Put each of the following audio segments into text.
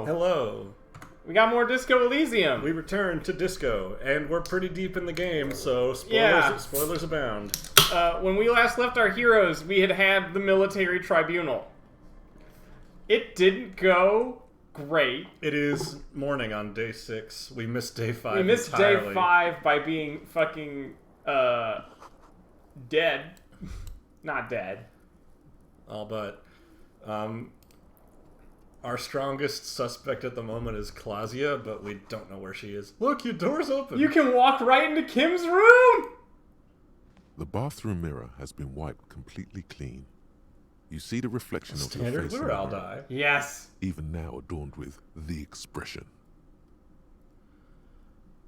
Hello. We got more Disco Elysium. We returned to Disco, and we're pretty deep in the game, so spoilers abound. When we last left our heroes, we had the military tribunal. It didn't go great. It is morning on day 6. We missed day 5 We missed entirely. day 5 by being fucking, dead. Not dead. All but. Our strongest suspect at the moment is Clausia, but we don't know where she is. Look, your door's open! You can walk right into Kim's room! The bathroom mirror has been wiped completely clean. You see the reflection of your Standard face in lure, the I'll mirror, die. Yes. even now adorned with the expression.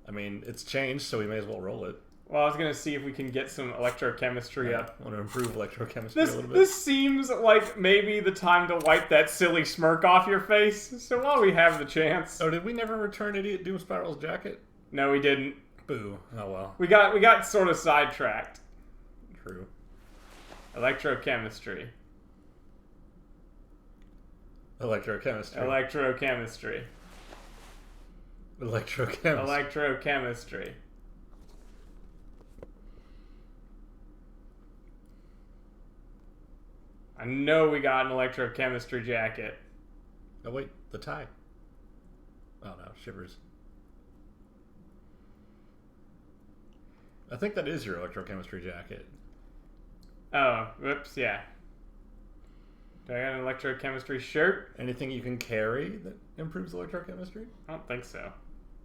I mean, it's changed, so we may as well roll it. Well, I was gonna see if we can get some electrochemistry up. I want to improve electrochemistry a This little bit. this seems like maybe the time to wipe that silly smirk off your face. So while we have the chance. Oh, did we never return Idiot Doom Spiral's jacket? No, we didn't. Boo. Oh well. We got sort of sidetracked. True. Electrochemistry. Electrochemistry. Electrochemistry. Electrochemistry. Electrochemistry. I know we got an electrochemistry jacket. Oh wait, the tie. Oh no, shivers. I think that is your electrochemistry jacket. Oh, whoops, yeah. Do I got an electrochemistry shirt? Anything you can carry that improves electrochemistry? I don't think so.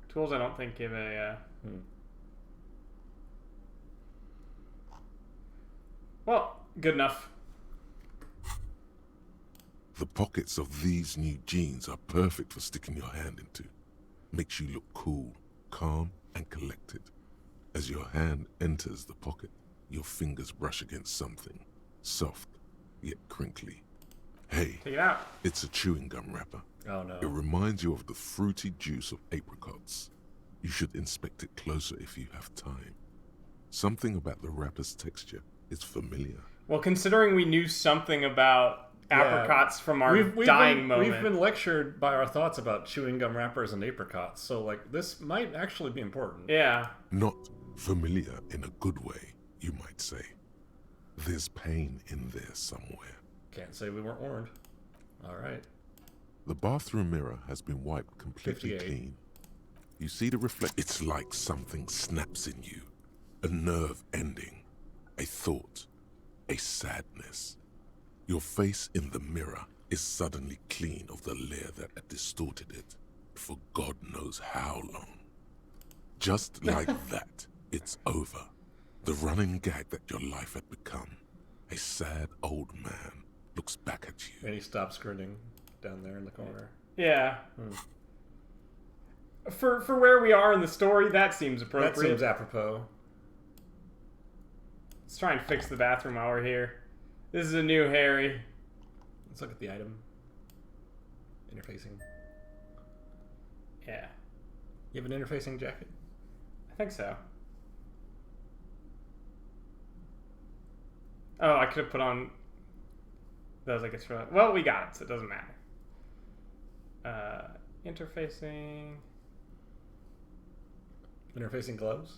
Tools I don't think give a... Well, good enough. The pockets of these new jeans are perfect for sticking your hand into. Makes you look cool, calm, and collected. As your hand enters the pocket, your fingers brush against something, soft, yet crinkly. Hey, Take it out. it's a chewing gum wrapper. Oh no. It reminds you of the fruity juice of apricots. You should inspect it closer if you have time. Something about the wrapper's texture is familiar. Well, considering we knew something about apricots from our dying moment. We've been lectured by our thoughts about chewing gum wrappers and apricots, so like this might actually be important. Yeah. Not familiar in a good way, you might say. There's pain in there somewhere. Can't say we weren't warned. Alright. The bathroom mirror has been wiped completely 58. clean. You see the reflect. It's like something snaps in you. A nerve ending. A thought. A sadness. Your face in the mirror is suddenly clean of the layer that had distorted it for God knows how long. Just like that, it's over. The running gag that your life had become. A sad old man looks back at you. And he stops grinning down there in the corner. Yeah. For where we are in the story, that seems appropriate. That seems apropos. Let's try and fix the bathroom while we're here. This is a new Harry. Let's look at the item. Interfacing. Yeah. You have an interfacing jacket? I think so. Oh, I could have put on those like it's for... Well, we got it, so it doesn't matter. Interfacing... Interfacing gloves?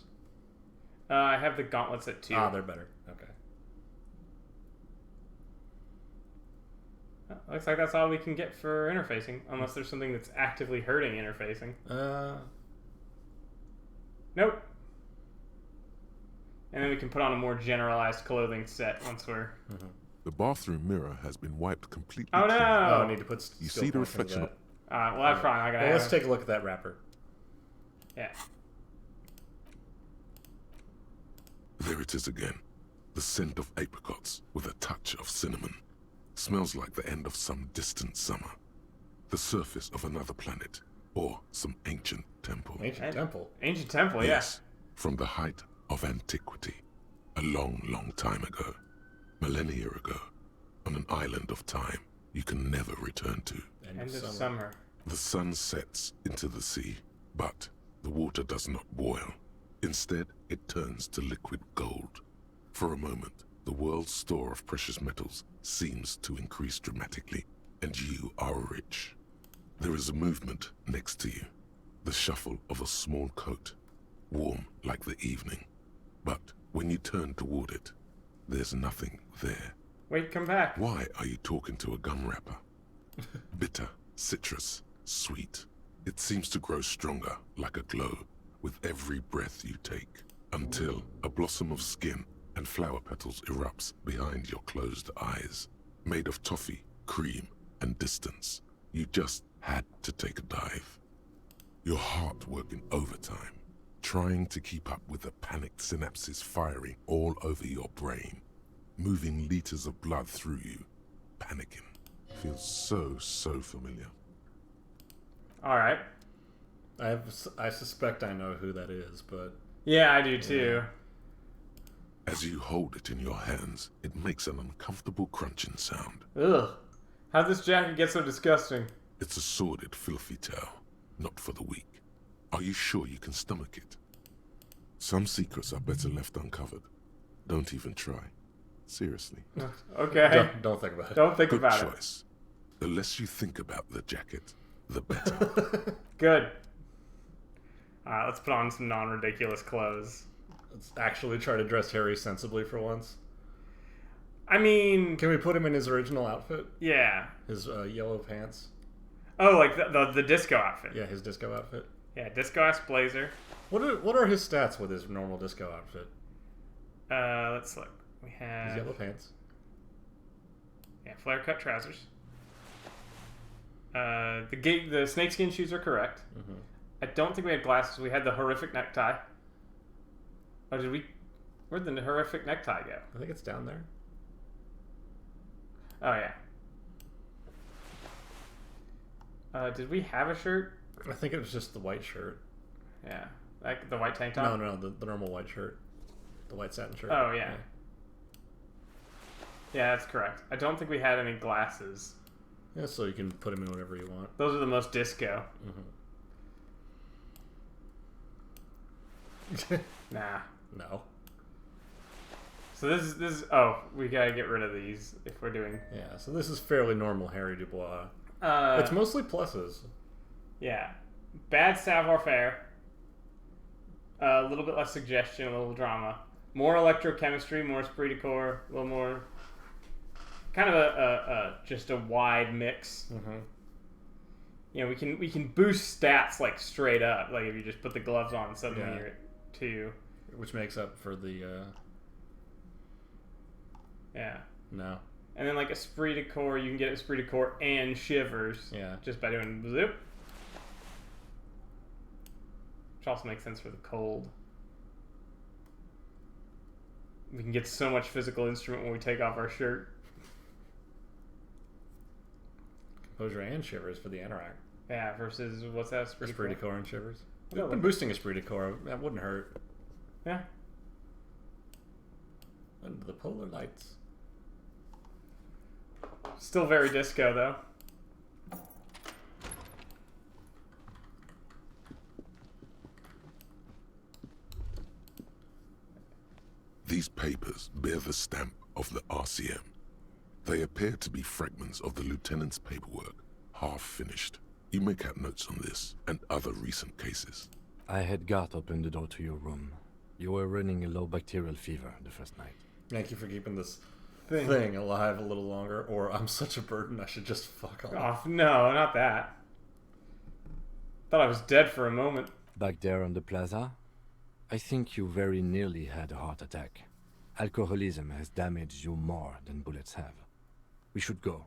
I have the gauntlets at 2. Ah, they're better. Okay. Looks like that's all we can get for interfacing, unless there's something that's actively hurting interfacing. Nope. And then we can put on a more generalized clothing set once we're... The bathroom mirror has been wiped completely Oh clean. no! Oh, I need to put You skill see the points into reflection that. of... Well, that's probably not gonna Well, let's happen. take a look at that wrapper. Yeah. There it is again. The scent of apricots with a touch of cinnamon. Smells like the end of some distant summer. The surface of another planet. Or some ancient temple. Ancient temple. Ancient temple, Yes, from the height of antiquity. A long, long time ago. Millennia ago. On an island of time you can never return to. End of summer. The sun sets into the sea, but the water does not boil. Instead, it turns to liquid gold. For a moment, the world's store of precious metals seems to increase dramatically, and you are rich. There is a movement next to you. The shuffle of a small coat, warm like the evening. But when you turn toward it, there's nothing there. Wait, come back. Why are you talking to a gum wrapper? Bitter, citrus, sweet. It seems to grow stronger, like a glow, with every breath you take, until a blossom of skin and flower petals erupts behind your closed eyes. Made of toffee, cream, and distance, you just had to take a dive. Your heart working overtime, trying to keep up with the panicked synapses firing all over your brain, moving liters of blood through you, panicking. Feels so familiar. All right. I suspect I know who that is, but... Yeah, I do too. As you hold it in your hands, it makes an uncomfortable crunching sound. Ugh. How'd this jacket get so disgusting? It's a sordid, filthy tale, not for the weak. Are you sure you can stomach it? Some secrets are better left uncovered. Don't even try. Seriously. Okay. Don't think about it. Don't think Good about choice. The less you think about the jacket, the better. it. Good. Alright, let's put on some non-ridiculous clothes. Let's actually try to dress Harry sensibly for once. I mean... Can we put him in his original outfit? Yeah. His yellow pants? Oh, like the disco outfit. Yeah, his disco outfit. Yeah, disco-ass blazer. What are his stats with his normal disco outfit? Let's look. We have... His yellow pants. Yeah, flare-cut trousers. The snakeskin shoes are correct. Mm-hmm. I don't think we had glasses. We had the horrific necktie. Oh, did we... Where'd the horrific necktie go? I think it's down there. Oh, yeah. Did we have a shirt? I think it was just the white shirt. Yeah. Like the white tank top? No, the normal white shirt. The white satin shirt. Oh, yeah. Yeah, that's correct. I don't think we had any glasses. Yeah, so you can put him in whatever you want. Those are the most disco. Mm-hmm. Nah. No. So this is oh, we gotta get rid of these if we're doing... Yeah, so this is fairly normal Harry Dubois. It's mostly pluses. Yeah. Bad savoir-faire. A little bit less suggestion, a little drama. More electrochemistry, more esprit de corps, a little more... Kind of just a wide mix. Mm-hmm. You know, we can boost stats like straight up. Like if you just put the gloves on, suddenly you're at 2. Which makes up for the Yeah. No. And then like esprit de corps, you can get esprit de corps and shivers. Yeah. Just by doing zoop. Which also makes sense for the cold. We can get so much physical instrument when we take off our shirt. Composure and shivers for the anorak. Yeah, versus what's that? Esprit de corps and shivers. Yeah, We've been boosting esprit de corps. That wouldn't hurt. Yeah. Under the polar lights. Still very disco though. These papers bear the stamp of the RCM. They appear to be fragments of the lieutenant's paperwork, half finished. You make out notes on this and other recent cases. I had Garth open the door to your room. You were running a low bacterial fever the first night. Thank you for keeping this thing alive a little longer, or I'm such a burden I should just fuck off. Oh, no, not that. Thought I was dead for a moment. Back there on the plaza, I think you very nearly had a heart attack. Alcoholism has damaged you more than bullets have. We should go.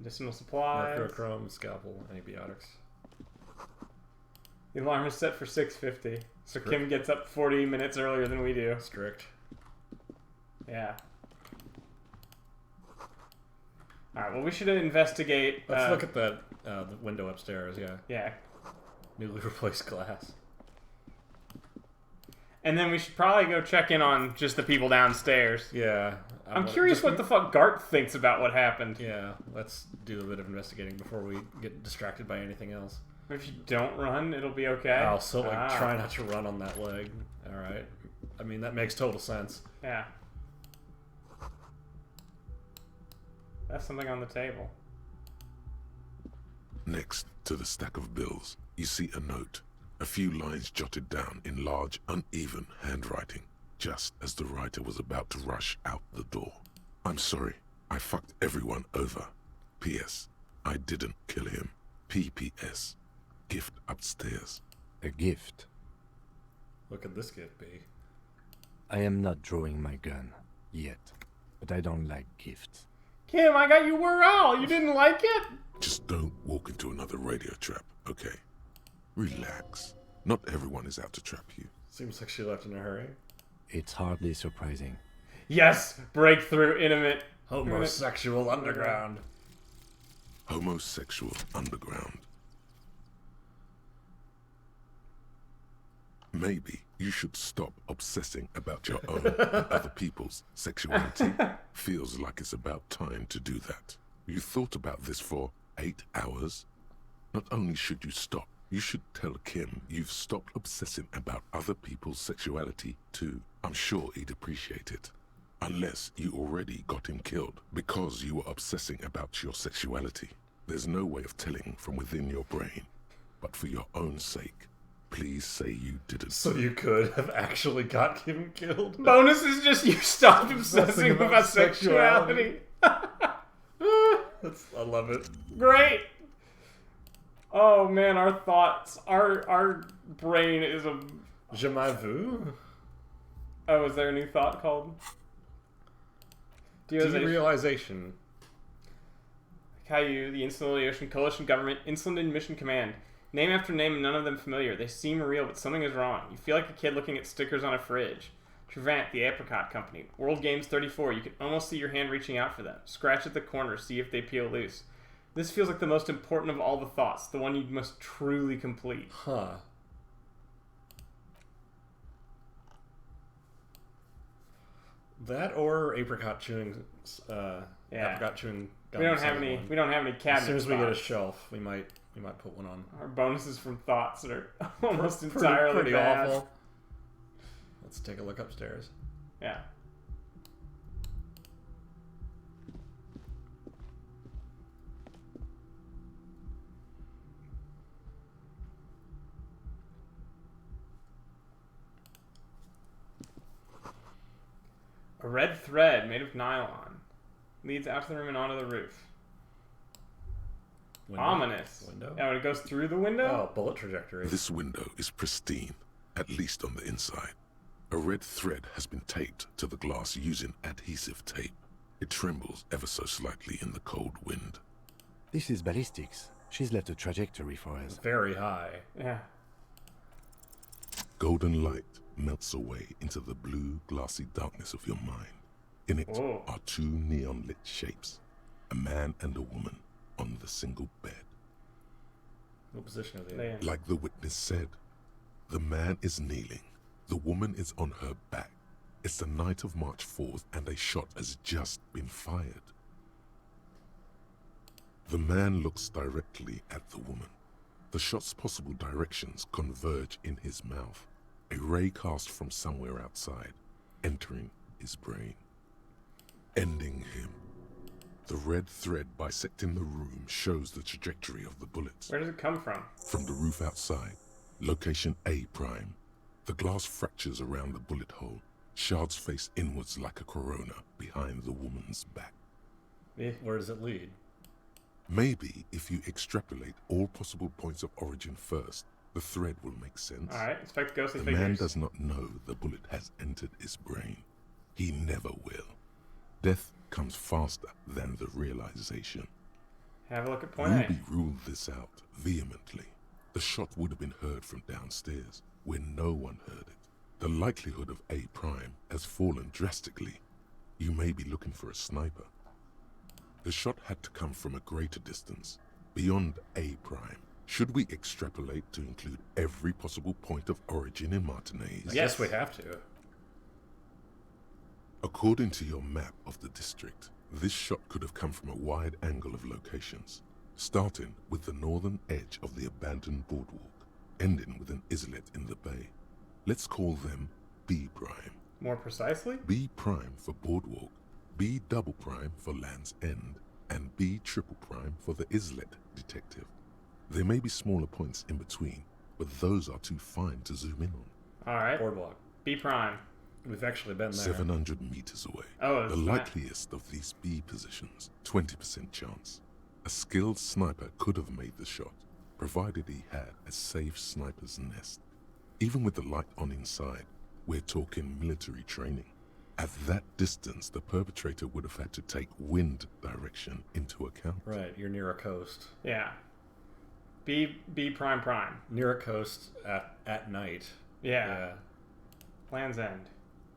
Medicinal supplies. Mercurochrome, scalpel, antibiotics. The alarm is set for 6:50, so Kim gets up 40 minutes earlier than we do. Strict. Yeah. Alright, well we should investigate... Let's look at that the window upstairs, yeah. Yeah. Newly replaced glass. And then we should probably go check in on just the people downstairs. Yeah. I'm curious what the fuck Gart thinks about what happened. Yeah, let's do a bit of investigating before we get distracted by anything else. If you don't run, it'll be okay. I'll still try not to run on that leg. Alright. I mean, that makes total sense. Yeah. That's something on the table. Next to the stack of bills, you see a note, a few lines jotted down in large, uneven handwriting, just as the writer was about to rush out the door. I'm sorry, I fucked everyone over. P.S. I didn't kill him. P.P.S. Gift upstairs. A gift. What could this gift be? I am not drawing my gun yet, but I don't like gifts. Kim, I got you Whirl. You didn't like it? Just don't walk into another radio trap, okay? Relax. Not everyone is out to trap you. Seems like she left in a hurry. It's hardly surprising. Yes, breakthrough, intimate. Homosexual underground. Homosexual underground. Maybe you should stop obsessing about your own and other people's sexuality. Feels like it's about time to do that. You thought about this for 8 hours? Not only should you stop, you should tell Kim you've stopped obsessing about other people's sexuality too. I'm sure he'd appreciate it. Unless you already got him killed because you were obsessing about your sexuality. There's no way of telling from within your brain. But for your own sake, please say you didn't. So you could have actually got him killed? Bonus is just you stopped obsessing about sexuality. I love it. Great. Oh man, our thoughts, our brain is a... Je m'en veux? Oh, is there a new thought called? Derealization. Caillou, the Insular Ocean Coalition Government, Insuland Mission Command. Name after name, none of them familiar. They seem real, but something is wrong. You feel like a kid looking at stickers on a fridge. Trevant, the Apricot Company. World Games 34. You can almost see your hand reaching out for them. Scratch at the corner, see if they peel loose. This feels like the most important of all the thoughts, the one you must truly complete. Huh. That or apricot chewing. Apricot chewing. We don't have any. We don't have any cabinet. As soon as we get a thoughts. shelf, we might put one on. Our bonuses from thoughts that are almost entirely pretty bad. awful. Let's take a look upstairs. Yeah. A red thread made of nylon leads out to the room and onto the roof. Window. Ominous. Window? Oh, it goes through the window? Oh, bullet trajectory. This window is pristine, at least on the inside. A red thread has been taped to the glass using adhesive tape. It trembles ever so slightly in the cold wind. This is ballistics. She's left a trajectory for us. Very high. Yeah. Golden light melts away into the blue, glassy darkness of your mind. In it Whoa. are two neon-lit shapes, a man and a woman on the single bed. What position are they in? They- Like the witness said, the man is kneeling, the woman is on her back. It's the night of March 4th and a shot has just been fired. The man looks directly at the woman. The shot's possible directions converge in his mouth, a ray cast from somewhere outside, entering his brain, ending him. The red thread bisecting the room shows the trajectory of the bullets. Where does it come from? From the roof outside, location A prime. The glass fractures around the bullet hole. Shards face inwards like a corona behind the woman's back. Where does it lead? Maybe if you extrapolate all possible points of origin first, the thread will make sense. Alright, inspect ghostly The figures. man does not know the bullet has entered his brain. He never will. Death comes faster than the realization. Have a look at point Ruby ruled this out vehemently. The shot would have been heard from downstairs, where no one heard it. The likelihood of A prime has fallen drastically. You may be looking for a sniper. The shot had to come from a greater distance, beyond A prime. Should we extrapolate to include every possible point of origin in Martinez? I guess we have to. According to your map of the district, this shot could have come from a wide angle of locations, starting with the northern edge of the abandoned boardwalk, ending with an islet in the bay. Let's call them B prime. More precisely? B prime for boardwalk, B double prime for Land's End, and B triple prime for the Islet detective. There may be smaller points in between, but those are too fine to zoom in on. All right. Boardwalk. B prime. We've actually been there. 700 meters away. Oh, The it's not- likeliest of these B positions, 20% chance. A skilled sniper could have made the shot, provided he had a safe sniper's nest. Even with the light on inside, we're talking military training. At that distance, the perpetrator would have had to take wind direction into account. Right, you're near a coast. Yeah. B prime prime. Near a coast at night. Yeah. Land's End.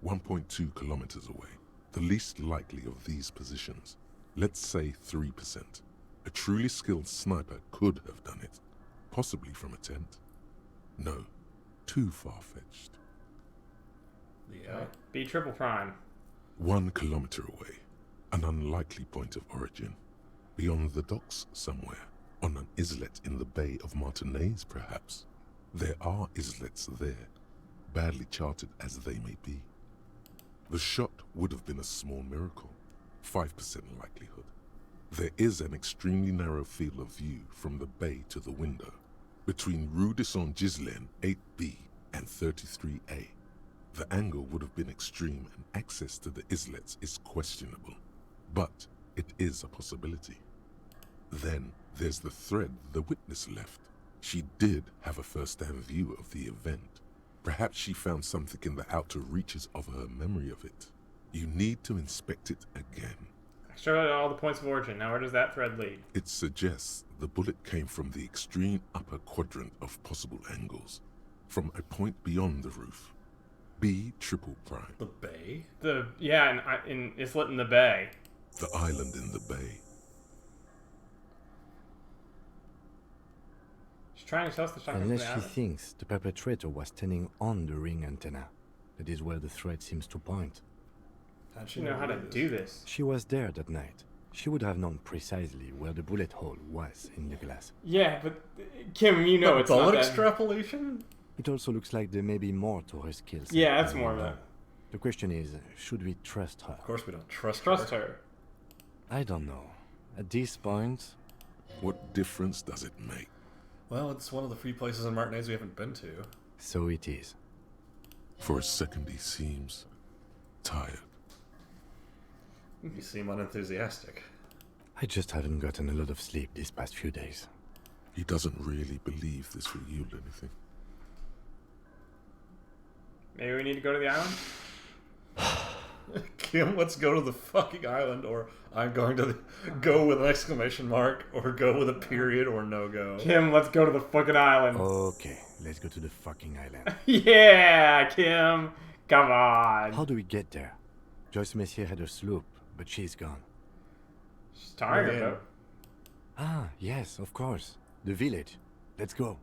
1.2 kilometers away. The least likely of these positions. Let's say 3%. A truly skilled sniper could have done it. Possibly from a tent. No, too far-fetched. Yeah. B triple prime. 1 kilometer away. An unlikely point of origin. Beyond the docks somewhere. On an islet in the Bay of Martinaise, perhaps. There are islets there, badly charted as they may be. The shot would have been a small miracle. 5% likelihood. There is an extremely narrow field of view from the bay to the window, between Rue de Saint-Ghislain 8B and 33A. The angle would have been extreme and access to the islets is questionable, but it is a possibility. Then there's the thread the witness left. She did have a first-hand view of the event. Perhaps she found something in the outer reaches of her memory of it. You need to inspect it again. I showed out all the points of origin. Now where does that thread lead? It suggests the bullet came from the extreme upper quadrant of possible angles, from a point beyond the roof. B triple prime. The bay? In Islet in the Bay. The island in the bay. She's trying to tell us the shotgun from Unless the she island. thinks the perpetrator was standing on the ring antenna. That is where the thread seems to point. How'd She know how to do this. She was there that night. She would have known precisely where the bullet hole was in the glass. Yeah, but Kim, you know it's not bullet that. extrapolation? It also looks like there may be more to her skills. Yeah, that's more of it. The question is, should we trust her? Of course we don't trust Trust her. I don't know. At this point, What difference does it make? Well, it's one of the few places in Martinaise we haven't been to. so it is. For a second he seems tired. You seem unenthusiastic. I just haven't gotten a lot of sleep these past few days. He doesn't really believe this will yield anything. Maybe we need to go to the island? Kim, let's go to the fucking island, or I'm going to go with an exclamation mark, or go with a period, or no go. Kim, let's go to the fucking island. Okay, let's go to the fucking island. Yeah, Kim. Come on. How do we get there? Joyce Messier had her sloop, but she's gone. She's tired Again. of it. Ah, yes, of course. The village. Let's go.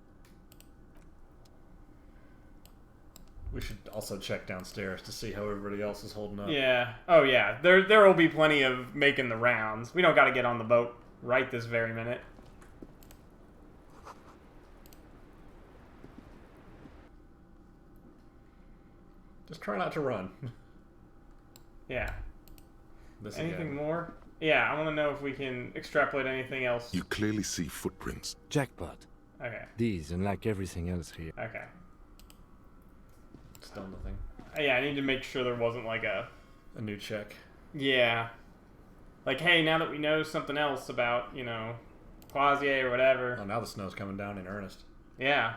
We should also check downstairs to see how everybody else is holding up. Yeah. Oh, yeah. There will be plenty of making the rounds. We don't got to get on the boat right this very minute. Just try not to run. Yeah. This Anything again. more? Yeah, I want to know if we can extrapolate anything else. You clearly see footprints. Jackpot. Okay. These, unlike everything else here. Okay. Still nothing. Yeah, I need to make sure there wasn't like a... A new check. Yeah. Like, hey, now that we know something else about, you know, Quasier or whatever. Oh, now the snow's coming down in earnest. Yeah.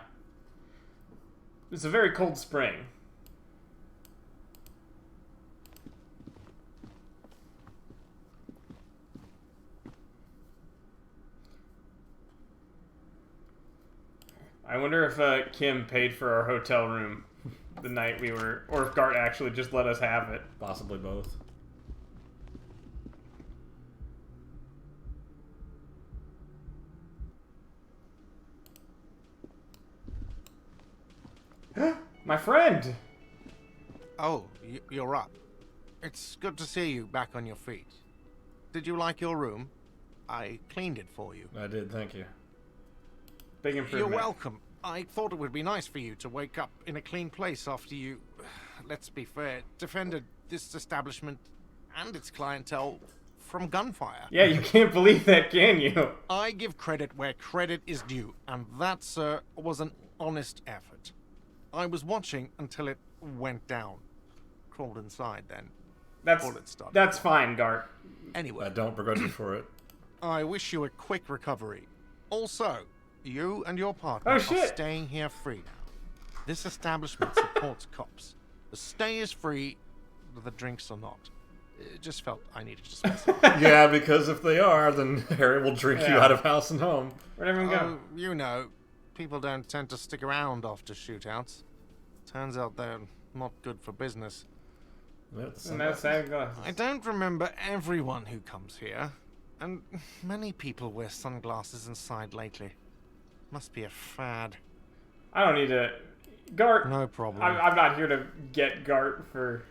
It's a very cold spring. I wonder if Kim paid for our hotel room the night we were, or if Gart actually just let us have it. Possibly both. My friend! Oh, you're up. It's good to see you back on your feet. Did you like your room? I cleaned it for you. I did, thank you. Big improvement. You're welcome. I thought it would be nice for you to wake up in a clean place after you, let's be fair, defended this establishment and its clientele from gunfire. Yeah, you can't believe that, can you? I give credit where credit is due, and that, sir, was an honest effort. I was watching until it went down. Crawled inside then. Bullets started That's flying. fine, Gart. Anyway, I don't begrudge you for it. I wish you a quick recovery. Also, you and your partner Oh, are shit. staying here free now. This establishment supports cops. The stay is free, the drinks are not. It just felt I needed to specify. Yeah, because if they are, then Harry will drink you Yeah. out of house and home. Where'd everyone go? Oh, you know, people don't tend to stick around after shootouts. Turns out they're not good for business. That's And that's sunglasses. I don't remember everyone who comes here, and many people wear sunglasses inside lately. Must be a fad. I don't need to... Gart, No problem. I'm not here to get Gart for...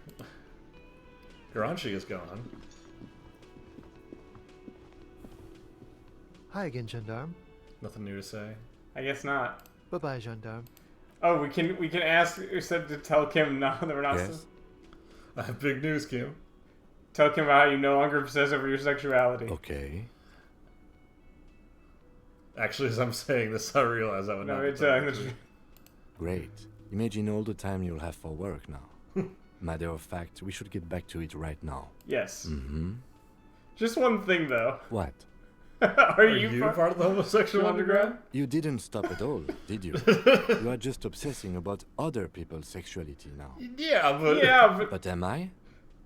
Garanchi is gone. Hi again, gendarme. Nothing new to say. I guess not. Bye-bye, gendarme. Oh, we can ask... We said to tell Kim no, that we're not... Yes? I have big news, Kim. Tell Kim about how you no longer obsess over your sexuality. Okay. Actually, as I'm saying this, I realize I would No, not. be it's telling the the truth. Great. Imagine all the time you'll have for work now. Matter of fact, we should get back to it right now. Yes. Mm-hmm. Just one thing, though. What? Are Are you you part- part of the homosexual underground? You didn't stop at all, did you? You are just obsessing about other people's sexuality now. Yeah, but Yeah, but... But am I?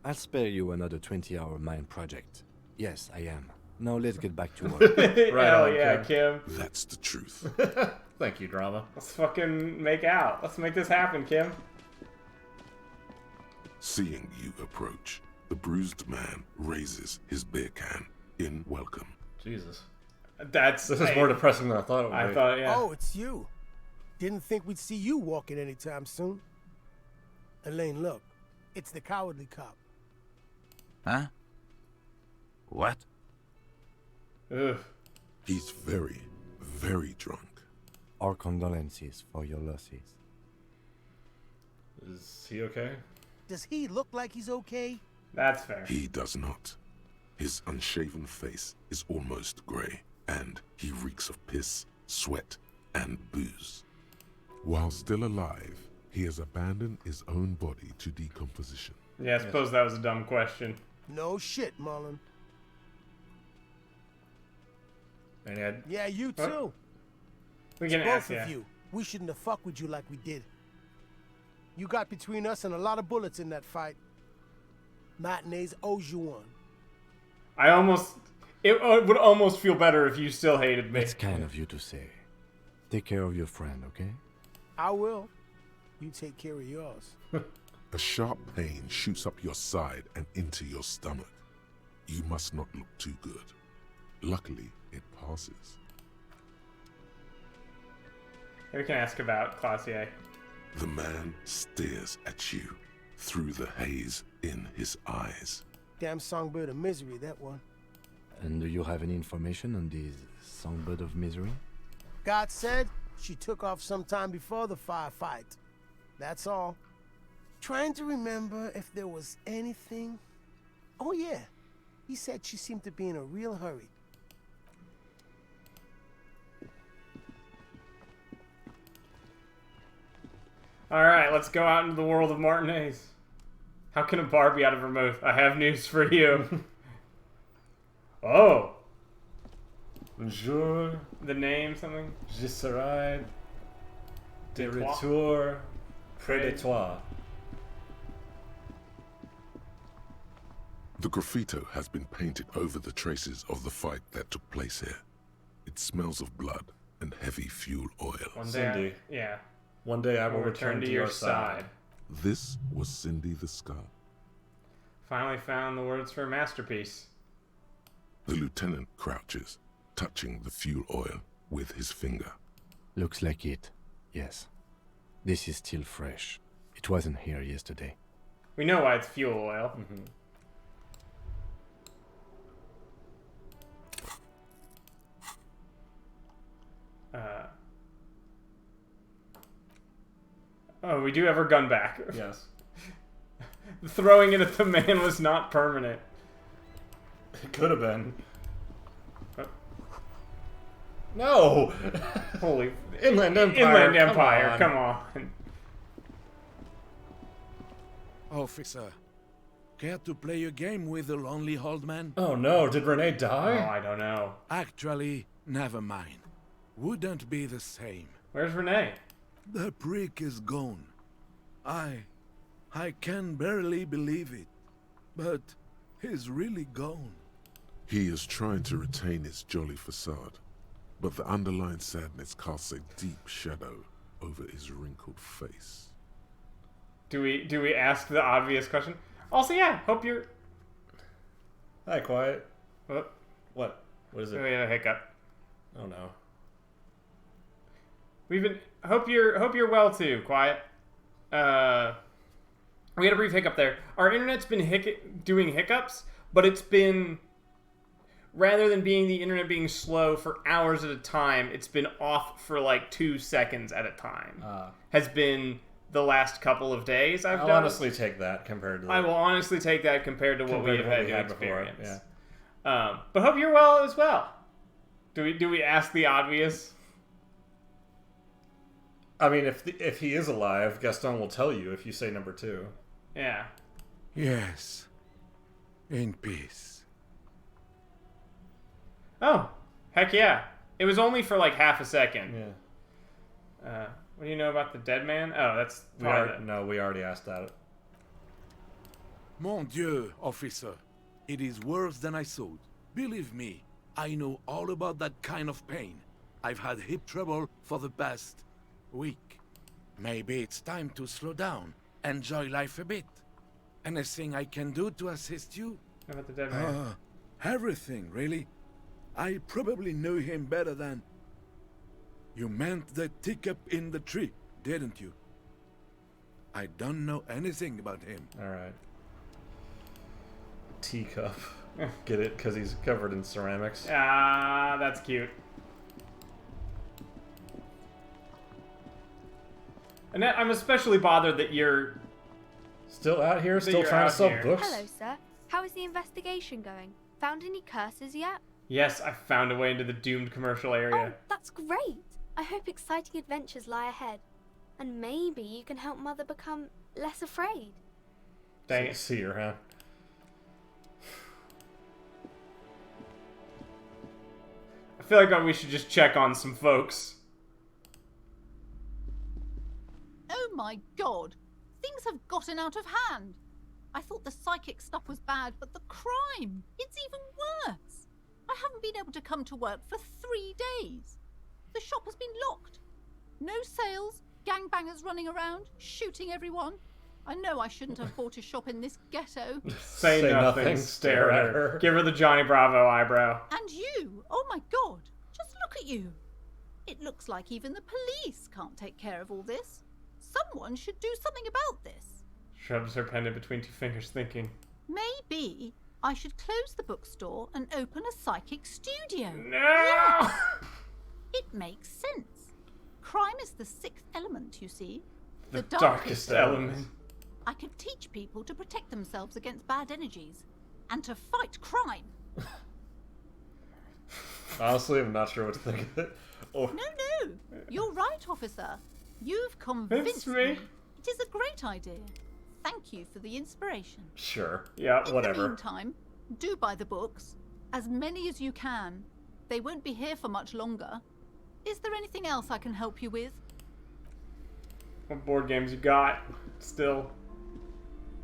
I'll spare you another 20-hour mind project. Yes, I am. Now let's get back to work. Hell on, yeah, Kim. Kim. That's the truth. Thank you, drama. Let's fucking make out. Let's make this happen, Kim. Seeing you approach, the bruised man raises his beer can in welcome. Jesus. That's... This is more depressing than I thought it would I be. thought, yeah. Oh, it's you. Didn't think we'd see you walking anytime soon. Elaine, look. It's the cowardly cop. Huh? What? Ugh. He's very, very drunk. Our condolences for your losses. Is he okay? Does he look like he's okay? That's fair. He does not. His unshaven face is almost grey, and he reeks of piss, sweat, and booze. While still alive, he has abandoned his own body to decomposition. Yeah, I suppose that was a dumb question. No shit, Mullen. And he had Yeah, you too. We can Both ask, of yeah. you. We shouldn't have fucked with you like we did. You got between us and a lot of bullets in that fight. Matinees owes you one. I almost... It would almost feel better if you still hated me. It's kind of you to say. Take care of your friend, okay? I will. You take care of yours. A sharp pain shoots up your side and into your stomach. You must not look too good. Luckily, it passes. We can ask about Classier. The man stares at you through the haze in his eyes. Damn songbird of misery, that one. And do you have any information on this songbird of misery? God said she took off sometime before the firefight. That's all. Trying to remember if there was anything. Oh yeah, he said she seemed to be in a real hurry. Alright, let's go out into the world of Martinez. How can a bar be out of vermouth? I have news for you. Oh, Bonjour, the name, something? je serai de toi. retour près de toi. The graffito has been painted over the traces of the fight that took place here. It smells of blood and heavy fuel oil. One day, Cindy. yeah. One day I will We'll return to your side. This was Cindy the Scar. Finally found the words for a masterpiece. The lieutenant crouches, touching the fuel oil with his finger. Looks like it. Yes. This is still fresh. It wasn't here yesterday. We know why it's fuel oil. Oh, we do have our gun back. Yes. Throwing it at the man was not permanent. It could have been. Oh. No! Holy Inland Empire. Inland Empire, come on. Officer, care to play a game with the lonely old man? Oh no, did Renee Oh, die? I don't know. Actually, never mind. Wouldn't be the same. Where's Renee? The prick is gone. I can barely believe it. But he's really gone. He is trying to retain his jolly facade, but the underlying sadness casts a deep shadow over his wrinkled face. Do we ask the obvious question? Also, yeah, hope you're... Hi, Quiet. What? What? What is We it? had a hiccup. Oh no. We've been... Hope you're well, too, Quiet. We had a brief hiccup there. Our internet's been doing hiccups, but it's been... Rather than being the internet being slow for hours at a time, it's been off for like 2 seconds at a time. Has been the last couple of days I've I'll done. honestly take that compared to I will honestly take that compared to what we have had to before. experience. Yeah. But hope you're well as well. Do we ask the obvious? I mean, if he is alive, Gaston will tell you if you say number 2. Yeah. Yes. In peace. Oh, heck yeah. It was only for like half a second. Yeah. What do you know about the dead man? Oh, that's We probably we already asked that. Mon Dieu, officer. It is worse than I thought. Believe me, I know all about that kind of pain. I've had hip trouble for the past week. Maybe it's time to slow down, enjoy life a bit. Anything I can do to assist you? How about the dead man? Everything, really. I probably know him better than... You meant the teacup in the tree, didn't you? I don't know anything about him. Alright. Teacup. Get it? Because he's covered in ceramics. Ah, that's cute. And I'm especially bothered that you're... Still out here? Still you're trying out to sell here. books? Hello, sir. How is the investigation going? Found any curses yet? Yes, I found a way into the doomed commercial area. Oh, that's great. I hope exciting adventures lie ahead. And maybe you can help Mother become less afraid. Dang it. See her, huh? I feel like we should just check on some folks. Oh my god! Things have gotten out of hand! I thought the psychic stuff was bad, but the crime! It's even worse! I haven't been able to come to work for 3 days. The shop has been locked. No sales, gangbangers running around, shooting everyone. I know I shouldn't have bought a shop in this ghetto. Say nothing, stare at her. Give her the Johnny Bravo eyebrow. And you! Oh my god! Just look at you! It looks like even the police can't take care of all this. Someone should do something about this. Shoves her pendant between 2 fingers, thinking, Maybe I should close the bookstore and open a psychic studio. no! Yeah. It makes sense. Crime is the 6th element, you see. The darkest element. I could teach people to protect themselves against bad energies and to fight crime. Honestly, I'm not sure what to think of it. Or No, you're right, officer. You've convinced me. It is a great idea. Thank you for the inspiration. sure. Yeah, In whatever. the meantime, do buy the books. As many as you can. They won't be here for much longer. Is there anything else I can help you with? What board games you got? Still.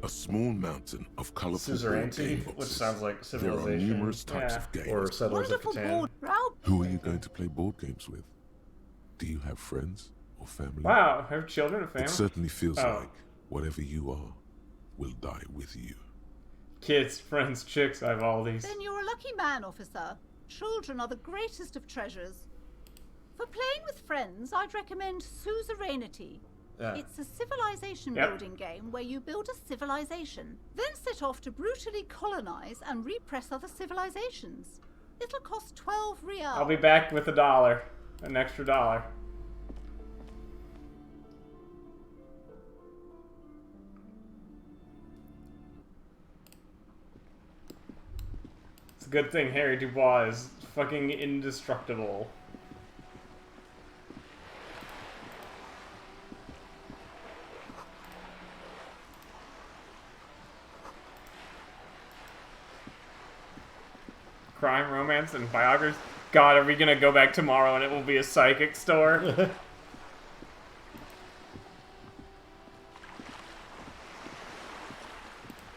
A small mountain of colorful board Suzerainty, game which boxes. sounds like There are Civilization. numerous types Yeah. of games. Or Settlers of Wonderful Catan. board. I'll Who are you going to play board games with? Do you have friends or family? Wow, have children and It family? certainly feels Oh. like whatever you are will die with you. Kids, friends, chicks, I have all these. Then you're a lucky man, officer. Children are the greatest of treasures. For playing with friends, I'd recommend Suzerainty. Yeah. It's a civilization Yep. building game where you build a civilization, then set off to brutally colonize and repress other civilizations. It'll cost 12 real. I'll be back with $1. An extra $1. It's a Good thing Harry Dubois is fucking indestructible. Crime, romance, and biography. God, are we gonna go back tomorrow and it will be a psychic store?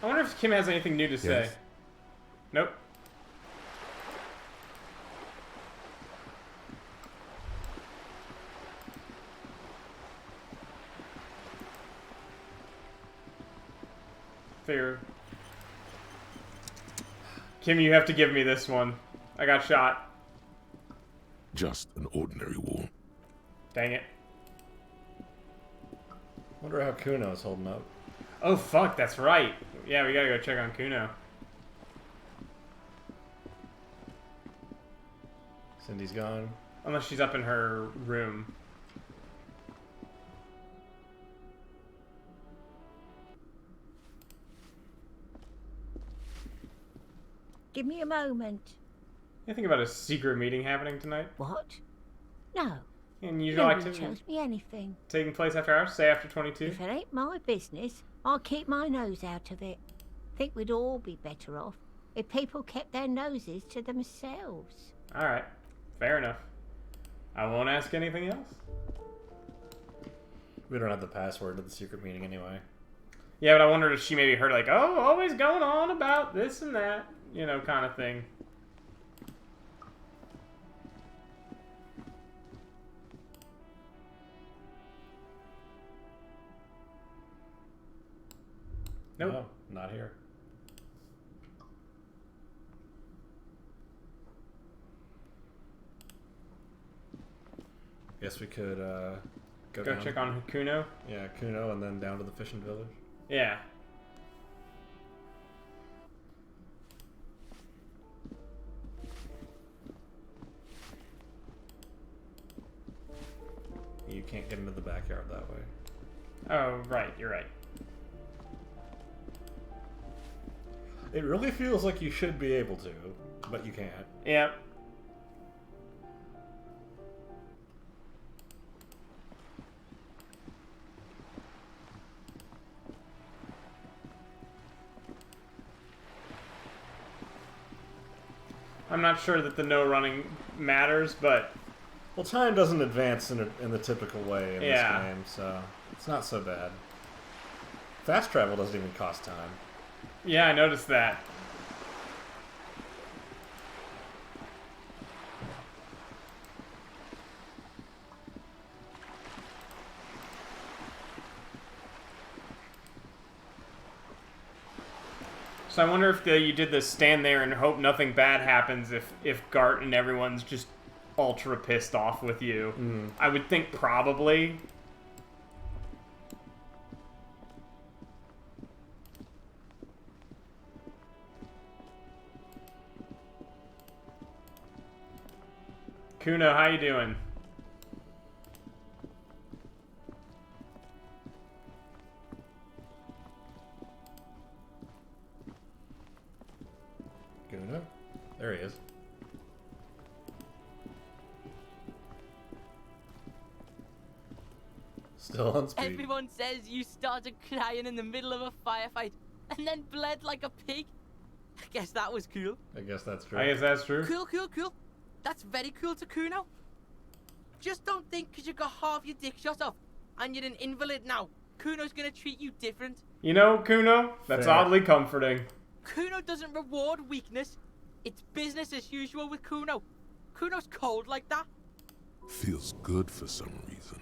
I wonder if Kim has anything new to say. Yes. Nope. Fear. Kim, you have to give me this one. I got shot. Just an ordinary wound. Dang it. Wonder how Kuno's holding up. Oh, fuck, that's right. Yeah, we gotta go check on Kuno. Cindy's gone. Unless she's up in her room. Give me a moment. Anything about a secret meeting happening tonight? What? No. Unusual Nobody activity tells me anything. taking place after hours? Say after 22? If it ain't my business, I'll keep my nose out of it. Think we'd all be better off if people kept their noses to themselves. Alright. Fair enough. I won't ask anything else. We don't have the password to the secret meeting anyway. Yeah, but I wondered if she maybe heard like, oh, always going on about this and that, you know, kind of thing. Nope. No, not here. Guess we could go down. check on Kuno. Yeah, Kuno, and then down to the fishing village. Yeah. You can't get into the backyard that way. Oh, right. You're right. It really feels like you should be able to, but you can't. Yep. I'm not sure that the no running matters, but... Well, time doesn't advance in the typical way in Yeah. this game, so it's not so bad. Fast travel doesn't even cost time. Yeah, I noticed that. So I wonder if you did the stand there and hope nothing bad happens if Gart and everyone's just ultra pissed off with you. I would think probably. Kuno, how you doing? Kuno? There he is. Still on speed. Everyone says you started crying in the middle of a firefight and then bled like a pig. I guess that was cool. I guess that's true. I guess that's true. Cool. That's very cool to Kuno. Just don't think because you got half your dick shot off and you're an invalid now, Kuno's gonna treat you different. You know, Kuno, that's Fair. oddly comforting. Kuno doesn't reward weakness. It's business as usual with Kuno. Kuno's cold like that. Feels good for some reason.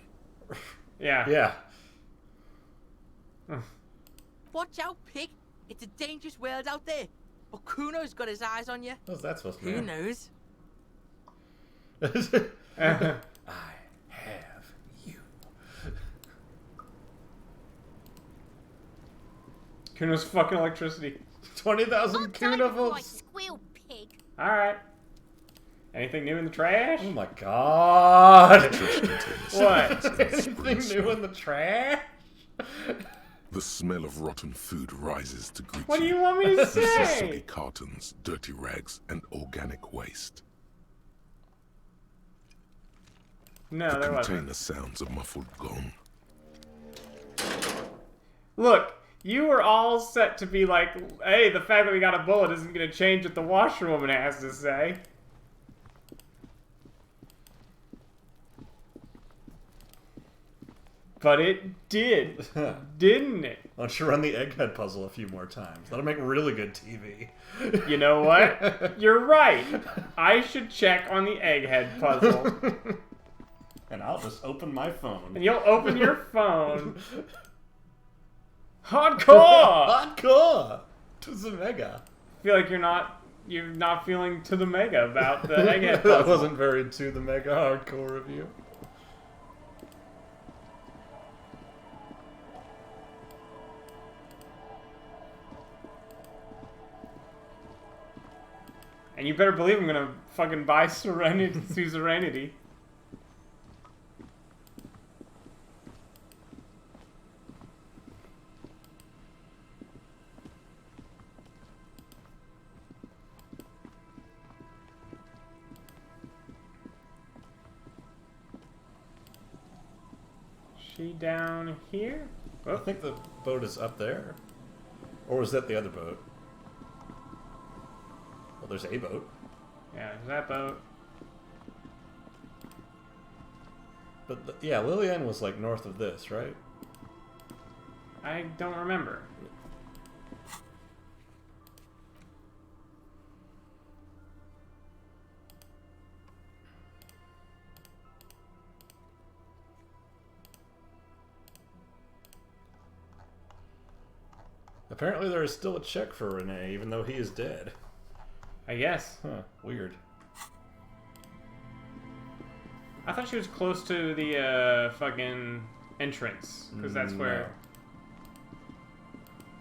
Yeah. Yeah. Watch out, pig. It's a dangerous world out there. But Kuno's got his eyes on you. What's that supposed to Who mean? knows? I have you. Kuno's fucking electricity. 20,000 Kuno volts. Squeal, pig. Alright. Anything new in the trash? Oh my god. What? Anything new in the trash? The smell of rotten food rises to greet What do you want me to You see say? soggy cartons, dirty rags, and organic waste. No, The there container wasn't. sounds a muffled gong. Look, you were all set to be like, hey, the fact that we got a bullet isn't going to change what the washerwoman has to say. But it did, didn't it? Why don't you run the egghead puzzle a few more times? That'll make really good TV. You know what? You're right. I should check on the egghead puzzle. And I'll just open my phone. And you'll open your phone. Hardcore! Hardcore! To the mega. I feel like you're not feeling to the mega about the egghead puzzle. That wasn't very to the mega hardcore of you. And you better believe I'm gonna fucking buy Serenity. She down here? I think the boat is up there. Or was that the other boat? Well, there's a boat. Yeah, there's that boat. But, yeah, Lillian was, like, north of this, right? I don't remember. Apparently there is still a check for Renee, even though he is dead. I guess. Huh, weird. I thought she was close to the fucking entrance, because that's where...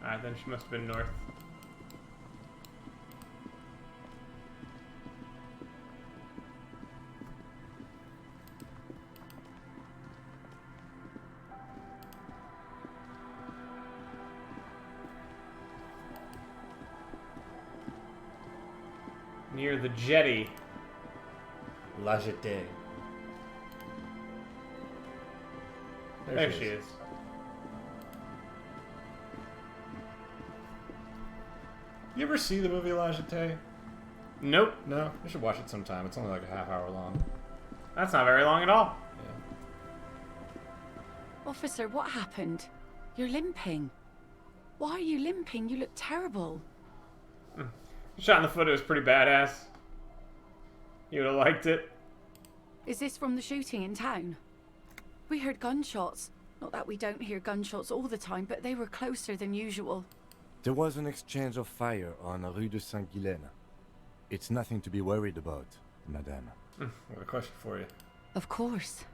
Alright, then she must have been north. Near the jetty. La Jetée. There she is. You ever see the movie La Jetée? Nope. No? You should watch it sometime. It's only like a half hour long. That's not very long at all. Yeah. Officer, what happened? You're limping. Why are you limping? You look terrible. Shot in the foot, it was pretty badass. You would have liked it. Is this from the shooting in town? We heard gunshots. Not that we don't hear gunshots all the time, but they were closer than usual. There was an exchange of fire on Rue de Saint-Guylaine. It's nothing to be worried about, madame. I have a question for you. Of course.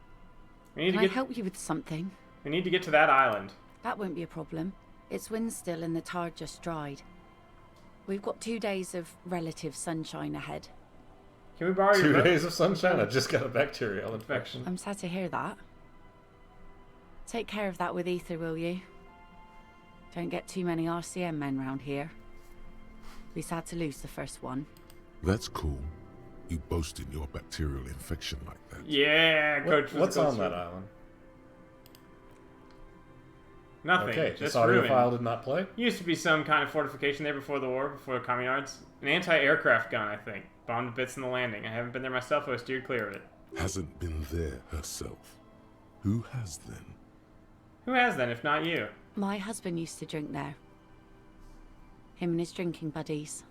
We need Can to I get. help you with something? We need to get to that island. That won't be a problem. It's wind still and the tar just dried. We've got 2 days of relative sunshine ahead. Can we borrow your 2 boat? days of sunshine? I just got a bacterial infection. I'm sad to hear that. Take care of that with ether, will you? Don't get too many RCM men round here. Be sad to lose the first one. That's cool. You boasting your bacterial infection like that. Yeah, Coach. What's on that island? Nothing. Okay, Just this audio ruin. file did not play? Used to be some kind of fortification there before the war, before the communards. An anti-aircraft gun, I think. Bombed to bits in the landing. I haven't been there myself, I was steered clear of it. Hasn't been there herself. Who has then? Who has then, if not you? My husband used to drink there. Him and his drinking buddies.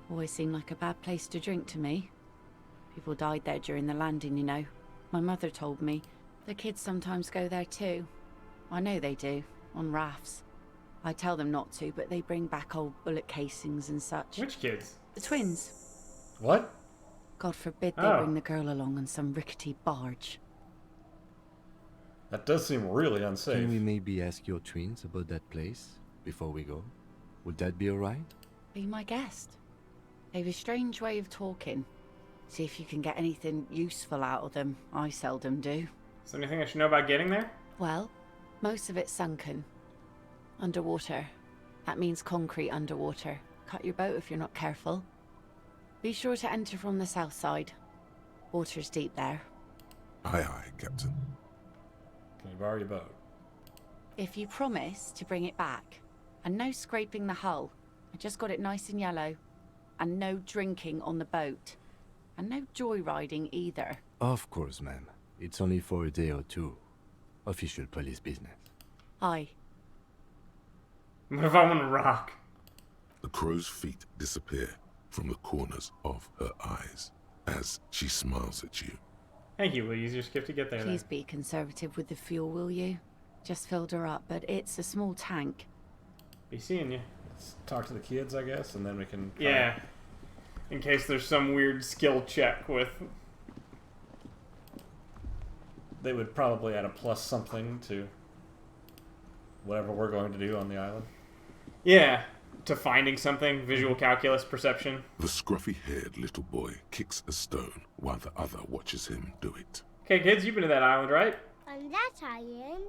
Always seemed like a bad place to drink to me. People died there during the landing, you know. My mother told me. The kids sometimes go there too. I know they do, on rafts. I tell them not to, but they bring back old bullet casings and such. Which kids? The twins. What? God forbid they Oh. bring the girl along on some rickety barge. That does seem really unsafe. Can we maybe ask your twins about that place before we go? Would that be alright? Be my guest. They've a strange way of talking. See if you can get anything useful out of them. I seldom do. Is there anything I should know about getting there? Well, most of it's sunken. Underwater. That means concrete underwater. Cut your boat if you're not careful. Be sure to enter from the south side. Water's deep there. Aye, aye, Captain. Can you borrow your boat? If you promise to bring it back, and no scraping the hull. I just got it nice and yellow. And no drinking on the boat. And no joyriding either. Of course, ma'am. It's only for a day or two. Official police business. Aye. What if I want to rock? The crow's feet disappear from the corners of her eyes as she smiles at you. Thank you. We'll use your skip to get there. Please be conservative with the fuel, will you? Just filled her up, but it's a small tank. Be seeing you. Let's talk to the kids, I guess, and then we can... Yeah. In case there's some weird skill check with... They would probably add a plus something to whatever we're going to do on the island. Yeah. To finding something. Visual calculus, perception. The scruffy-haired little boy kicks a stone while the other watches him do it. Okay, kids, you've been to that island, right? On that island?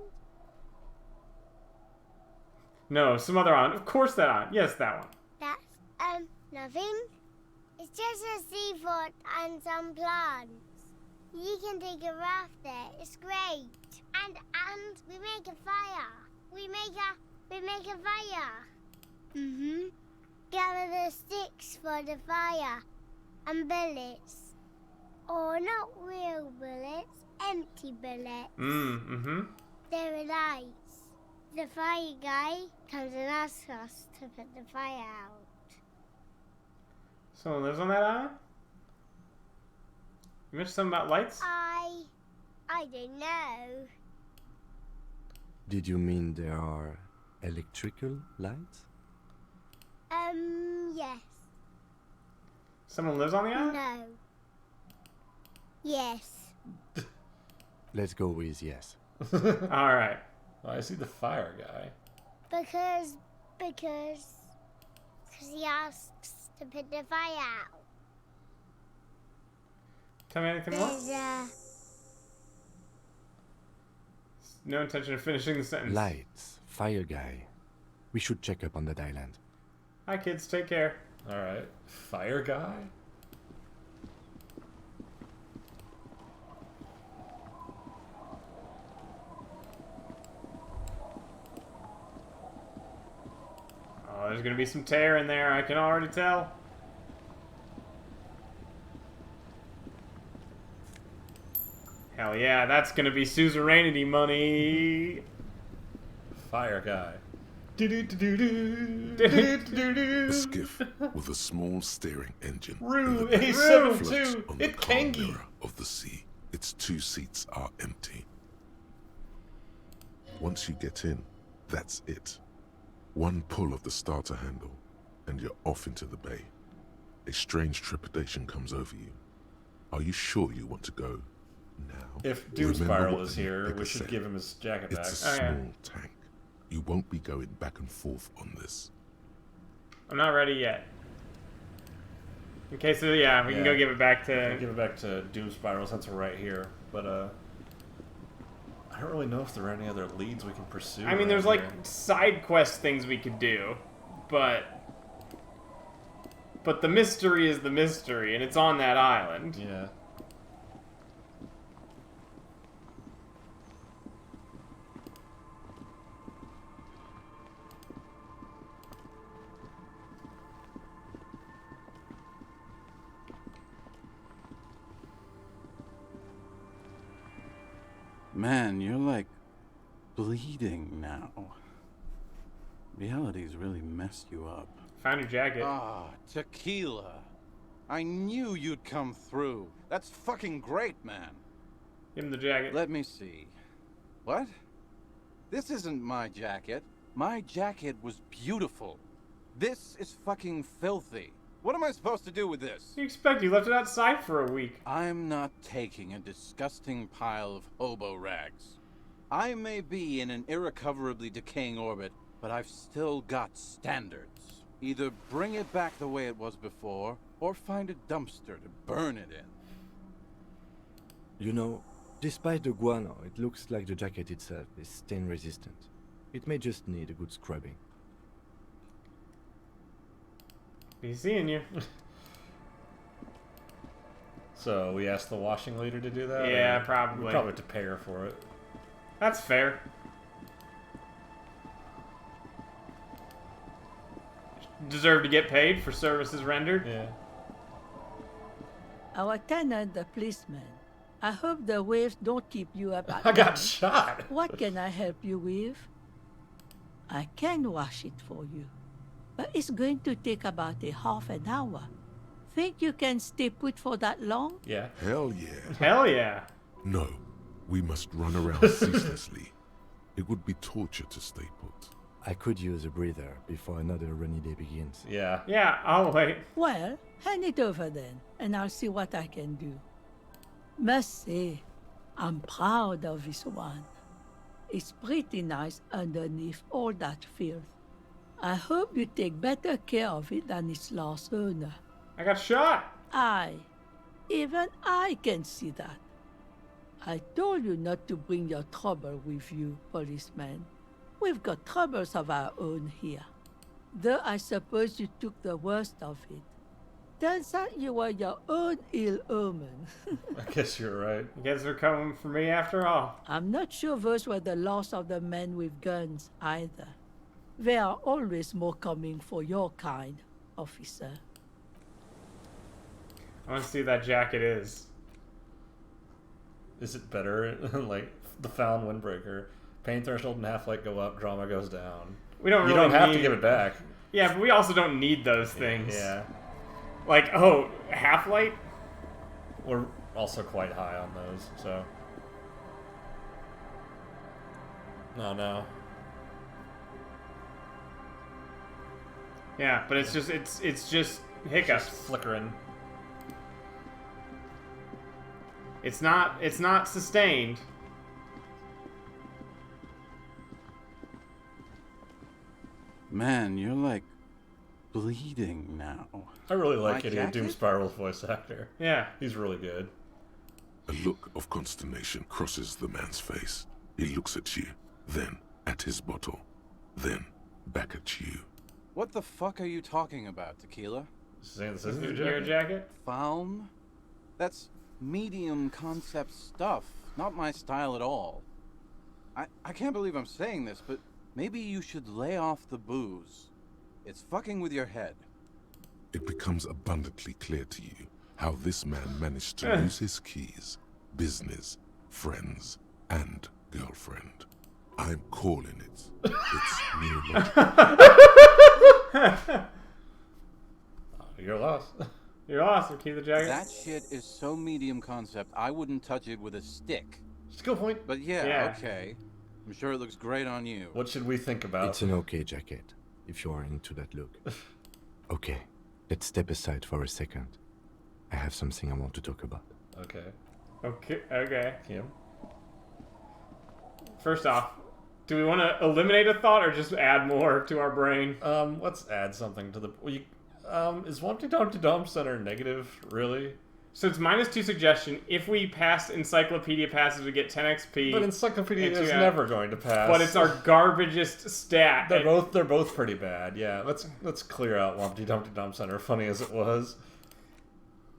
No, some other island. Of course that island. Yes, that one. That's, nothing. It's just a seafort and some plants. You can take a raft there. It's great. And we make a fire. We make a fire. Mm-hmm. Gather the sticks for the fire. And bullets. Or not real bullets, empty bullets. Mm-hmm. They're nice. The fire guy comes and asks us to put the fire out. Someone lives on that island? You mentioned something about lights? I don't know. Did you mean there are electrical lights? Yes. Someone lives on the island? No. Yes. Let's go with yes. Alright. Well, I see the fire guy. Because he asks to put the fire out. Tell me anything more? There's No intention of finishing the sentence. Lights, fire guy. We should check up on that island. Hi, kids. Take care. Alright. Fire guy? Oh, there's gonna be some tear in there. I can already tell. Hell yeah, that's gonna be suzerainty money. Fire guy. A skiff with a small steering engine Rue in the back A72, floats on the it calm cangy. mirror of the sea. Its two seats are empty. Once you get in, that's it. One pull of the starter handle, and you're off into the bay. A strange trepidation comes over you. Are you sure you want to go now? If Doom Remember Spiral what is the here, newspaper we should said. give him his jacket back. It's a small tank. You won't be going back and forth on this. I'm not ready yet. Okay, so yeah, we can go give it back to... We'll give it back to Doom Spiral since we're right here. But, I don't really know if there are any other leads we can pursue. I mean, there's like around here. side quest things we could do, but the mystery is the mystery, and it's on that island. Yeah. Man, you're like bleeding now. Reality's really messed you up. Found your jacket. Ah, tequila. I knew you'd come through. That's fucking great, man. Give him the jacket. Let me see. What? This isn't my jacket. My jacket was beautiful. This is fucking filthy. What am I supposed to do with this? You expect you left it outside for a week. I'm not taking a disgusting pile of hobo rags. I may be in an irrecoverably decaying orbit, but I've still got standards. Either bring it back the way it was before, or find a dumpster to burn it in. You know, despite the guano, it looks like the jacket itself is stain resistant. It may just need a good scrubbing. Be seeing you. So we asked the washing lady to do that? Yeah, or probably. We probably have to pay her for it. That's fair. Deserve to get paid for services rendered. Yeah. Our tenant, the policeman. I hope the waves don't keep you up at I got night. shot. What can I help you with? I can wash it for you, but it's going to take about a half an hour. Think you can stay put for that long? Yeah. Hell yeah. Hell yeah. No, we must run around ceaselessly. It would be torture to stay put. I could use a breather before another rainy day begins. Yeah. Yeah, I'll wait. Well, hand it over then, and I'll see what I can do. Must say, I'm proud of this one. It's pretty nice underneath all that filth. I hope you take better care of it than its last owner. I got shot. Even I can see that. I told you not to bring your trouble with you, policeman. We've got troubles of our own here. Though I suppose you took the worst of it. Turns out you were your own ill omen. I guess you're right. You guys are coming for me after all. I'm not sure those were the last of the men with guns either. There are always more coming for your kind, officer. I want to see what that jacket is. Is it better? Like the Fallon Windbreaker. Pain threshold and half-light go up, drama goes down. We don't really You don't have to need- give it back. Yeah, but we also don't need those things. Yeah. Like, oh, half-light? We're also quite high on those, so. No. Yeah, but it's just it's just hiccups. Just flickering. It's not sustained. Man, you're like bleeding now. I really My like Idiot Doom jacket? Spiral's voice actor. Yeah. He's really good. A look of consternation crosses the man's face. He looks at you, then at his bottle, then back at you. What the fuck are you talking about, Tequila? Saying this isn't your jacket? Found? That's medium concept stuff. Not my style at all. I can't believe I'm saying this, but maybe you should lay off the booze. It's fucking with your head. It becomes abundantly clear to you how this man managed to lose his keys, business, friends, and girlfriend. I'm calling it. It's neurological. You're lost. You're lost. Keep the jacket. That shit is so medium concept, I wouldn't touch it with a stick. Skill point. But yeah, Yeah. okay. I'm sure it looks great on you. What should we think about? It's an okay jacket, if you are into that look. Okay, let's step aside for a second. I have something I want to talk about. Okay. Okay. Kim? First off, do we want to eliminate a thought or just add more to our brain? Let's add something to the... is Humpty Dumpty Dump Center negative, really? So it's -2 suggestion. If we pass Encyclopedia passes, we get 10 XP. But Encyclopedia and is 2 never going to pass. But it's our garbagest stat. They're both pretty bad. Yeah, let's clear out Humpty Dumpty Dump Center. Funny as it was,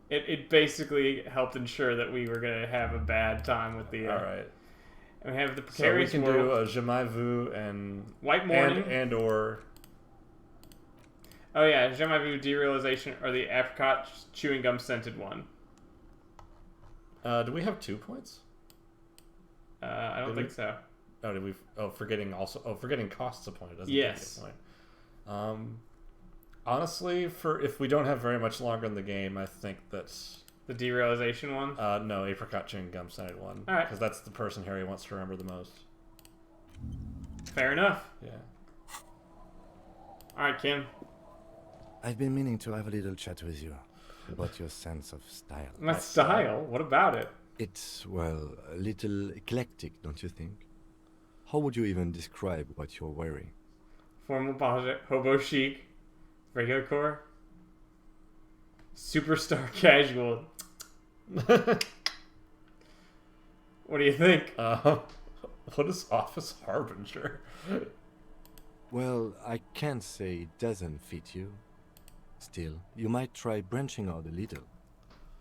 it basically helped ensure that we were gonna have a bad time with the. all right. And we have the So we precarious can world. do Je m'ai vu and White Morning. and or. Oh yeah, Je m'ai vu derealization or the apricot chewing gum scented one. Do we have 2 points? I don't think so. Oh, did we? Forgetting costs a point. Doesn't Yes. give you a point. Honestly, if we don't have very much longer in the game, I think that's the derealization one. No, apricot chewing gum scented one. All right, because that's the person Harry wants to remember the most. Fair enough. Yeah. All right, Kim. I've been meaning to have a little chat with you about your sense of style. My style? What about it? It's, well, a little eclectic, don't you think? How would you even describe what you're wearing? Formal posit, hobo chic, regular core, superstar casual. What do you think? What is Office Harbinger? Well, I can't say it doesn't fit you. Still, you might try branching out a little.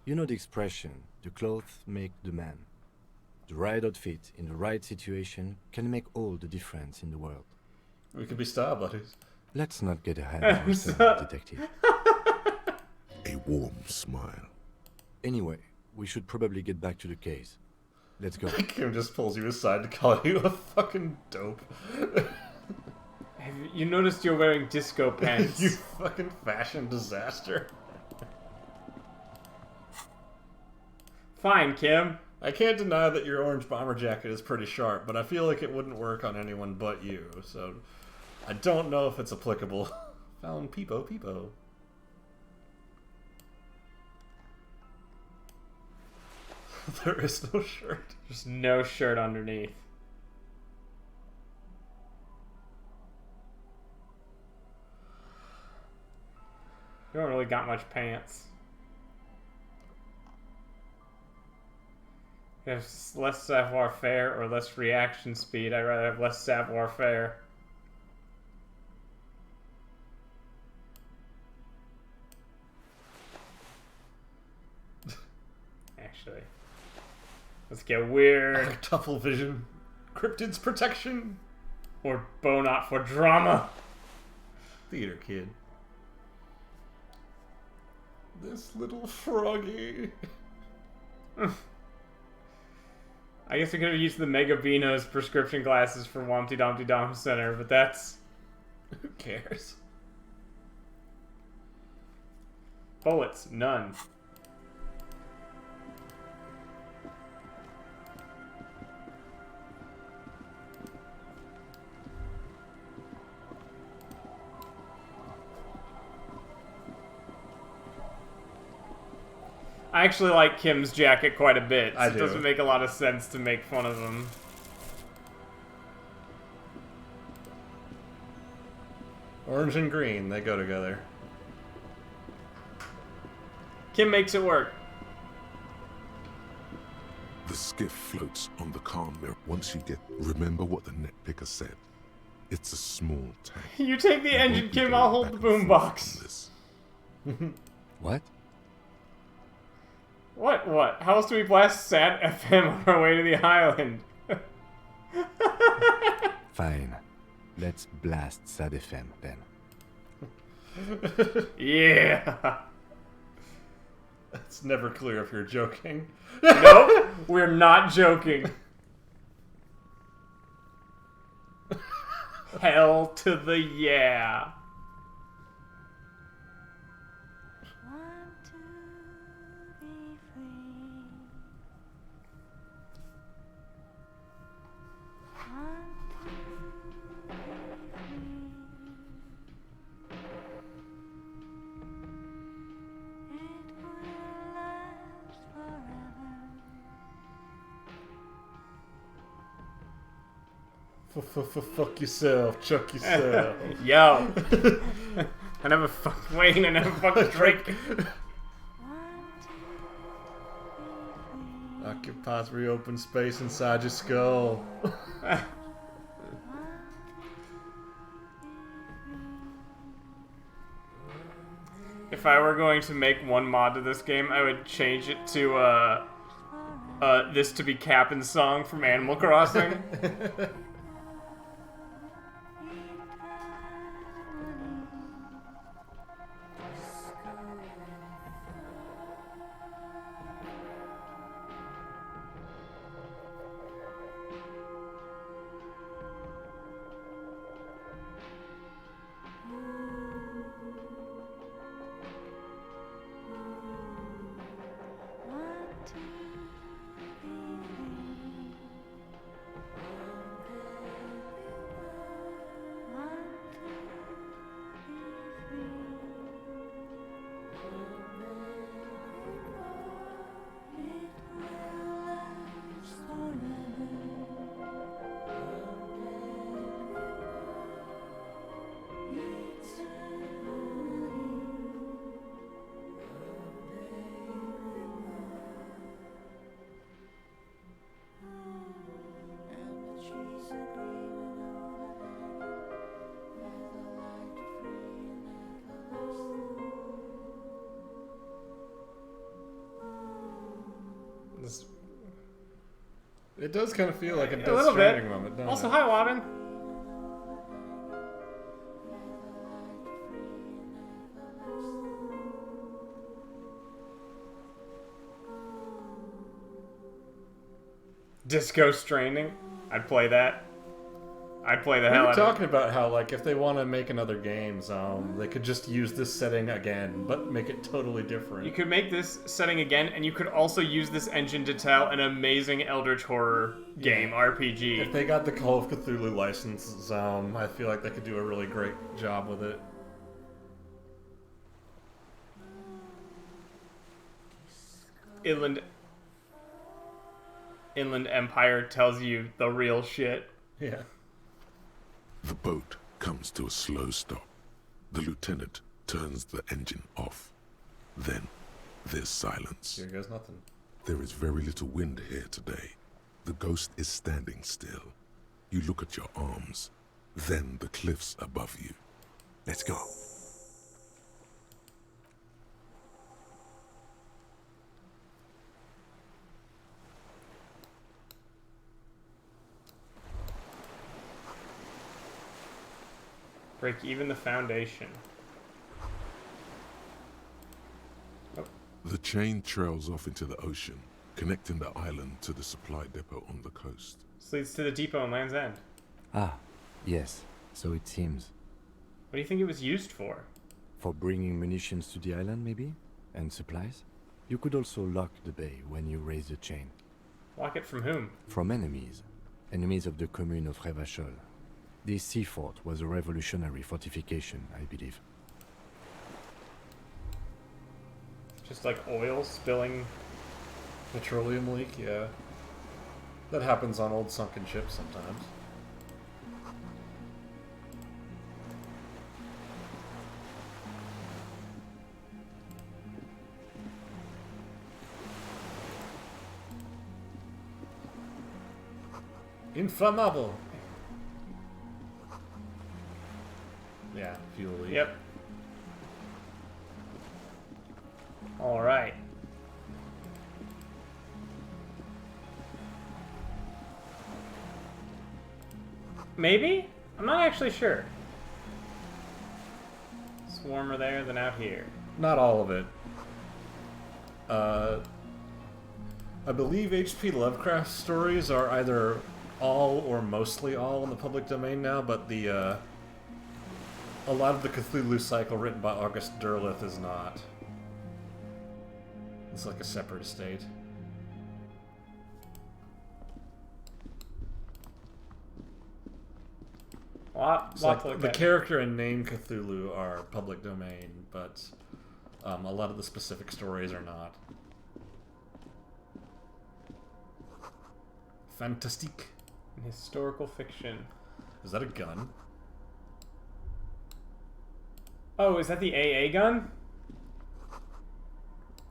You know the expression, the clothes make the man. The right outfit in the right situation can make all the difference in the world. We could be style buddies. Let's not get ahead of ourselves, detective. A warm smile. Anyway, we should probably get back to the case. Let's go. Kim just pulls you aside to call you a fucking dope. Have you noticed you're wearing disco pants? You fucking fashion disaster. Fine, Kim. I can't deny that your orange bomber jacket is pretty sharp, but I feel like it wouldn't work on anyone but you, so I don't know if it's applicable. Found Peepo Peepo. There is no shirt. There's no shirt underneath. You don't really got much pants. You have less savoir-faire or less reaction speed. I'd rather have less savoir-faire. Actually. Let's get weird. Tuffle vision. Cryptid's protection. Or Bonot for drama. Theater kid. This little froggy. I guess I could have used the Mega Beano's prescription glasses for Wompty Dumpty Dom Center, but that's... Who cares? Bullets, none. I actually like Kim's jacket quite a bit. So it doesn't make a lot of sense to make fun of him. Orange and green, they go together. Kim makes it work. The skiff floats on the calm mirror. Once you get... Remember what the net picker said. It's a small tank. You take the engine, Kim, I'll hold the boombox. What? What? How else do we blast Sat FM on our way to the island? Fine. Let's blast Sad FM then. Yeah! It's never clear if you're joking. Nope, we're not joking. Hell to the yeah. Fuck yourself, chuck yourself. Yo. I never fucked Wayne, I never fucked Drake. Occupies reopen space inside your skull. If I were going to make one mod to this game, I would change it to this to be Captain's song from Animal Crossing. It does kind of feel like a A Death little Stranding bit. moment, doesn't Also, it? hi, Wobbin. Disco Stranding. I'd play that. I'd play the We hell were out of talking about how, like, if they want to make another game, they could just use this setting again, but make it totally different. it. You could make this setting again, and you could also use this engine to tell an amazing Eldritch Horror game, RPG. If they got the Call of Cthulhu license, I feel like they could do a really great job with it. Inland Empire tells you the real shit. Yeah. The boat comes to a slow stop. The lieutenant turns the engine off. Then there's silence. Here goes nothing. There is very little wind here today. The ghost is standing still. You look at your arms, then the cliffs above you. Let's go. Break even the foundation. The chain trails off into the ocean, connecting the island to the supply depot on the coast. This leads to the depot in Land's End. Ah, yes, so it seems. What do you think it was used for? For bringing munitions to the island, maybe? And supplies? You could also lock the bay when you raise the chain. Lock it from whom? From enemies. Enemies of the commune of Revachol. This sea fort was a revolutionary fortification, I believe. Just like oil spilling. Petroleum leak, yeah. That happens on old sunken ships sometimes. Inflammable! Yeah, fuel leak. Yep. Alright. Maybe? I'm not actually sure. It's warmer there than out here. Not all of it. I believe H.P. Lovecraft stories are either all or mostly all in the public domain now, but a lot of the Cthulhu cycle written by August Derleth is not. It's like a separate estate. The character and name Cthulhu are public domain, but a lot of the specific stories are not. Fantastique. Historical fiction. Is that a gun? Oh, is that the AA gun?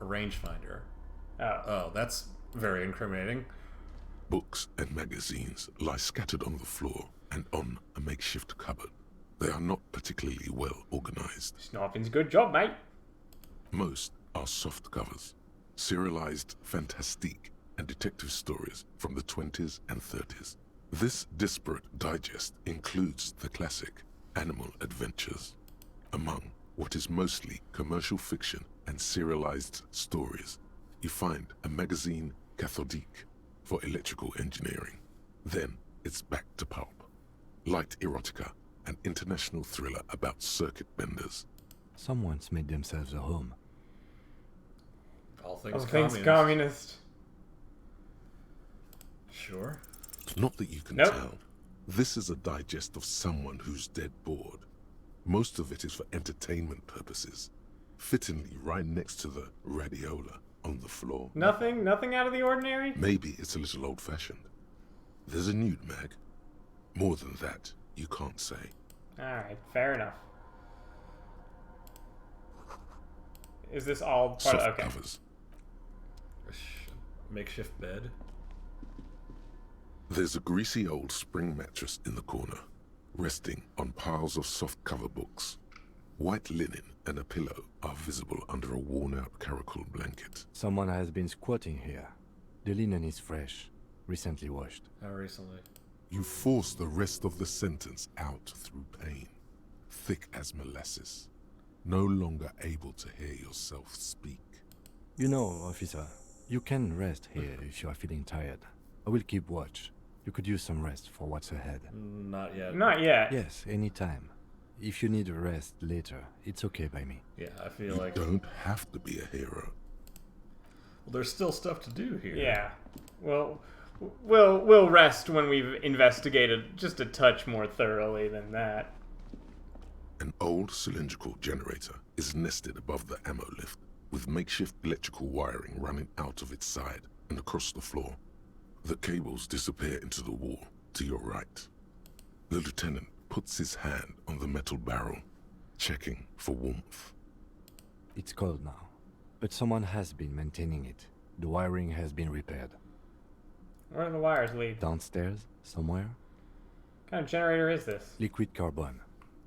A rangefinder. Oh. Oh, that's very incriminating. Books and magazines lie scattered on the floor and on a makeshift cupboard. They are not particularly well organized. Snarping's good job, mate. Most are soft covers, serialized fantastique and detective stories from the 20s and 30s. This disparate digest includes the classic Animal Adventures. Among what is mostly commercial fiction and serialized stories, you find a magazine cathodique for electrical engineering. Then it's back to pulp. Light erotica, an international thriller about circuit benders. Someone's made themselves a home. All things communist. Sure. Not that you can Nope. tell. This is a digest of someone who's dead bored. Most of it is for entertainment purposes. Fittingly right next to the radiola on the floor. Nothing out of the ordinary? Maybe it's a little old-fashioned. There's a nude mag. More than that, you can't say. Alright, fair enough. Is this all part Soft of... Okay. covers. Makeshift bed. There's a greasy old spring mattress in the corner, resting on piles of soft cover books. White linen and a pillow are visible under a worn-out caracal blanket. Someone has been squatting here. The linen is fresh, recently washed. How recently? You force the rest of the sentence out through pain, thick as molasses, no longer able to hear yourself speak. You know, officer, you can rest here if you are feeling tired. I will keep watch. You could use some rest for what's ahead. Not yet. Not yet. Yes, anytime. If you need a rest later, it's okay by me. Yeah, I feel You like... don't have to be a hero. Well, there's still stuff to do here. Yeah. Well, we'll rest when we've investigated just a touch more thoroughly than that. An old cylindrical generator is nested above the ammo lift, with makeshift electrical wiring running out of its side and across the floor. The cables disappear into the wall to your right. The lieutenant puts his hand on the metal barrel, checking for warmth. It's cold now, but someone has been maintaining it. The wiring has been repaired. Where do the wires lead? Downstairs, somewhere? What kind of generator is this? Liquid carbon.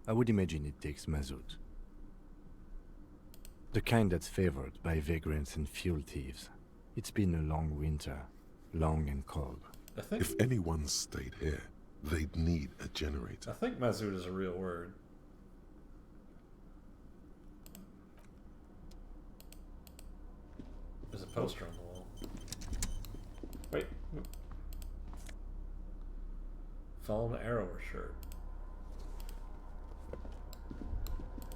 I would imagine it takes mazout. The kind that's favored by vagrants and fuel thieves. It's been a long winter, long and cold. If anyone stayed here, they'd need a generator. I think mazout is a real word. There's a poster on the wall. Wait. Fallen arrow shirt.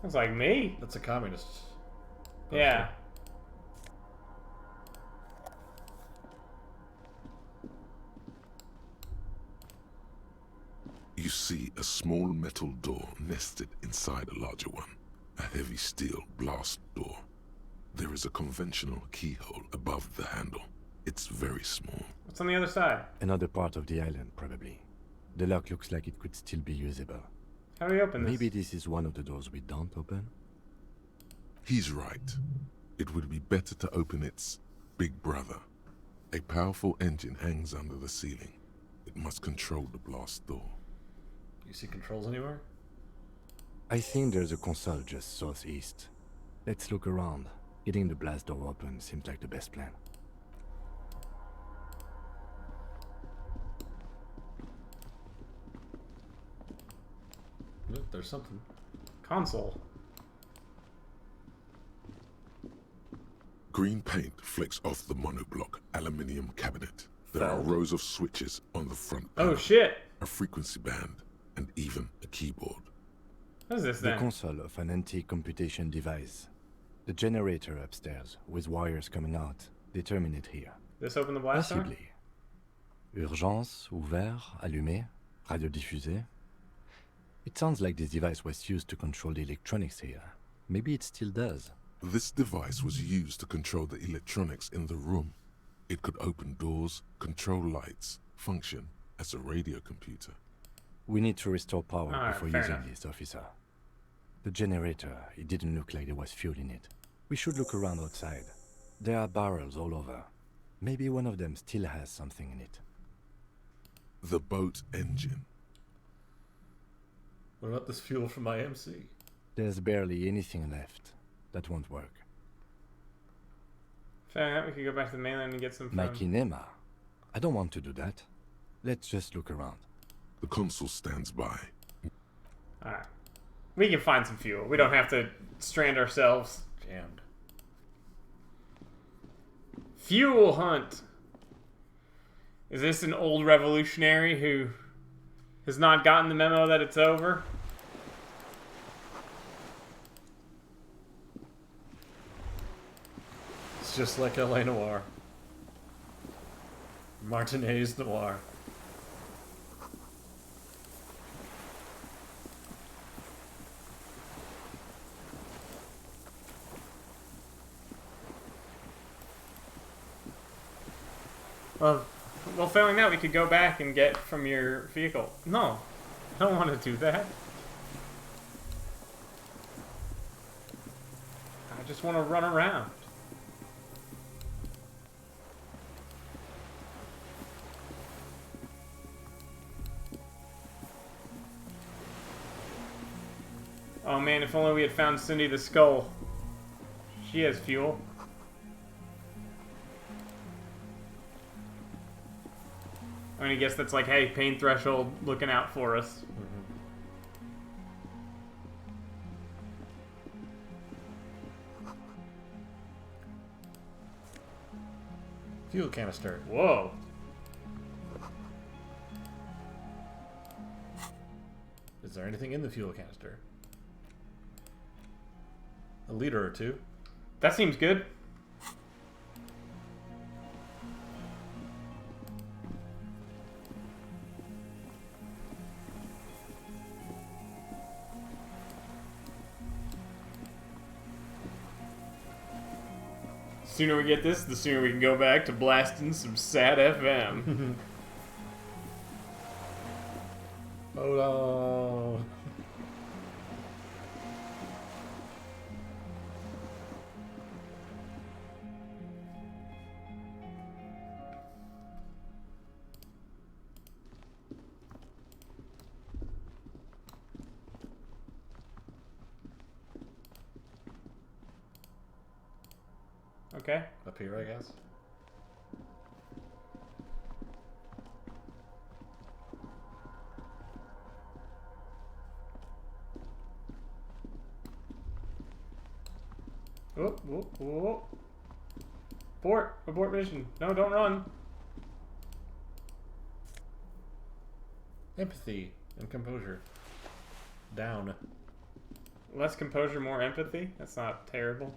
Looks like me. That's a communist. Yeah. You see a small metal door nested inside a larger one. A heavy steel blast door. There is a conventional keyhole above the handle. It's very small. What's on the other side? Another part of the island, probably. The lock looks like it could still be usable. How do we open this? Maybe this is one of the doors we don't open? He's right. It would be better to open its big brother. A powerful engine hangs under the ceiling. It must control the blast door. Do you see controls anywhere? I think there's a console just southeast. Let's look around. Getting the blast door open seems like the best plan. Look, there's something. Console. Green paint flecks off the monoblock aluminium cabinet. There are rows of switches on the front panel. Oh shit! A frequency band, and even a keyboard. What is this The then? console of an anti-computation device. The generator upstairs, with wires coming out. They terminate here. This open the blast door? Possibly. Urgence, ouvert, allumé, radio diffusé. It sounds like this device was used to control the electronics here. Maybe it still does. This device was used to control the electronics in the room. It could open doors, control lights, function as a radio computer. We need to restore power Alright, before fair using enough. this, officer. The generator, it didn't look like there was fuel in it. We should look around outside. There are barrels all over. Maybe one of them still has something in it. The boat engine. What about this fuel from my MC? There's barely anything left. That won't work. Fair enough, we could go back to the mainland and get some from... My kinema. I don't want to do that. Let's just look around. The console stands by. Alright. We can find some fuel. We don't have to strand ourselves. Jammed. Fuel hunt. Is this an old revolutionary who has not gotten the memo that it's over? It's just like L.A. Noire. Martinez Noir. Well, failing that, we could go back and get from your vehicle. No, I don't want to do that. I just want to run around. Oh man, if only we had found Cindy the Skull. She has fuel. I mean, I guess that's like, hey, pain threshold looking out for us. Fuel canister. Whoa. Is there anything in the fuel canister? A liter or two. That seems good. Sooner we get this, the sooner we can go back to blasting some sad FM. Hold on. Okay. Up here, I guess. Oh, oh, oh. Abort mission. No, don't run. Empathy and composure. Down. Less composure, more empathy? That's not terrible.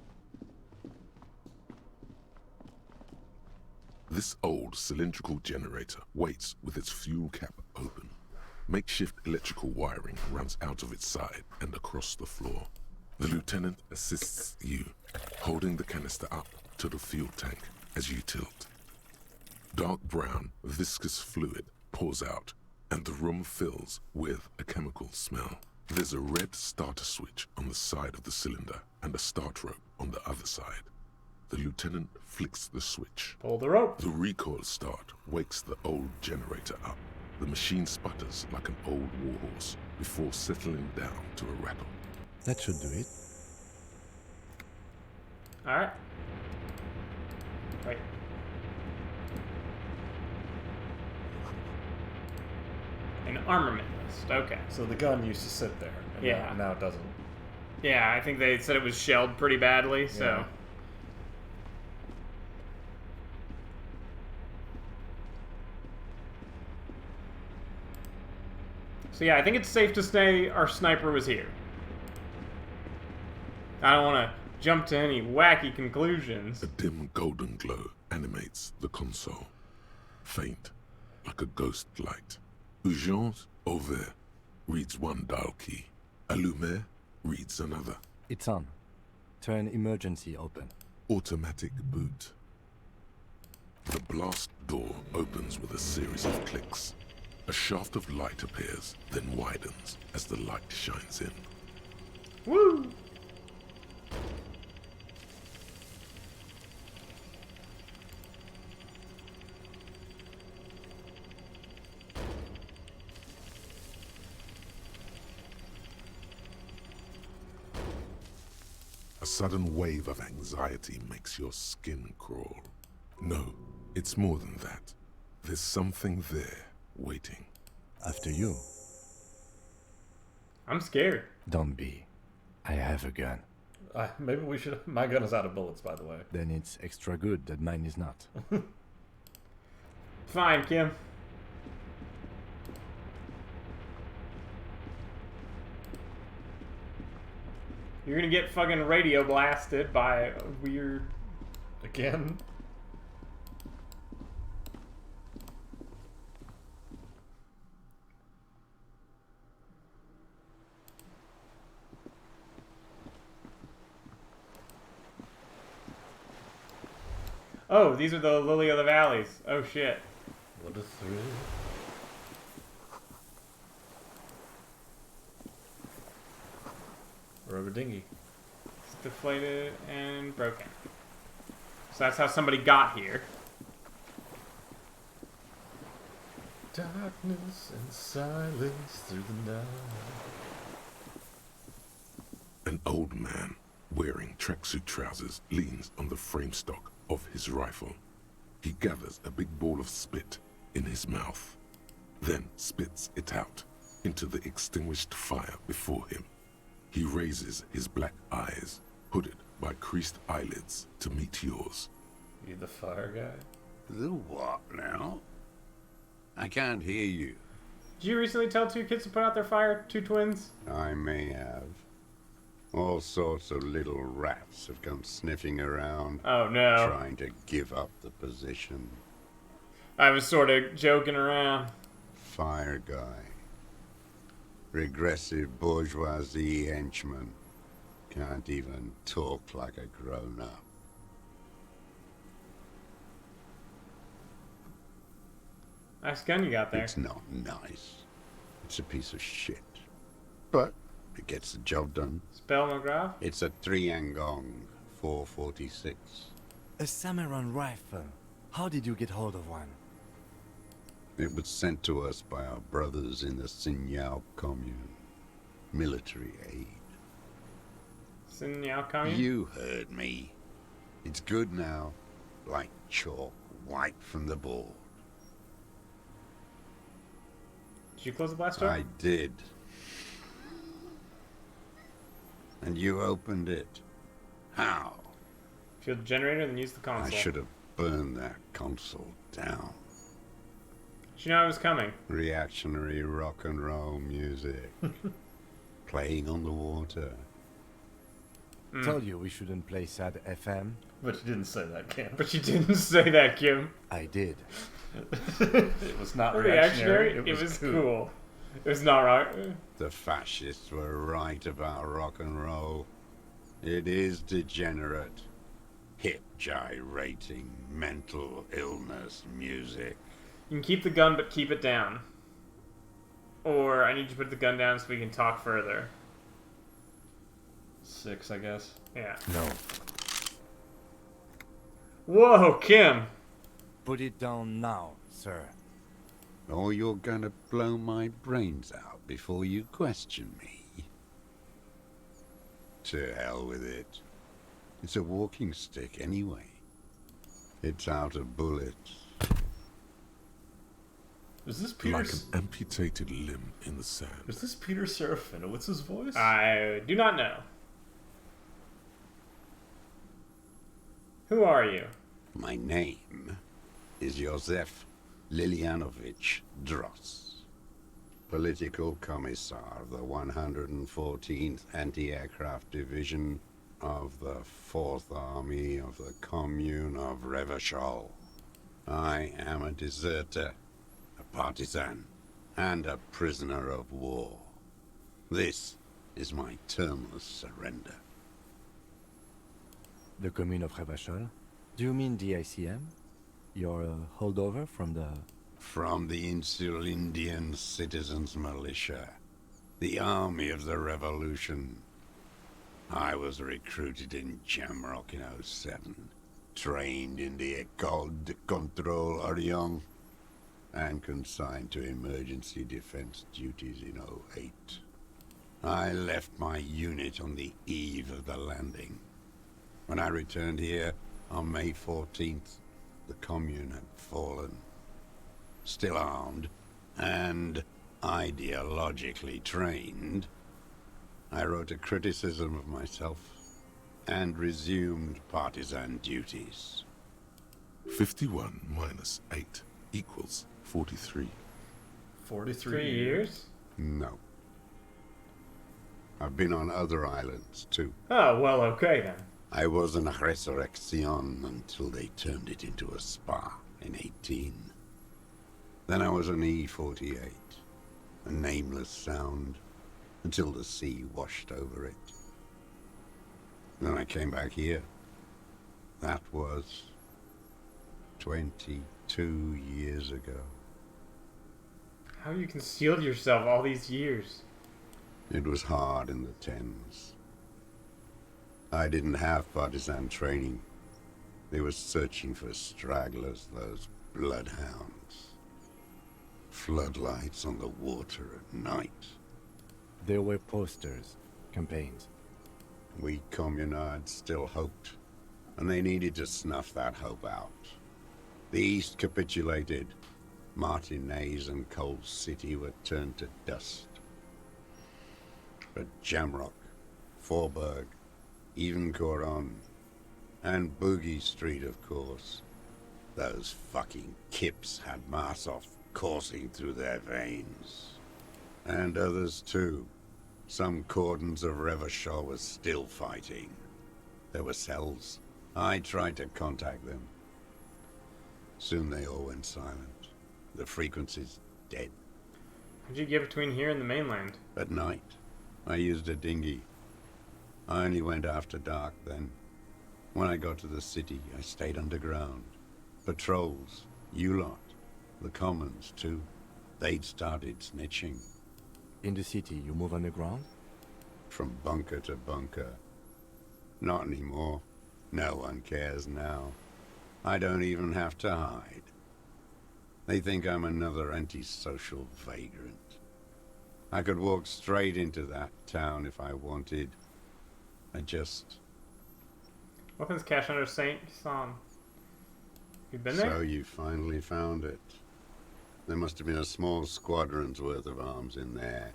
This old cylindrical generator waits with its fuel cap open. Makeshift electrical wiring runs out of its side and across the floor. The lieutenant assists you, holding the canister up to the fuel tank as you tilt. Dark brown, viscous fluid pours out, and the room fills with a chemical smell. There's a red starter switch on the side of the cylinder and a start rope on the other side. The lieutenant flicks the switch. Pull the rope. The recoil start wakes the old generator up. The machine sputters like an old warhorse before settling down to a rattle. That should do it. Alright. Wait. An armament list. Okay. So the gun used to sit there. And Yeah. Now it doesn't. Yeah, I think they said it was shelled pretty badly, so... Yeah. So yeah, I think it's safe to say our sniper was here. I don't want to jump to any wacky conclusions. A dim golden glow animates the console. Faint, like a ghost light. Urgence ouvert reads one dial key. Allumer reads another. It's on. Turn emergency open. Automatic boot. The blast door opens with a series of clicks. A shaft of light appears, then widens as the light shines in. Woo! A sudden wave of anxiety makes your skin crawl. No, it's more than that. There's something there, waiting. After you. I'm scared. Don't be. I have a gun. Maybe we should... My gun is out of bullets, by the way. Then it's extra good that mine is not. Fine, Kim. You're gonna get fucking radio blasted by a weird... Again? Oh, these are the Lily of the Valleys. Oh shit. What a thrill. Rubber dinghy. It's deflated and broken. So that's how somebody got here. Darkness and silence through the night. An old man, wearing tracksuit trousers, leans on the frame stock of his rifle. He gathers a big ball of spit in his mouth, then spits it out into the extinguished fire before him. He raises his black eyes, hooded by creased eyelids, to meet yours. You the fire guy? The what now? I can't hear you. Did you recently tell two kids to put out their fire? Two twins? I may have. All sorts of little rats have come sniffing around. Oh no. Trying to give up the position. I was sort of joking around. Fire guy. Regressive bourgeoisie henchman. Can't even talk like a grown-up. Nice gun you got there. It's not nice. It's a piece of shit. But it gets the job done. Spell McGrath? It's a 3-Angong 446. A samurai rifle. How did you get hold of one? It was sent to us by our brothers in the Sinyao commune. Military aid. Sinyao commune? You heard me. It's good now. Like chalk, wiped from the board. Did you close the blast door? I did. And you opened it. How? Fuel the generator, then use the console. I should have burned that console down. Did you know I was coming? Reactionary rock and roll music. Playing on the water. Told you we shouldn't play sad FM. But you didn't say that, Kim. But you didn't say that, Kim. I did. It was not reactionary. reactionary. It was cool. It was not right. The fascists were right about rock and roll. It is degenerate. Hip gyrating, mental illness music. You can keep the gun, but keep it down. Or I need you to put the gun down so we can talk further. 6, I guess. Yeah. No. Whoa, Kim! Put it down now, sir. Or you're gonna blow my brains out before you question me. To hell with it. It's a walking stick anyway. It's out of bullets. Is this Peter? Like an amputated limb in the sand. Is this Peter Serafinowicz's voice? I do not know. Who are you? My name is Josef Lilianovich Dross, Political Commissar of the 114th Anti-Aircraft Division of the 4th Army of the Commune of Revachol. I am a deserter, a partisan, and a prisoner of war. This is my termless surrender. The commune of Revachol? Do you mean the ICM? You're a holdover from the... From the Insulindian Citizens Militia, the army of the revolution. I was recruited in Jamrock in 07, trained in the École de Contrôle Orient, and consigned to emergency defense duties in 08. I left my unit on the eve of the landing. When I returned here on May 14th, the commune had fallen. Still armed and ideologically trained, I wrote a criticism of myself and resumed partisan duties. 51 minus 8 equals 43. 43 3 years? No. I've been on other islands, too. Oh, well, okay then. I was in Resurrection until they turned it into a spa in 18. Then I was an E-48, a nameless sound, until the sea washed over it. Then I came back here. That was 22 years ago. How you concealed yourself all these years? It was hard in the Thames. I didn't have partisan training. They were searching for stragglers, those bloodhounds. Floodlights on the water at night. There were posters, campaigns. We communards still hoped, and they needed to snuff that hope out. The East capitulated. Martinez and Cold City were turned to dust. But Jamrock, Forburg, even Coron, and Boogie Street, of course. Those fucking kips had Marsov coursing through their veins. And others too. Some cordons of Revachol was still fighting. There were cells. I tried to contact them. Soon they all went silent. The frequency's dead. How'd you get between here and the mainland? At night, I used a dinghy. I only went after dark then. When I got to the city, I stayed underground. Patrols, you lot, the commons too. They'd started snitching. In the city, you move underground? From bunker to bunker. Not anymore. No one cares now. I don't even have to hide. They think I'm another antisocial vagrant. I could walk straight into that town if I wanted. I just... Weapons cache under Saint Song. You been there? So you finally found it. There must have been a small squadron's worth of arms in there.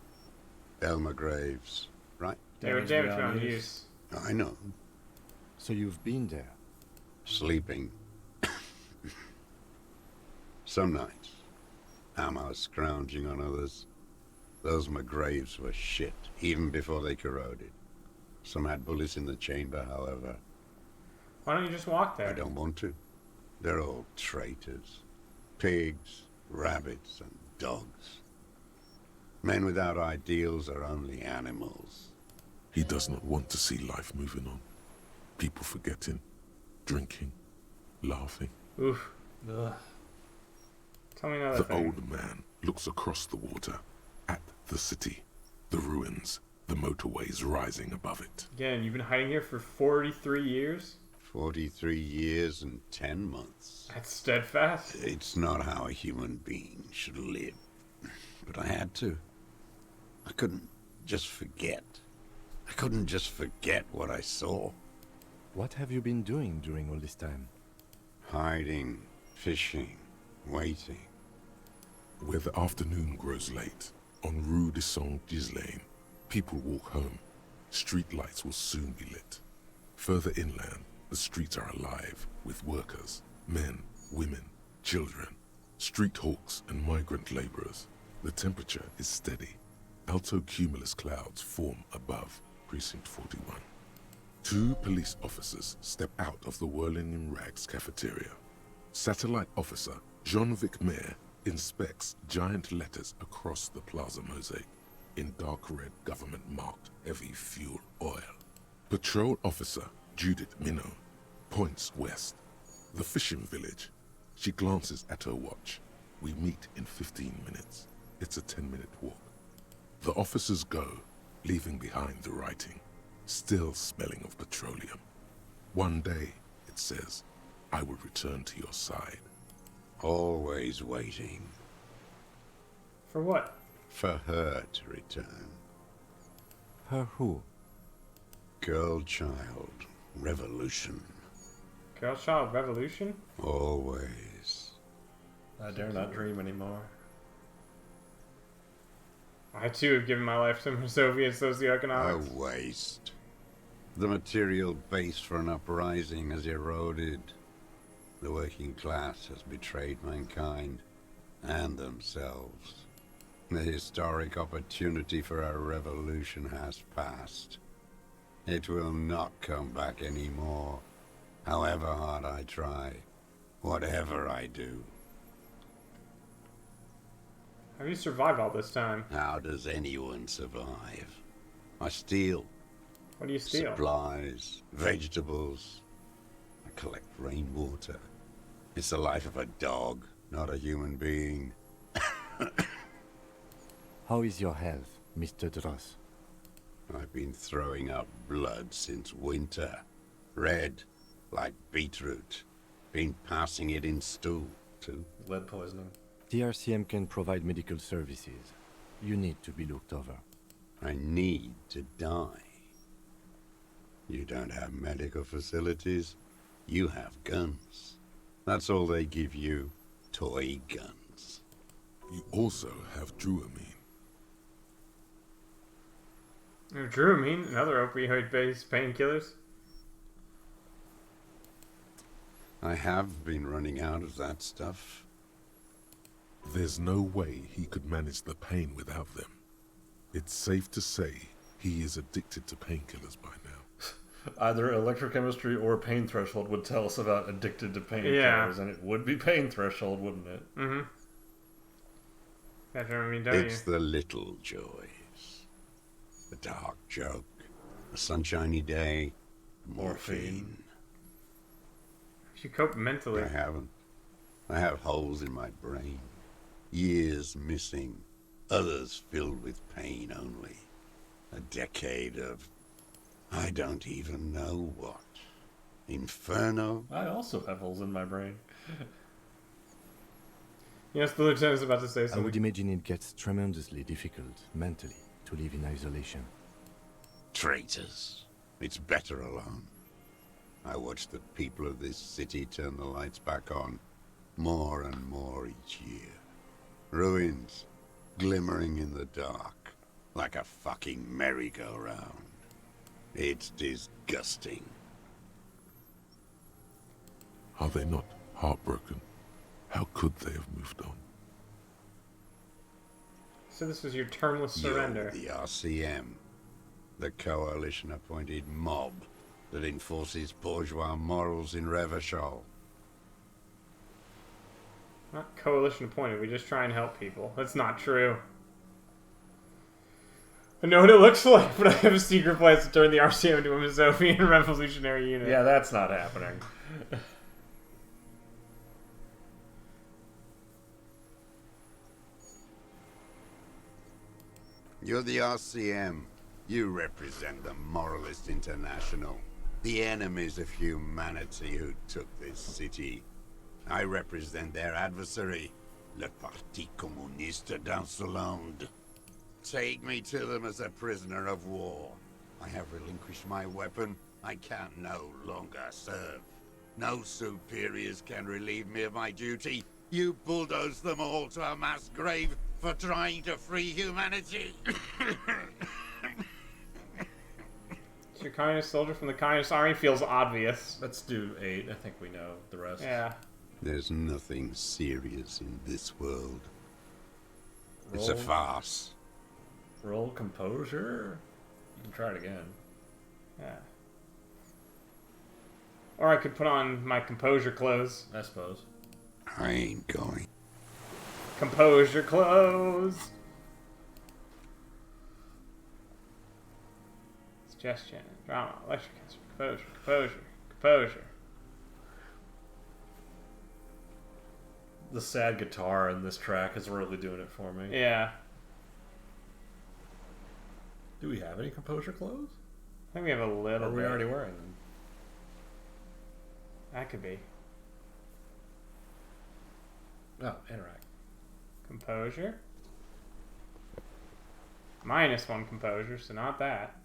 Elmer Graves, right? They were damaged beyond use. I know. So you've been there? Sleeping. Some nights. Ammo scrounging on others. Those McGraves were shit, even before they corroded. Some had bullets in the chamber, however. Why don't you just walk there? I don't want to. They're all traitors. Pigs, rabbits, and dogs. Men without ideals are only animals. He does not want to see life moving on. People forgetting, drinking, laughing. Oof. Ugh. Tell me another The thing. old man looks across the water at the city, the ruins, the motorways rising above it. Again, you've been hiding here for 43 years? 43 years and 10 months. That's steadfast. It's not how a human being should live. But I had to. I couldn't just forget. I couldn't just forget what I saw. What have you been doing during all this time? Hiding, fishing, waiting. Where the afternoon grows late, on Rue de Saint-Ghislain, people walk home. Street lights will soon be lit. Further inland, the streets are alive with workers, men, women, children, street hawks and migrant laborers. The temperature is steady. Alto cumulus clouds form above Precinct 41. 2 police officers step out of the Whirling in Rags cafeteria. Satellite officer Jean-Vic Mayer inspects giant letters across the plaza mosaic in dark red government-marked heavy fuel oil. Patrol officer Judith Minot points west. The fishing village. She glances at her watch. We meet in 15 minutes. It's a 10-minute walk. The officers go, leaving behind the writing, still smelling of petroleum. One day, it says, I will return to your side. Always waiting. For what? For her to return. Her who? Girl, child, revolution. Girl Child Revolution? Always. I dare not dream anymore. I too have given my life to Soviet A socioeconomics. waste. The material base for an uprising has eroded. The working class has betrayed mankind and themselves. The historic opportunity for a revolution has passed. It will not come back anymore, however hard I try, whatever I do. Have you survived all this time? How does anyone survive? I steal. What do you steal? Supplies, vegetables. I collect rainwater. It's the life of a dog, not a human being. How is your health, Mr. Dross? I've been throwing up blood since winter. Red, like beetroot. Been passing it in stool, too. Lead poisoning. TRCM can provide medical services. You need to be looked over. I need to die. You don't have medical facilities. You have guns. That's all they give you. Toy guns. You also have Dramamine. Dramamine, another opioid-based painkillers. I have been running out of that stuff. There's no way he could manage the pain without them. It's safe to say he is addicted to painkillers by now. Either electrochemistry or pain threshold would tell us about addicted to painkillers, and it would be pain threshold, wouldn't it? Mm-hmm. That's what I mean, don't It's you? the little joys. A dark joke, a sunshiny day, morphine. You cope mentally. I haven't. I have holes in my brain. Years missing. Others filled with pain only. A decade of... I don't even know what. Inferno? I also have holes in my brain. Yes, the lieutenant's about to say I something. would imagine it gets tremendously difficult, mentally, to live in isolation. Traitors. It's better alone. I watch the people of this city turn the lights back on, more and more each year. Ruins, glimmering in the dark, like a fucking merry-go-round. It's disgusting. Are they not heartbroken? How could they have moved on? So this was your termless surrender. You're the RCM, the coalition-appointed mob that enforces bourgeois morals in Revachol. Not coalition appointed, we just try and help people. That's not true. I know what it looks like, but I have a secret plan to turn the RCM into a Mazovian revolutionary unit. Yeah, that's not happening. You're the RCM. You represent the Moralist International, the enemies of humanity who took this city. I represent their adversary, le Parti Communiste d'Insolande. Take me to them as a prisoner of war. I have relinquished my weapon. I can no longer serve. No superiors can relieve me of my duty. You bulldoze them all to a mass grave for trying to free humanity. Your kindest soldier from the kindest army feels obvious. Let's do 8. I think we know the rest. Yeah. There's nothing serious in this world. It's a farce. Roll composure? You can try it again. Yeah. Or I could put on my composure clothes. I suppose. I ain't going. Composure clothes. Suggestion, drama, electric composure, composure. The sad guitar in this track is really doing it for me. Yeah. Do we have any composure clothes? I think we have a little. Or are we bit. already wearing them? That could be. Oh, interact. Composure. -1 composure, so not that.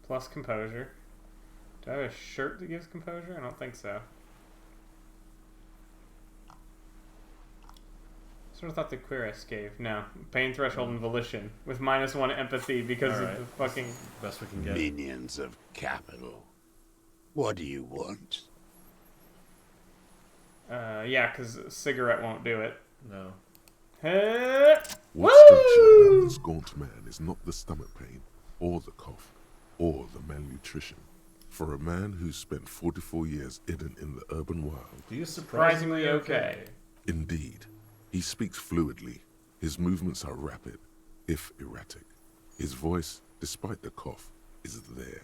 Plus composure. Do I have a shirt that gives composure? I don't think so. Sort of thought the cuirass gave. No. Pain threshold and volition. With -1 empathy because of the fucking... Best we can get. Minions of capital. What do you want? Yeah, because a cigarette won't do it. No. What strikes you about this gaunt man is not the stomach pain, or the cough, or the malnutrition. For a man who's spent 44 years hidden in the urban wild, he is surprisingly okay. Indeed. He speaks fluidly. His movements are rapid, if erratic. His voice, despite the cough, is there.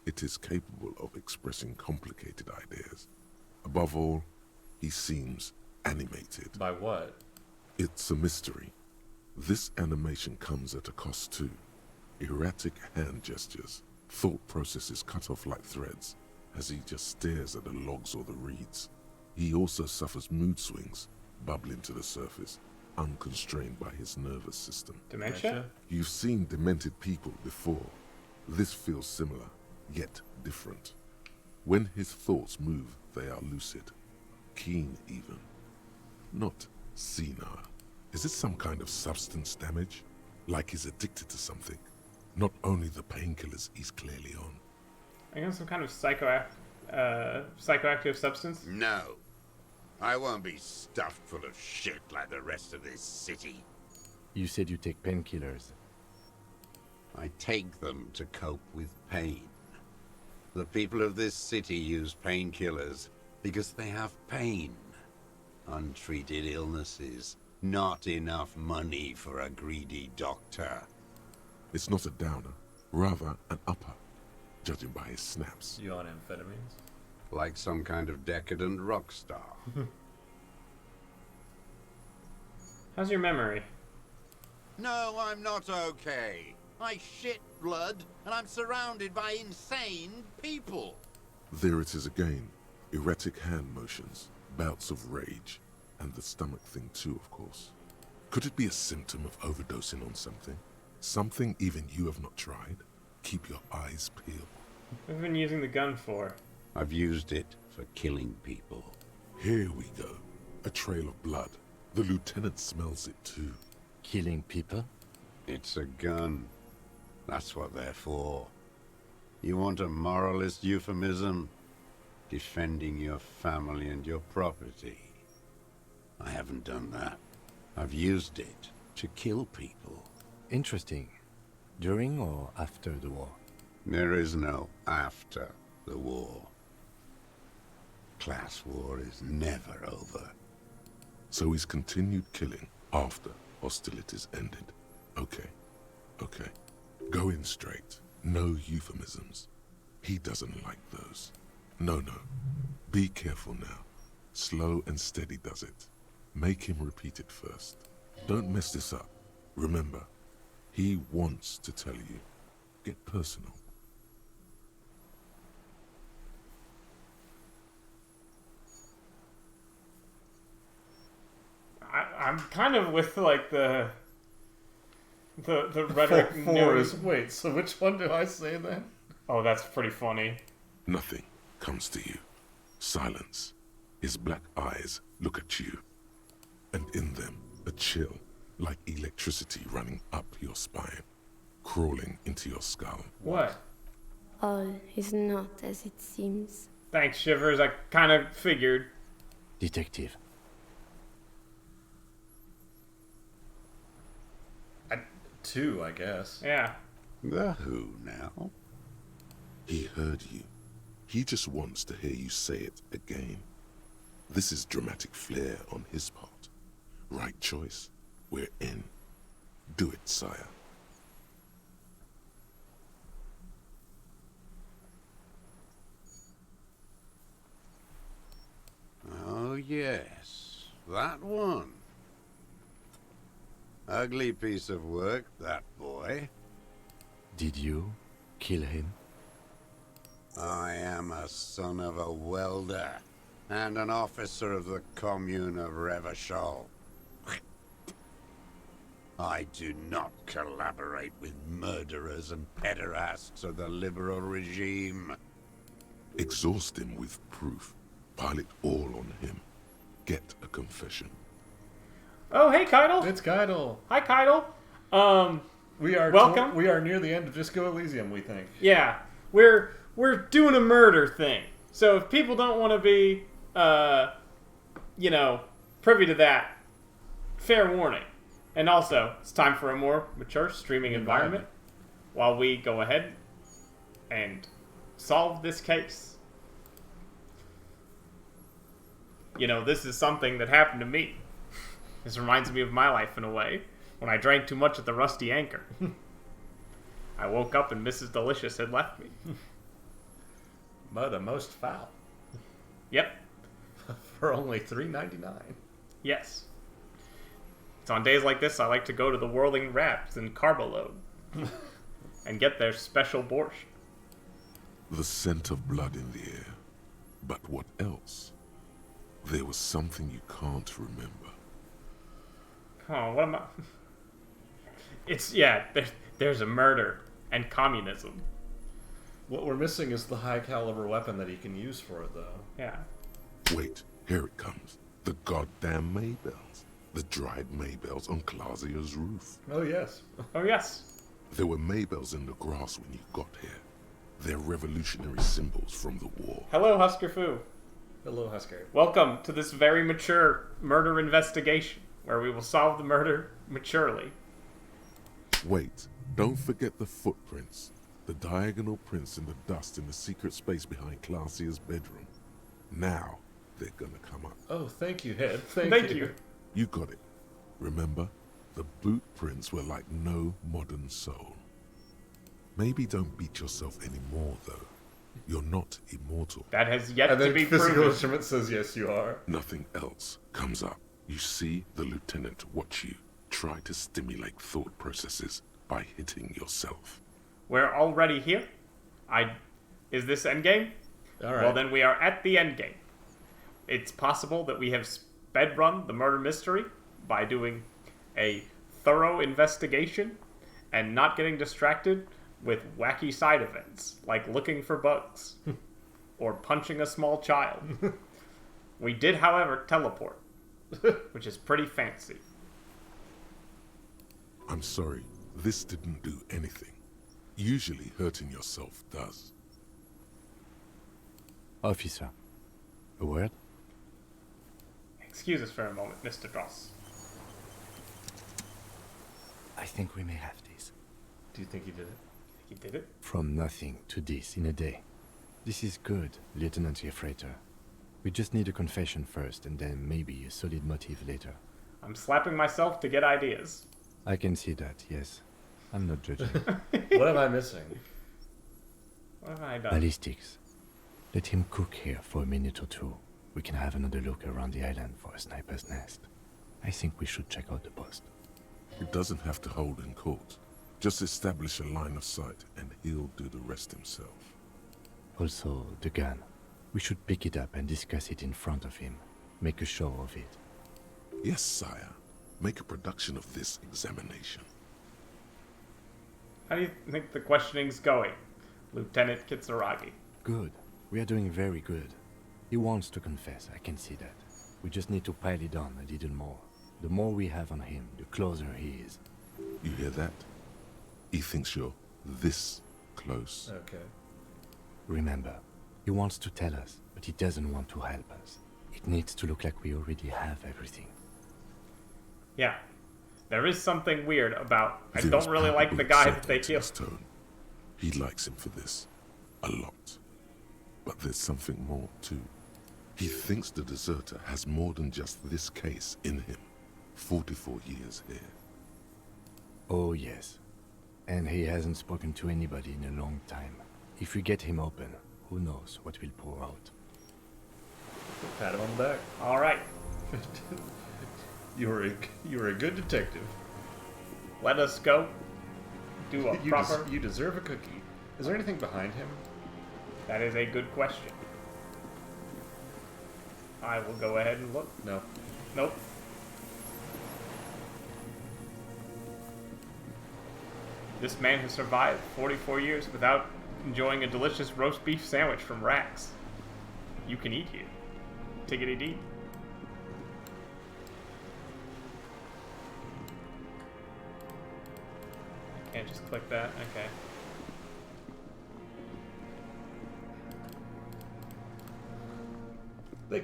It is capable of expressing complicated ideas. Above all, he seems animated. By what? It's a mystery. This animation comes at a cost too. Erratic hand gestures, thought processes cut off like threads, as he just stares at the logs or the reeds. He also suffers mood swings, bubbling to the surface, unconstrained by his nervous system. Dementia? You've seen demented people before. This feels similar, yet different. When his thoughts move, they are lucid. Keen, even. Not senile. Is it some kind of substance damage? Like he's addicted to something? Not only the painkillers he's clearly on. I guess some kind of psychoactive substance? No. I won't be stuffed full of shit like the rest of this city. You said you take painkillers. I take them to cope with pain. The people of this city use painkillers because they have pain. Untreated illnesses. Not enough money for a greedy doctor. It's not a downer, rather an upper, judging by his snaps. You on amphetamines? Like some kind of decadent rock star. How's your memory? No, I'm not okay. I shit blood, and I'm surrounded by insane people. There it is again. Erratic hand motions, bouts of rage, and the stomach thing too, of course. Could it be a symptom of overdosing on something? Something even you have not tried? Keep your eyes peeled. What have you been using the gun for? I've used it for killing people. Here we go. A trail of blood. The lieutenant smells it too. Killing people? It's a gun. That's what they're for. You want a moralist euphemism? Defending your family and your property. I haven't done that. I've used it to kill people. Interesting. During or after the war? There is no after the war. Class war is never over. So he's continued killing after hostilities ended. Okay. Go in straight. No euphemisms. He doesn't like those. No. Be careful now. Slow and steady does it. Make him repeat it first. Don't mess this up. Remember, he wants to tell you. Get personal. I'm kind of with like the rhetoric. Four is wait. So which one do I say then? Oh, that's pretty funny. Nothing comes to you. Silence. His black eyes look at you. And in them, a chill, like electricity running up your spine, crawling into your skull. What? All is not as it seems. Thanks, Shivers. I kind of figured. Detective. Two, I guess. Yeah. The who now? He heard you. He just wants to hear you say it again. This is dramatic flair on his part. Right choice. We're in. Do it, sire. Oh, yes. That one. Ugly piece of work, that boy. Did you kill him? I am a son of a welder and an officer of the commune of Revachol. I do not collaborate with murderers and pederasts of the liberal regime. Exhaust him with proof. Pile it all on him. Get a confession. Oh, hey, Keidel. It's Keidel. Hi, Keidel. We are welcome. We are near the end of Disco Elysium, we think. Yeah, we're doing a murder thing. So if people don't want to be, privy to that, fair warning. And also, it's time for a more mature streaming environment while we go ahead and solve this case. You know, this is something that happened to me. This reminds me of my life in a way, when I drank too much at the Rusty Anchor. I woke up and Mrs. Delicious had left me. Murder most foul. Yep. For only $3.99. Yes. It's on days like this I like to go to the Whirling Raps in Carboload and get their special borscht. The scent of blood in the air. But what else? There was something you can't remember. Oh, what am I... It's, yeah, there's a murder and communism. What we're missing is the high caliber weapon that he can use for it, though. Yeah. Wait, here it comes. The goddamn Maybells. The dried Maybells on Clausia's roof. Oh, yes. Oh, yes. There were Maybells in the grass when you got here. They're revolutionary symbols from the war. Hello, Husker Fu. Hello, Husker. Welcome to this very mature murder investigation, where we will solve the murder maturely. Wait, don't forget the footprints. The diagonal prints in the dust in the secret space behind Clausia's bedroom. Now, they're gonna come up. Oh, thank you, Head. Thank you. You got it. Remember, the boot prints were like no modern soul. Maybe don't beat yourself anymore, though. You're not immortal. That has yet and to then be physical proven. instrument says yes, you are. Nothing else comes up. You see the lieutenant watch you. Try to stimulate thought processes by hitting yourself. We're already here. Is this endgame? All right. Well, then we are at the endgame. It's possible that we have sped run the murder mystery by doing a thorough investigation and not getting distracted with wacky side events, like looking for bugs or punching a small child. We did, however, teleport, which is pretty fancy. I'm sorry, this didn't do anything. Usually hurting yourself does. Officer, a word? Excuse us for a moment, Mr. Dross. I think we may have this. Do you think he did it? He did it? From nothing to this in a day. This is good, Lieutenant Jeffrater. We just need a confession first, and then maybe a solid motive later. I'm slapping myself to get ideas. I can see that, yes. I'm not judging. What am I missing? What have I done? Ballistics. Let him cook here for a minute or two. We can have another look around the island for a sniper's nest. I think we should check out the post. It doesn't have to hold in court. Just establish a line of sight, and he'll do the rest himself. Also, the gun. We should pick it up and discuss it in front of him. Make a show of it. Yes, sire. Make a production of this examination. How do you think the questioning's going, Lieutenant Kitsuragi? Good. We are doing very good. He wants to confess, I can see that. We just need to pile it on a little more. The more we have on him, the closer he is. You hear that? He thinks you're this close. Okay. Remember, he wants to tell us, but he doesn't want to help us. It needs to look like we already have everything. Yeah. There is something weird about... I There's don't really like the guy that they kill. Tone. He likes him for this. A lot. But there's something more, too. He thinks the deserter has more than just this case in him. 44 years here. Oh, yes. And he hasn't spoken to anybody in a long time. If we get him open, who knows what will pour out. Pat him on the back. All right. You were a good detective. Let us go. Do a proper... You deserve a cookie. Is there anything behind him? That is a good question. I will go ahead and look. No. Nope. This man has survived 44 years without enjoying a delicious roast beef sandwich from Rax. You can eat here. Tickety dee. I can't just click that. Okay. They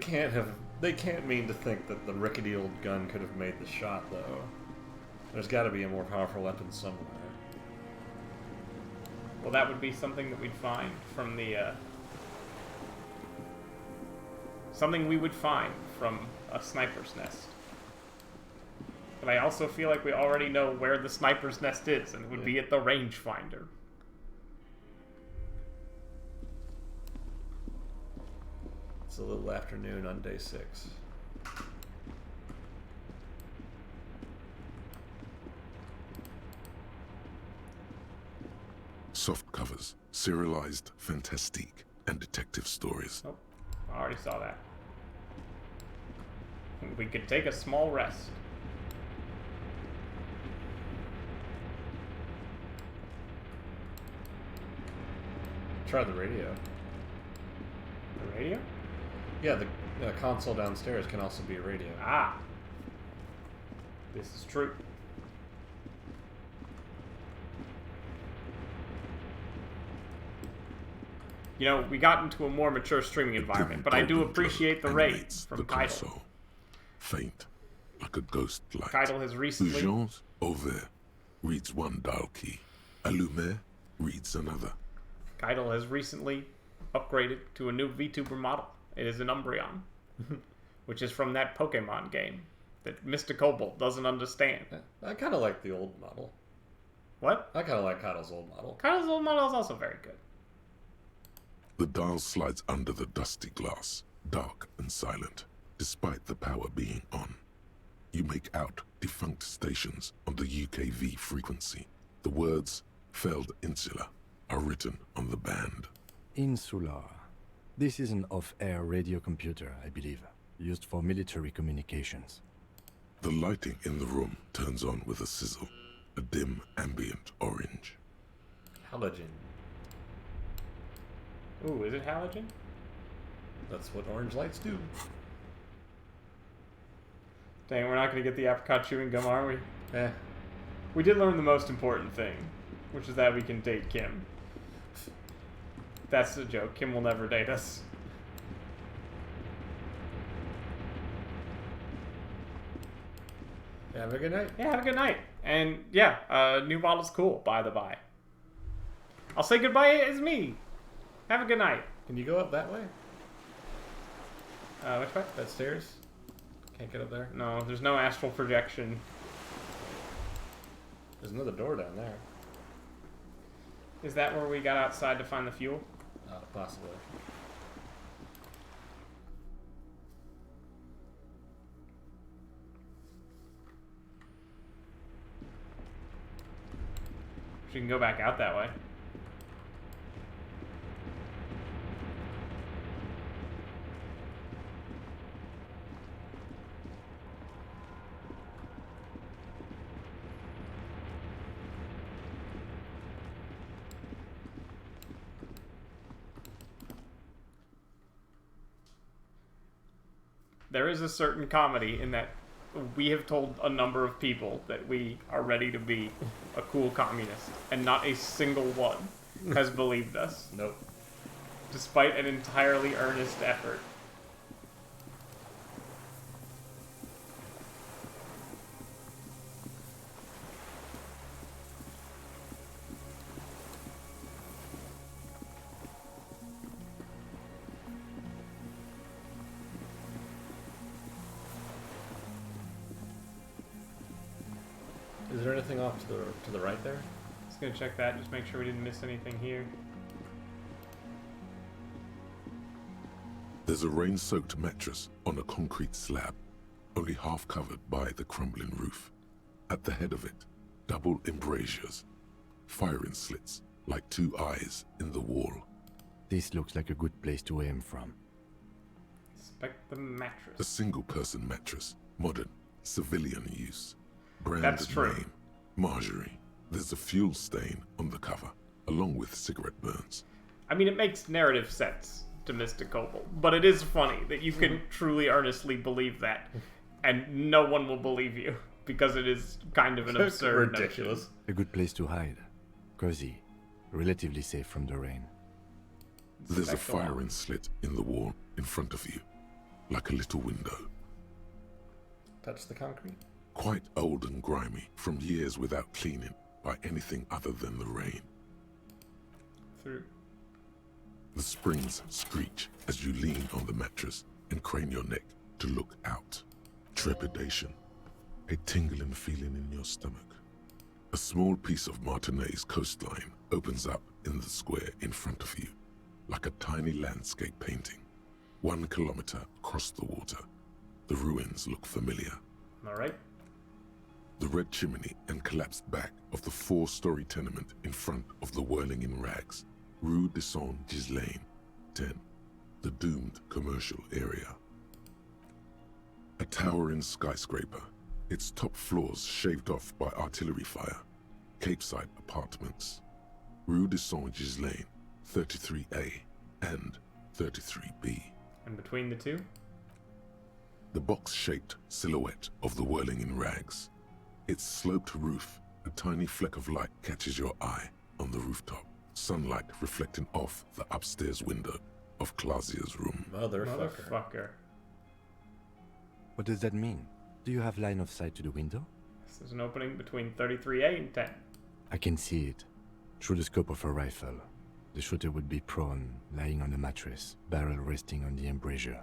can't mean to think that the rickety old gun could have made the shot, though. There's got to be a more powerful weapon somewhere. Well, that would be something that we'd find from the, something we would find from a sniper's nest. But I also feel like we already know where the sniper's nest is, and it would be at the rangefinder. It's a little afternoon on day 6. Soft covers, serialized fantastique, and detective stories. Nope. I already saw that. We could take a small rest. Try the radio. The radio? Yeah, the console downstairs can also be a radio. Ah. This is true. You know, we got into a more mature streaming environment, but I do appreciate the raid from Keitel. Faint, like a ghost light. Keitel has recently... Urgence, over, reads one dial key. Allumer reads another. Keitel has recently upgraded to a new VTuber model. It is an Umbreon, which is from that Pokemon game that Mr. Cobalt doesn't understand. I kind of like the old model. What? I kind of like Keitel's old model. Keitel's old model is also very good. The dial slides under the dusty glass, dark and silent, despite the power being on. You make out defunct stations on the UKV frequency. The words, failed insula, are written on the band. Insular. This is an off-air radio computer, I believe, used for military communications. The lighting in the room turns on with a sizzle, a dim ambient orange. Halogen. Ooh, is it halogen? That's what orange lights do. Dang, we're not going to get the apricot chewing gum, are we? Eh. We did learn the most important thing, which is that we can date Kim. That's the joke. Kim will never date us. Yeah, have a good night. Yeah, have a good night. And yeah, new model's cool, by the by. I'll say goodbye as me. Have a good night. Can you go up that way? Which way? That stairs? Can't get up there? No, there's no astral projection. There's another door down there. Is that where we got outside to find the fuel? Possibly. She can go back out that way. There is a certain comedy in that we have told a number of people that we are ready to be a cool communist, and not a single one has believed us. Nope. Despite an entirely earnest effort. Is there anything off to the right there? Just gonna check that, just make sure we didn't miss anything here. There's a rain-soaked mattress on a concrete slab, only half covered by the crumbling roof. At the head of it, double embrasures, firing slits like two eyes in the wall. This looks like a good place to aim from. Inspect the mattress. A single-person mattress, modern, civilian use. Brand That's true. name, Marjorie. There's a fuel stain on the cover, along with cigarette burns. I mean, it makes narrative sense to Mr. Cobalt, but it is funny that you can truly earnestly believe that, and no one will believe you, because it is kind of an absurd ridiculous notion. A good place to hide. Cozy. Relatively safe from the rain. There's a firing slit in the wall in front of you, like a little window. Touch the concrete? Quite old and grimy from years without cleaning by anything other than the rain. Through. The springs screech as you lean on the mattress and crane your neck to look out. Trepidation. A tingling feeling in your stomach. A small piece of Martinez coastline opens up in the square in front of you, like a tiny landscape painting. 1 kilometer across the water. The ruins look familiar. All right. The red chimney and collapsed back of the 4-story tenement in front of the Whirling in Rags, Rue de Saint-Ghislain, 10, the doomed commercial area. A towering skyscraper, its top floors shaved off by artillery fire, Capeside apartments. Rue de Saint-Ghislain, 33A and 33B. And between the two? The box-shaped silhouette of the whirling in rags. Its sloped roof, a tiny fleck of light catches your eye on the rooftop. Sunlight reflecting off the upstairs window of Clausia's room. Motherfucker. What does that mean? Do you have line of sight to the window? There's an opening between 33A and 10. I can see it. Through the scope of a rifle. The shooter would be prone, lying on a mattress, barrel resting on the embrasure.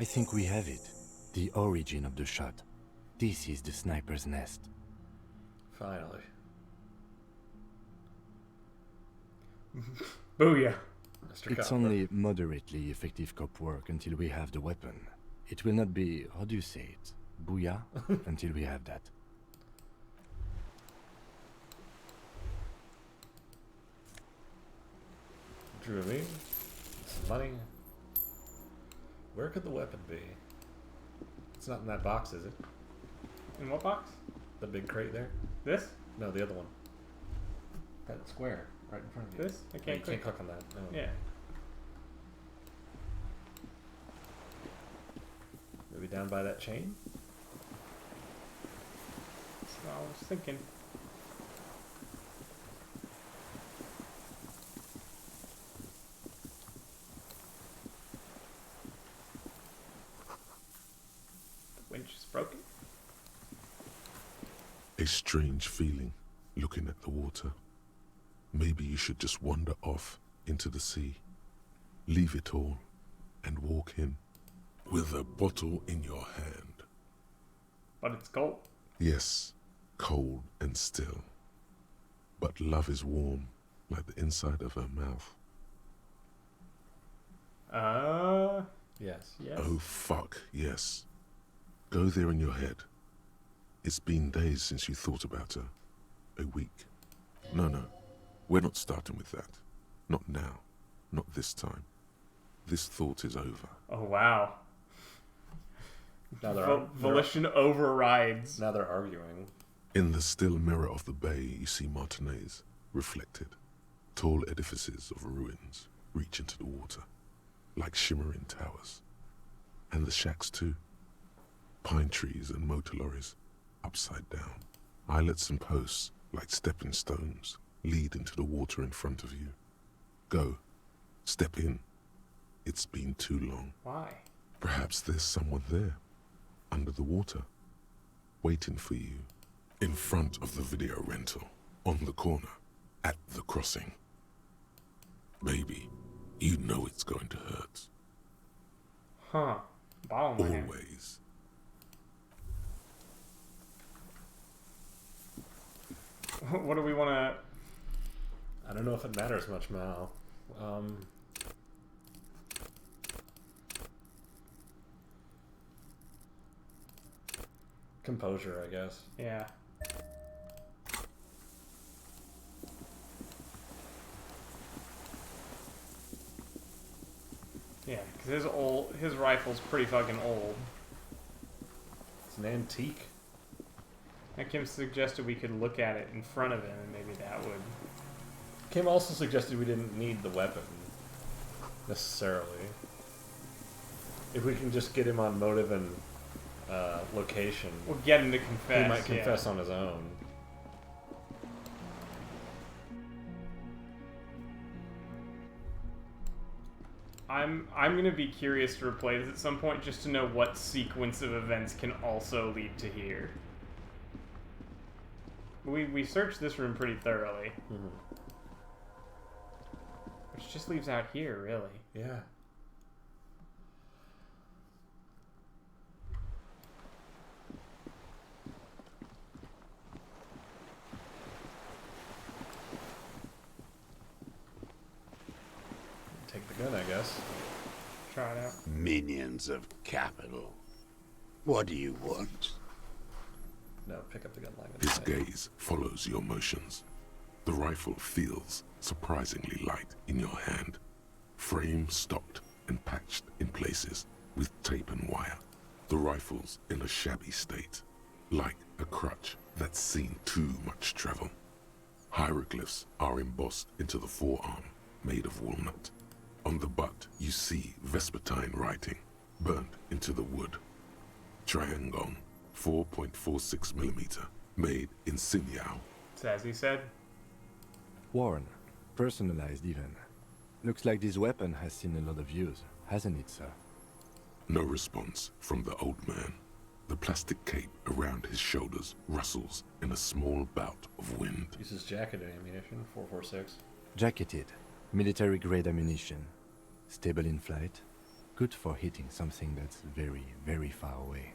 I think we have it. The origin of the shot. This is the sniper's nest. Finally. Booyah. Mr. It's Copper. only moderately effective cop work until we have the weapon. It will not be, how do you say it, booyah, until we have that. Drew me. Some money. Where could the weapon be? It's not in that box, is it? In what box? The big crate there? This? No, the other one. That square right in front of you. This? I No, can't you can't click on that. No. Yeah. Maybe down by that chain? That's what I was thinking. The winch is broken. A strange feeling, looking at the water. Maybe you should just wander off into the sea. Leave it all and walk in with a bottle in your hand. But it's cold. Yes, cold and still. But love is warm, like the inside of her mouth. Yes. Yes. Oh, fuck, yes. Go there in your head. It's been days since you thought about her. A week. No, we're not starting with that. Not now. Not this time. This thought is over. Oh, wow. Now they're Volition overrides. Now they're arguing. In the still mirror of the bay, you see Martinez, reflected. Tall edifices of ruins reach into the water, like shimmering towers. And the shacks too. Pine trees and motor lorries, upside down. Islets and posts, like stepping stones, lead into the water in front of you. Go. Step in. It's been too long. Why? Perhaps there's someone there, under the water, waiting for you, in front of the video rental, on the corner, at the crossing. Baby, you know it's going to hurt. Huh. Bottom of my hand. Always. What do we want to... I don't know if it matters much, Mal. Composure, I guess. Yeah. Yeah, because his rifle's pretty fucking old. It's an antique. And Kim suggested we could look at it in front of him, and maybe that would... Kim also suggested we didn't need the weapon, necessarily. If we can just get him on motive and location, We'll get him to confess. he might confess on his own. I'm gonna be curious to replay this at some point just to know what sequence of events can also lead to here. We searched this room pretty thoroughly. Mm-hmm. Which just leaves out here, really. Yeah. Take the gun, I guess. Try it out. Minions of capital. What do you want? No, pick up the gun line. His gaze follows your motions. The rifle feels surprisingly light in your hand. Frame stocked and patched in places with tape and wire. The rifle's in a shabby state, like a crutch that's seen too much travel. Hieroglyphs are embossed into the forearm, made of walnut. On the butt, you see Vespertine writing, burnt into the wood. Triangon, 4.46mm, made in Sinyao. As he said. Worn, personalized even. Looks like this weapon has seen a lot of use, hasn't it, sir? No response from the old man. The plastic cape around his shoulders rustles in a small bout of wind. Uses jacketed ammunition, 4.46. Jacketed, military-grade ammunition. Stable in flight. Good for hitting something that's very, very far away.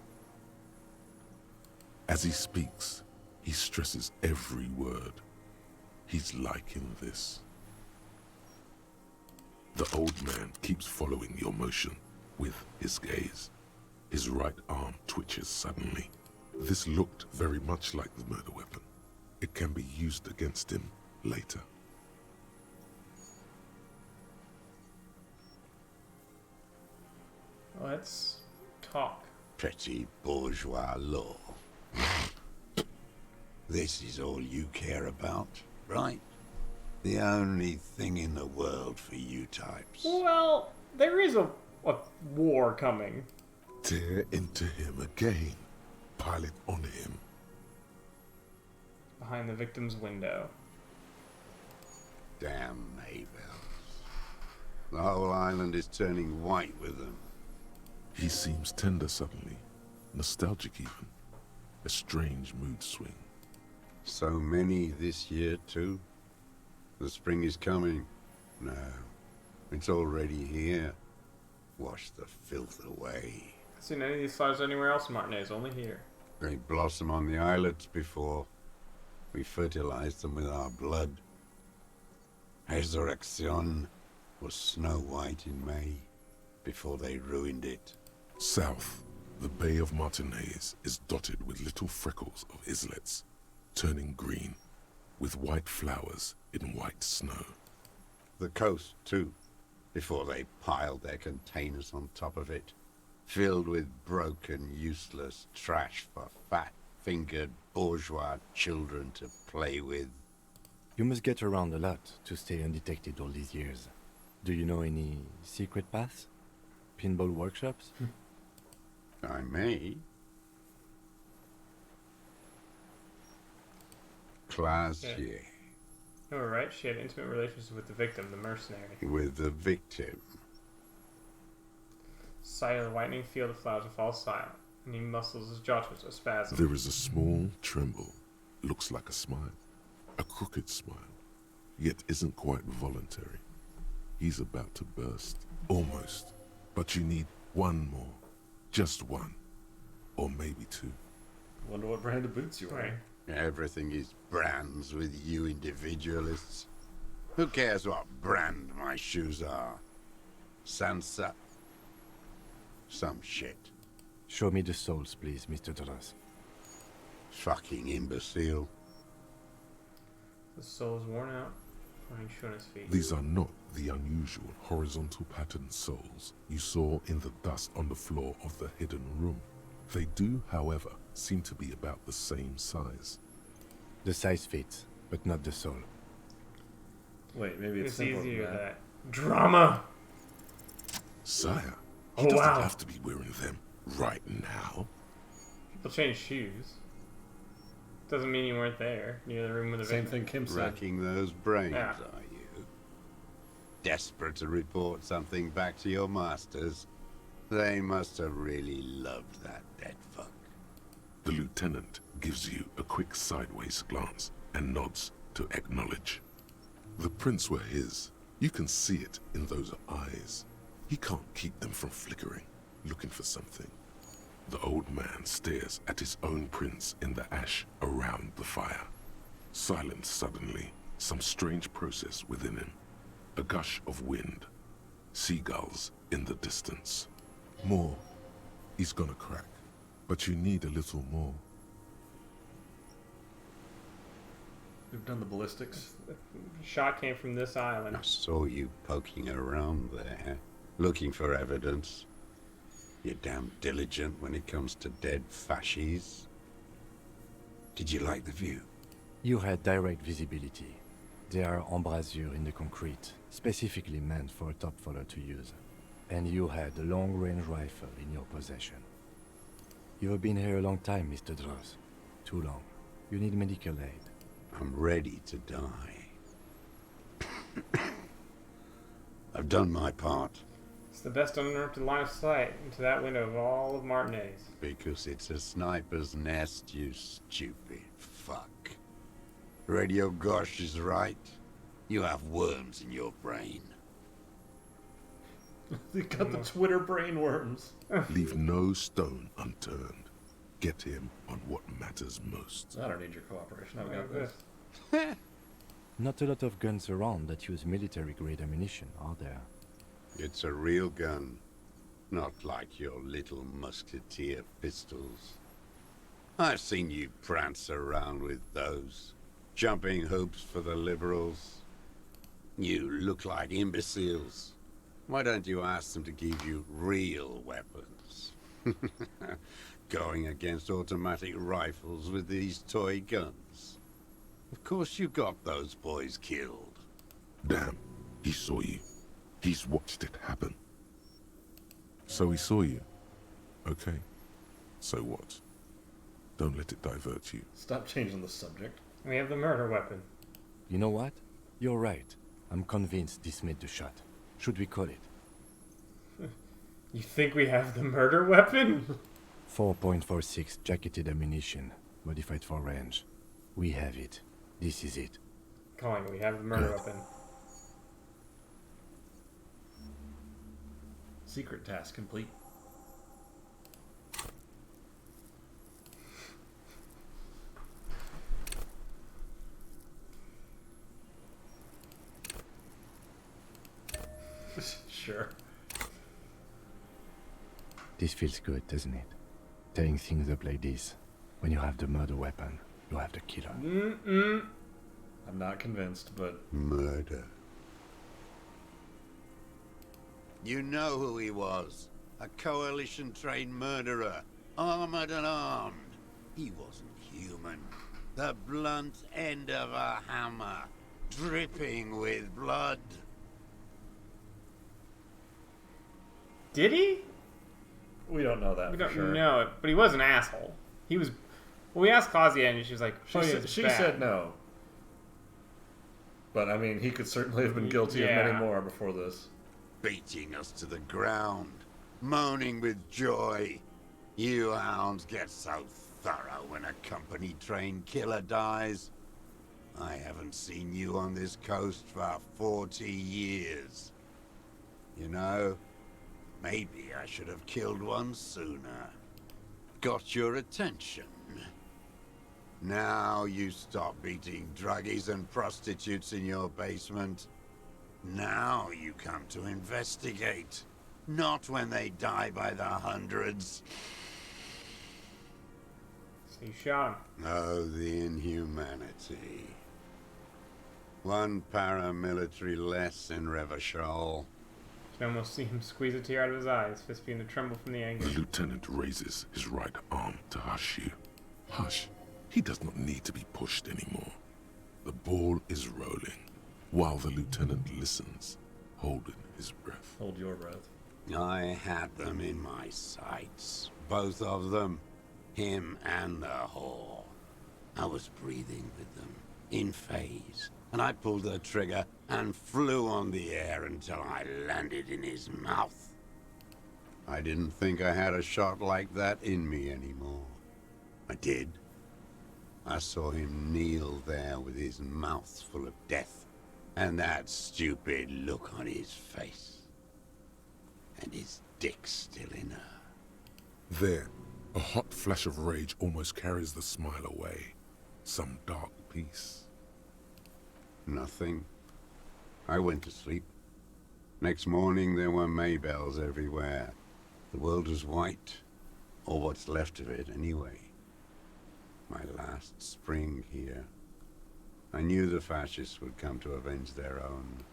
As he speaks, he stresses every word. He's liking this. The old man keeps following your motion with his gaze. His right arm twitches suddenly. This looked very much like the murder weapon. It can be used against him later. Let's talk. Petty bourgeois law. This is all you care about, right? The only thing in the world for you types. Well, there is a war coming. Tear into him again. Pile it on him. Behind the victim's window. Damn Maybells. The whole island is turning white with them. He seems tender suddenly. Nostalgic even. A strange mood swing. So many this year, too. The spring is coming. No, it's already here. Wash the filth away. I've seen any of these flowers anywhere else, Martinez, only here. They blossom on the islets before. We fertilized them with our blood. Resurrection was snow white in May, before they ruined it. South, the Bay of Martinez is dotted with little freckles of islets, turning green, with white flowers in white snow. The coast, too, before they piled their containers on top of it, filled with broken, useless trash for fat-fingered bourgeois children to play with. You must get around a lot to stay undetected all these years. Do you know any secret paths? Pinball workshops? I may. Classier. You were right. She had intimate relations with the victim, the mercenary. With the victim. Sight of the whitening field of flowers falls silent, and he muscles his jaw to a spasm. There is a small tremble. Looks like a smile. A crooked smile. Yet isn't quite voluntary. He's about to burst. Almost. But you need one more. Just one. Or maybe two. Wonder what brand of boots you're wearing. Everything is brands with you individualists. Who cares what brand my shoes are? Sansa? Some shit. Show me the soles, please, Mr. Doras. Fucking imbecile. The sole is worn out, putting shoe on his feet. These are not the unusual horizontal patterned soles you saw in the dust on the floor of the hidden room. They do, however, seem to be about the same size. The size fits, but not the sole. Wait, maybe it's easier than that. Drama! Sire, Oh, he doesn't wow. have to be wearing them right now. People change shoes. Doesn't mean you weren't there, near the room with the Same victim. thing Kim said. Racking those brains, Yeah. are you? Desperate to report something back to your masters? They must have really loved that dead fuck. The lieutenant gives you a quick sideways glance and nods to acknowledge. The prints were his. You can see it in those eyes. He can't keep them from flickering, looking for something. The old man stares at his own prints in the ash around the fire. Silent suddenly, some strange process within him. A gush of wind. Seagulls in the distance. More. He's gonna crack. But you need a little more. We've done the ballistics. The shot came from this island. I saw you poking around there, looking for evidence. You're damn diligent when it comes to dead fascies. Did you like the view? You had direct visibility. They are embrasures in the concrete, specifically meant for a top follower to use. And you had a long-range rifle in your possession. You have been here a long time, Mr. Dross. Too long. You need medical aid. I'm ready to die. I've done my part. It's the best uninterrupted line of sight into that window of all of Martinez. Because it's a sniper's nest, you stupid fuck. Radio Gosh is right. You have worms in your brain. You got the Twitter brain worms. Leave no stone unturned. Get him on what matters most. I don't need your cooperation. I've got this. Not a lot of guns around that use military-grade ammunition, are there? It's a real gun. Not like your little musketeer pistols. I've seen you prance around with those. Jumping hoops for the liberals. You look like imbeciles. Why don't you ask them to give you real weapons? Going against automatic rifles with these toy guns. Of course you got those boys killed. Damn, he saw you. He's watched it happen. So he saw you. Okay. So what? Don't let it divert you. Stop changing the subject. We have the murder weapon. You know what? You're right. I'm convinced this made the shot. Should we call it? You think we have the murder weapon? 4.46 jacketed ammunition, modified for range. We have it. This is it. Calling it, we have the murder weapon. Secret task complete. Sure. This feels good, doesn't it? Tearing things up like this. When you have the murder weapon, you have the killer. I'm not convinced, but... Murder. You know who he was. A coalition-trained murderer. Armored and armed. He wasn't human. The blunt end of a hammer. Dripping with blood. Did he? We don't know that. We for don't sure. know it, but he was an asshole. He was. Well, we asked Kazuya, and she was like, She said no. But I mean, he could certainly have been guilty of many more before this. Beating us to the ground. Moaning with joy. You hounds get so thorough when a company-trained killer dies. I haven't seen you on this coast for 40 years. You know, maybe I should have killed one sooner. Got your attention. Now you stop beating druggies and prostitutes in your basement. Now you come to investigate. Not when they die by the hundreds. So you shot him. Oh, the inhumanity. One paramilitary less in Revachol. You can almost see him squeeze a tear out of his eyes, fist beginning to tremble from the anger. The lieutenant raises his right arm to hush you. Hush. He does not need to be pushed anymore. The ball is rolling, while the lieutenant listens, holding his breath. Hold your breath. I had them in my sights. Both of them. Him and the whore. I was breathing with them, in phase. And I pulled the trigger and flew on the air until I landed in his mouth. I didn't think I had a shot like that in me anymore. I did. I saw him kneel there with his mouth full of death, and that stupid look on his face. And his dick still in her. There, a hot flash of rage almost carries the smile away. Some dark peace. Nothing. I went to sleep. Next morning there were Maybells everywhere. The world was white, or what's left of it anyway. My last spring here. I knew the fascists would come to avenge their own.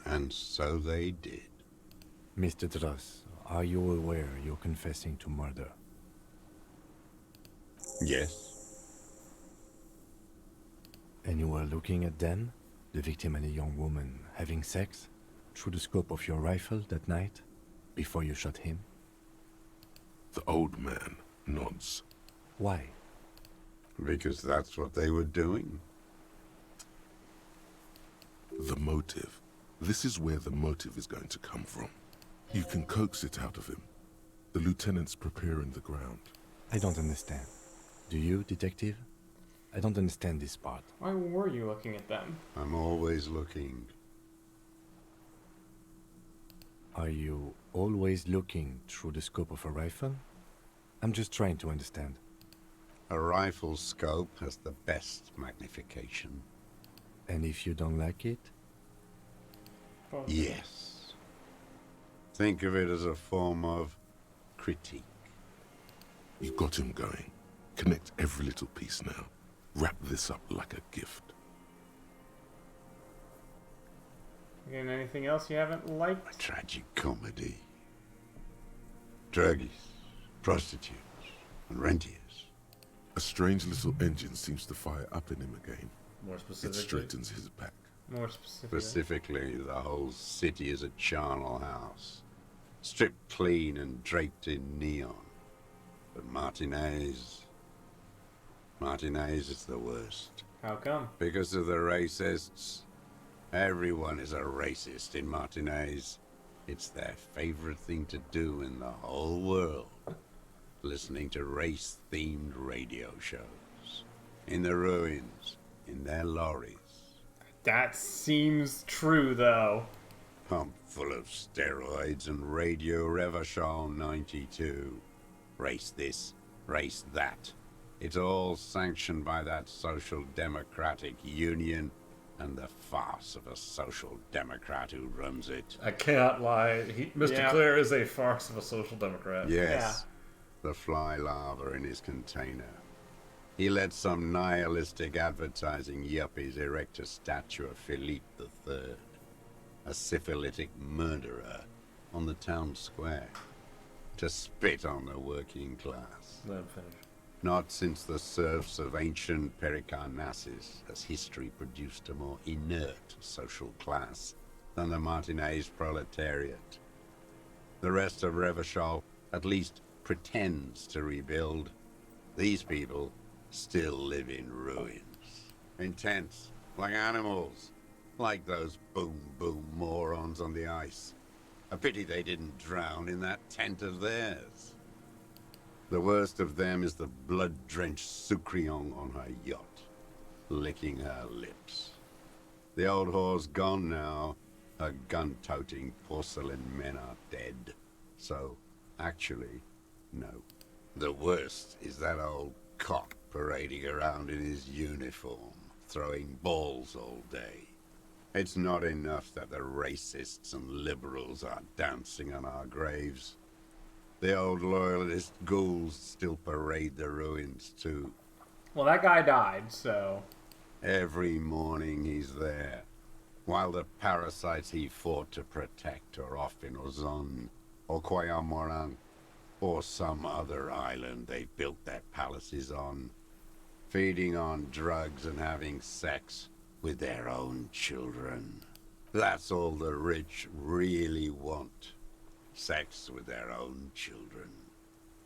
And so they did. Mr. Dross, are you aware you're confessing to murder? Yes. And you were looking at them? The victim and a young woman having sex through the scope of your rifle that night before you shot him? The old man nods. Why? Because that's what they were doing. The motive. This is where the motive is going to come from. You can coax it out of him. The lieutenant's preparing the ground. I don't understand. Do you, detective? I don't understand this part. Why were you looking at them? I'm always looking. Are you always looking through the scope of a rifle? I'm just trying to understand. A rifle scope has the best magnification. And if you don't like it? Yes. Think of it as a form of critique. You got him going. Connect every little piece now. Wrap this up like a gift. And anything else you haven't liked? A tragic comedy. Druggies, prostitutes, and rentiers. A strange little engine seems to fire up in him again. More It specifically. straightens his back. More specifically. Specifically, the whole city is a charnel house. Stripped clean and draped in neon. But Martinez is the worst. How come? Because of the racists. Everyone is a racist in Martinez. It's their favorite thing to do in the whole world. Listening to race-themed radio shows. In the ruins, in their lorries. That seems true, though. Pumped full of steroids and Radio Revachol 92. Race this, race that. It's all sanctioned by that Social Democratic Union and the farce of a Social Democrat who runs it. I can't lie. Mr. Yeah. Clare is a farce of a social democrat. Yes, the fly larva in his container. He let some nihilistic advertising yuppies erect a statue of Philippe III, a syphilitic murderer, on the town square, to spit on the working class. Let him finish. Not since the serfs of ancient Pericarnassus has history produced a more inert social class than the Martinez proletariat. The rest of Revachol at least pretends to rebuild. These people still live in ruins. In tents, like animals. Like those boom-boom morons on the ice. A pity they didn't drown in that tent of theirs. The worst of them is the blood-drenched Sucrion on her yacht, licking her lips. The old whore's gone now. Her gun-toting porcelain men are dead. So, actually, no. The worst is that old cock parading around in his uniform, throwing balls all day. It's not enough that the racists and liberals are dancing on our graves. The old loyalist ghouls still parade the ruins too. Well, that guy died, so... Every morning he's there, while the parasites he fought to protect are off in Ozon, or Coyamoran, or some other island they built their palaces on, feeding on drugs and having sex with their own children. That's all the rich really want. Sex with their own children.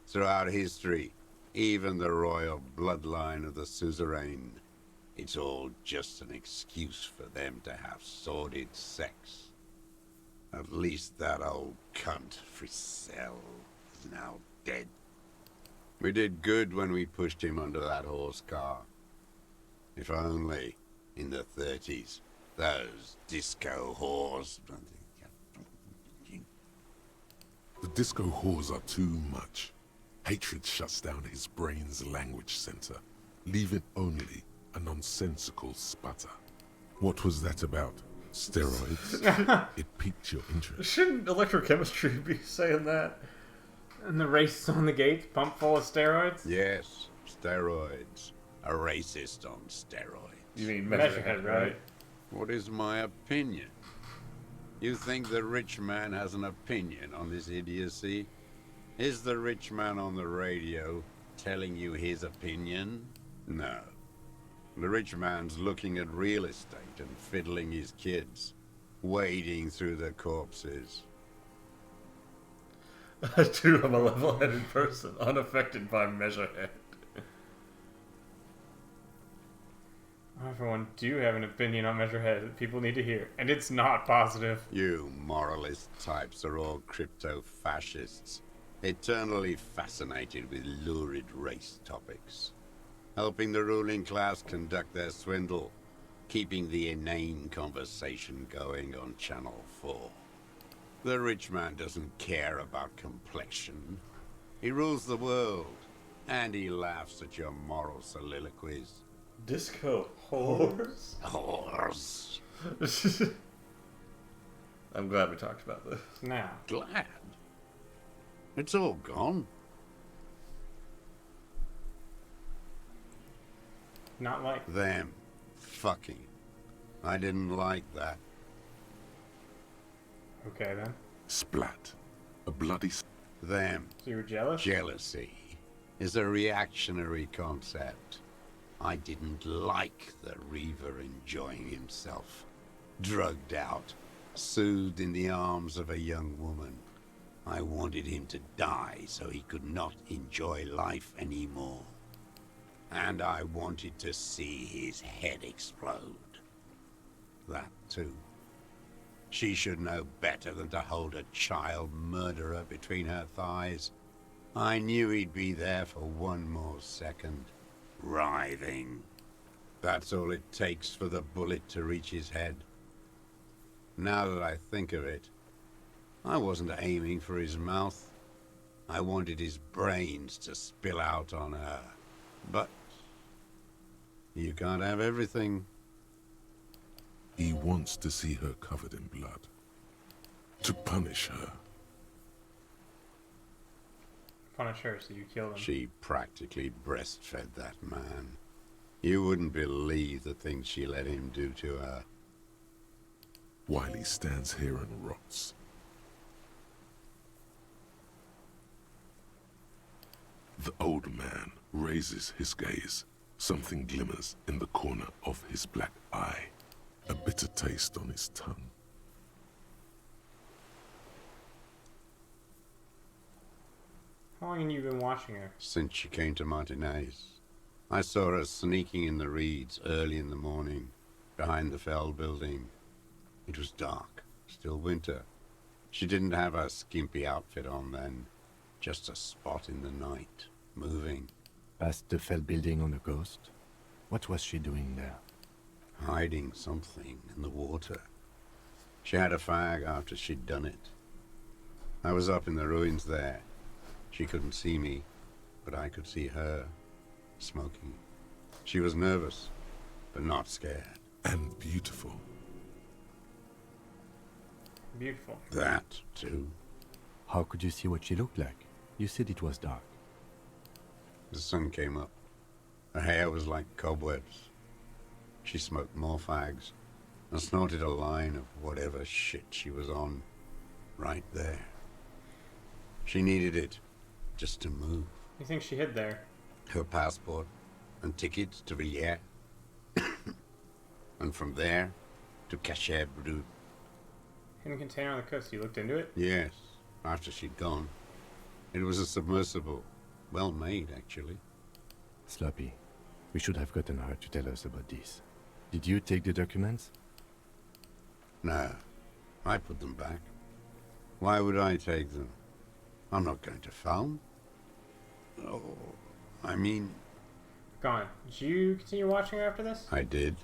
Throughout history, even the royal bloodline of the suzerain, it's all just an excuse for them to have sordid sex. At least that old cunt, Frisell, is now dead. We did good when we pushed him under that horse car. If only, in the 30s, those disco whores... The disco whores are too much. Hatred shuts down his brain's language center, leaving only a nonsensical sputter. What was that about? Steroids? It piqued your interest. Shouldn't electrochemistry be saying that? And the race on the gates, pumped full of steroids? Yes, steroids. A racist on steroids. You mean Measurehead, right? What is my opinion? You think the rich man has an opinion on this idiocy? Is the rich man on the radio telling you his opinion? No. The rich man's looking at real estate and fiddling his kids, wading through the corpses. Too, I'm a level-headed person, unaffected by measurehead. I, for one, do have an opinion on Measurehead that people need to hear, and it's not positive. You moralist types are all crypto-fascists, eternally fascinated with lurid race topics, helping the ruling class conduct their swindle, keeping the inane conversation going on Channel 4. The rich man doesn't care about complexion. He rules the world, and he laughs at your moral soliloquies. Disco whores? Whores. I'm glad we talked about this. Now. Glad? It's all gone. Not like them fucking. I didn't like that. Okay, then. Splat. A bloody... Them. So you were jealous? Jealousy is a reactionary concept. I didn't like the Reaver enjoying himself. Drugged out, soothed in the arms of a young woman. I wanted him to die so he could not enjoy life anymore. And I wanted to see his head explode. That too. She should know better than to hold a child murderer between her thighs. I knew he'd be there for one more second, writhing. That's all it takes for the bullet to reach his head. Now that I think of it, I wasn't aiming for his mouth. I wanted his brains to spill out on her. But you can't have everything. He wants to see her covered in blood. To punish her. Punish her, so you killed him. She practically breastfed that man. You wouldn't believe the things she let him do to her. While he stands here and rots. The old man raises his gaze. Something glimmers in the corner of his black eye. A bitter taste on his tongue. How long have you been watching her? Since she came to Martinez. I saw her sneaking in the reeds early in the morning, behind the Fell building. It was dark, still winter. She didn't have her skimpy outfit on then, just a spot in the night, moving. Past the Fell building on the coast? What was she doing there? Hiding something in the water. She had a fag after she'd done it. I was up in the ruins there. She couldn't see me, but I could see her, smoking. She was nervous, but not scared. And beautiful. Beautiful. That, too. How could you see what she looked like? You said it was dark. The sun came up. Her hair was like cobwebs. She smoked more fags and snorted a line of whatever shit she was on right there. She needed it just to move. You think she hid there? Her passport and tickets to Villiers. And from there to Cachet Brut. Hidden container on the coast. You looked into it? Yes, after she'd gone. It was a submersible. Well made, actually. Sloppy. We should have gotten her to tell us about this. Did you take the documents? No, I put them back. Why would I take them? I'm not going to phone. Oh, I mean... Go on. Did you continue watching her after this? I did.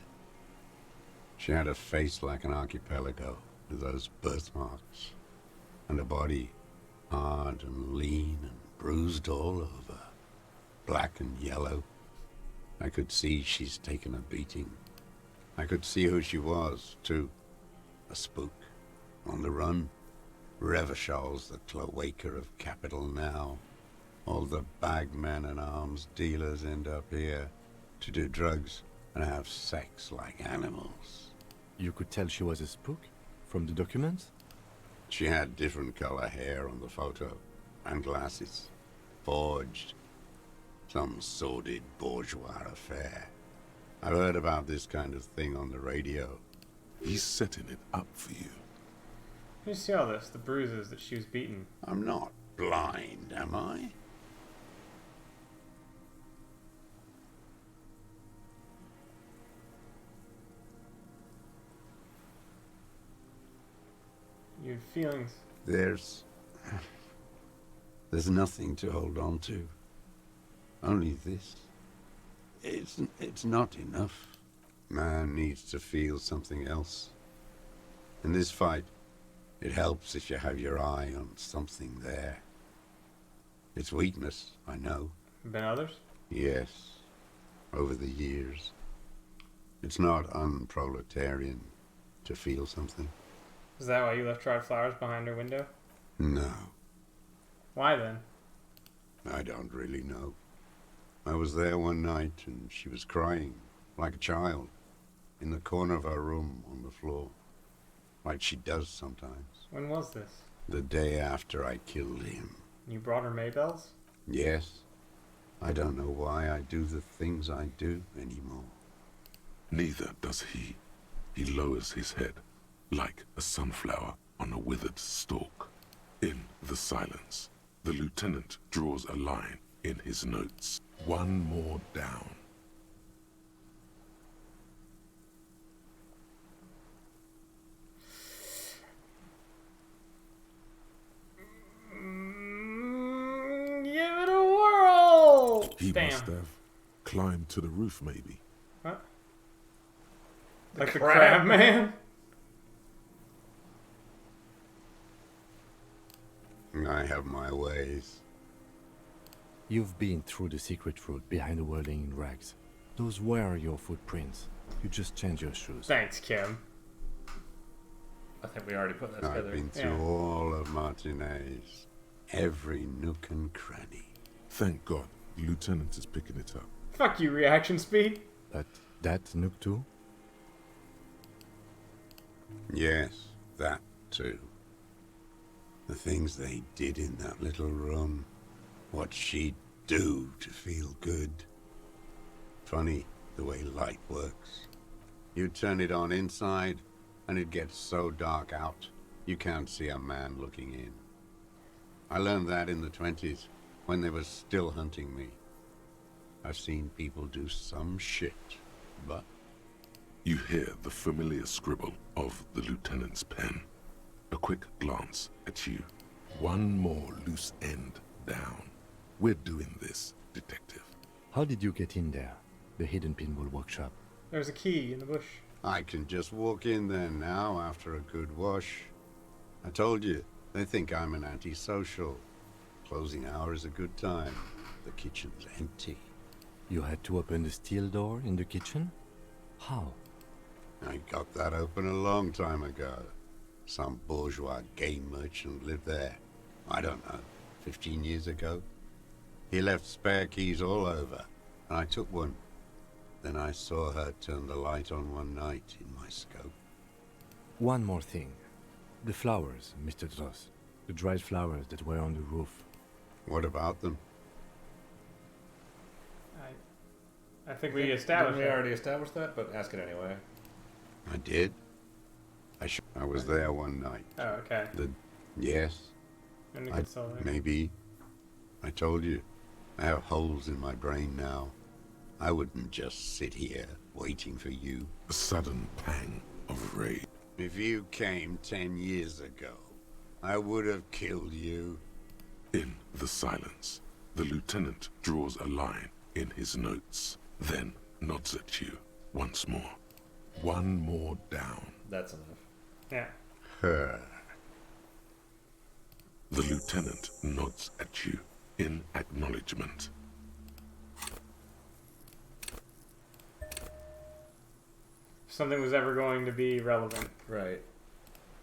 She had a face like an archipelago, with those birthmarks. And a body hard and lean and bruised all over. Black and yellow. I could see she's taken a beating. I could see who she was, too. A spook. On the run. Revachol's the cloaca of capital now. All the bagmen and arms dealers end up here to do drugs and have sex like animals. You could tell she was a spook from the documents? She had different color hair on the photo, and glasses. Forged. Some sordid bourgeois affair. I've heard about this kind of thing on the radio. He's setting it up for you. You see all this, the bruises that she was beaten. I'm not blind, am I? Your feelings. There's nothing to hold on to. Only this. It's not enough. Man needs to feel something else. In this fight, it helps if you have your eye on something there. It's weakness, I know. Been others? Yes, over the years. It's not unproletarian to feel something. Is that why you left dried flowers behind her window? No, Why then? I don't really know. I was there one night and she was crying, like a child, in the corner of her room on the floor, like she does sometimes. When was this? The day after I killed him. You brought her Maybells? Yes. I don't know why I do the things I do anymore. Neither does he. He lowers his head, like a sunflower on a withered stalk. In the silence, the lieutenant draws a line in his notes. One more down. Give it a whirl! He Damn. must have climbed to the roof, maybe. What? Like the crab man? I have my ways. You've been through the secret route behind the whirling in rags. Those were your footprints. You just change your shoes. Thanks, Kim. I think we already put that I've together. been through all of Martinez. Every nook and cranny. Thank God, the lieutenant is picking it up. Fuck you, reaction speed. But that Nook too? Yes, that too. The things they did in that little room. What she'd do to feel good. Funny the way light works. You turn it on inside, and it gets so dark out, you can't see a man looking in. I learned that in the 20s, when they were still hunting me. I've seen people do some shit, but... You hear the familiar scribble of the lieutenant's pen. A quick glance at you. One more loose end down. We're doing this, detective. How did you get in there? The hidden pinball workshop. There's a key in the bush. I can just walk in there now after a good wash. I told you, they think I'm an antisocial. Closing hour is a good time. The kitchen's empty. You had to open the steel door in the kitchen? How? I got that open a long time ago. Some bourgeois game merchant lived there. I don't know, 15 years ago. He left spare keys all over, and I took one. Then I saw her turn the light on one night in my scope. One more thing. The flowers, Mr. Dross. The dried flowers that were on the roof. What about them? I think we established Didn't we that. already established that, but ask it anyway. I did. I was there one night. Oh, okay. Yes. And the consoler. Maybe. I told you. I have holes in my brain now. I wouldn't just sit here waiting for you. A sudden pang of rage. If you came 10 years ago, I would have killed you. In the silence, the lieutenant draws a line in his notes, then nods at you once more. One more down. That's enough. Yeah. Her. The lieutenant nods at you in acknowledgement. If something was ever going to be relevant. Right.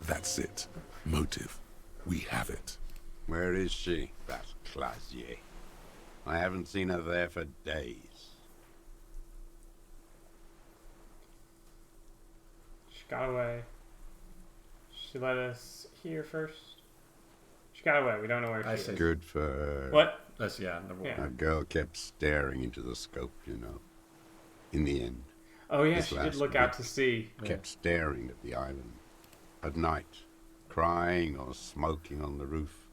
That's it. Motive. We have it. Where is she? That Clasier. I haven't seen her there for days. She got away. She let us hear first. She got away. We don't know where she is. Good for her. What? That's, yeah, number one. That girl kept staring into the scope, you know. In the end, Oh yeah, This she did last look out week, to sea. kept staring at the island. At night, crying or smoking on the roof.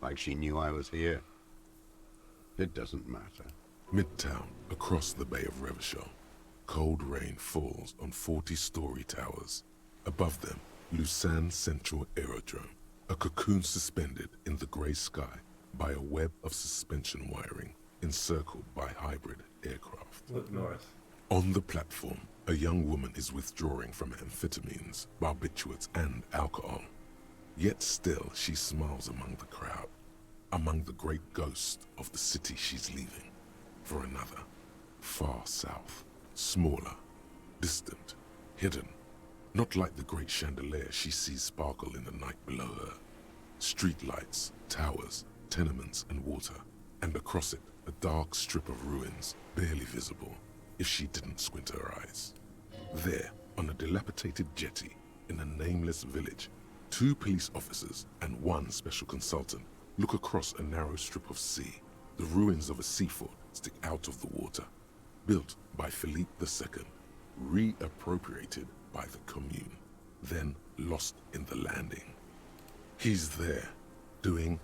Like she knew I was here. It doesn't matter. Midtown, across the Bay of Revachol, cold rain falls on 40-story towers. Above them, Lucerne Central Aerodrome, a cocoon suspended in the grey sky by a web of suspension wiring encircled by hybrid aircraft. Look north. On the platform, a young woman is withdrawing from amphetamines, barbiturates, and alcohol. Yet still she smiles among the crowd, among the great ghost of the city she's leaving, for another, far south, smaller, distant, hidden, not like the great chandelier she sees sparkle in the night below her. Streetlights, towers, tenements, and water, and across it, a dark strip of ruins, barely visible, if she didn't squint her eyes. There, on a dilapidated jetty, in a nameless village, 2 police officers and 1 special consultant look across a narrow strip of sea. The ruins of a seafort stick out of the water, built by Philippe II, reappropriated by the Commune, then lost in the landing. He's there, doing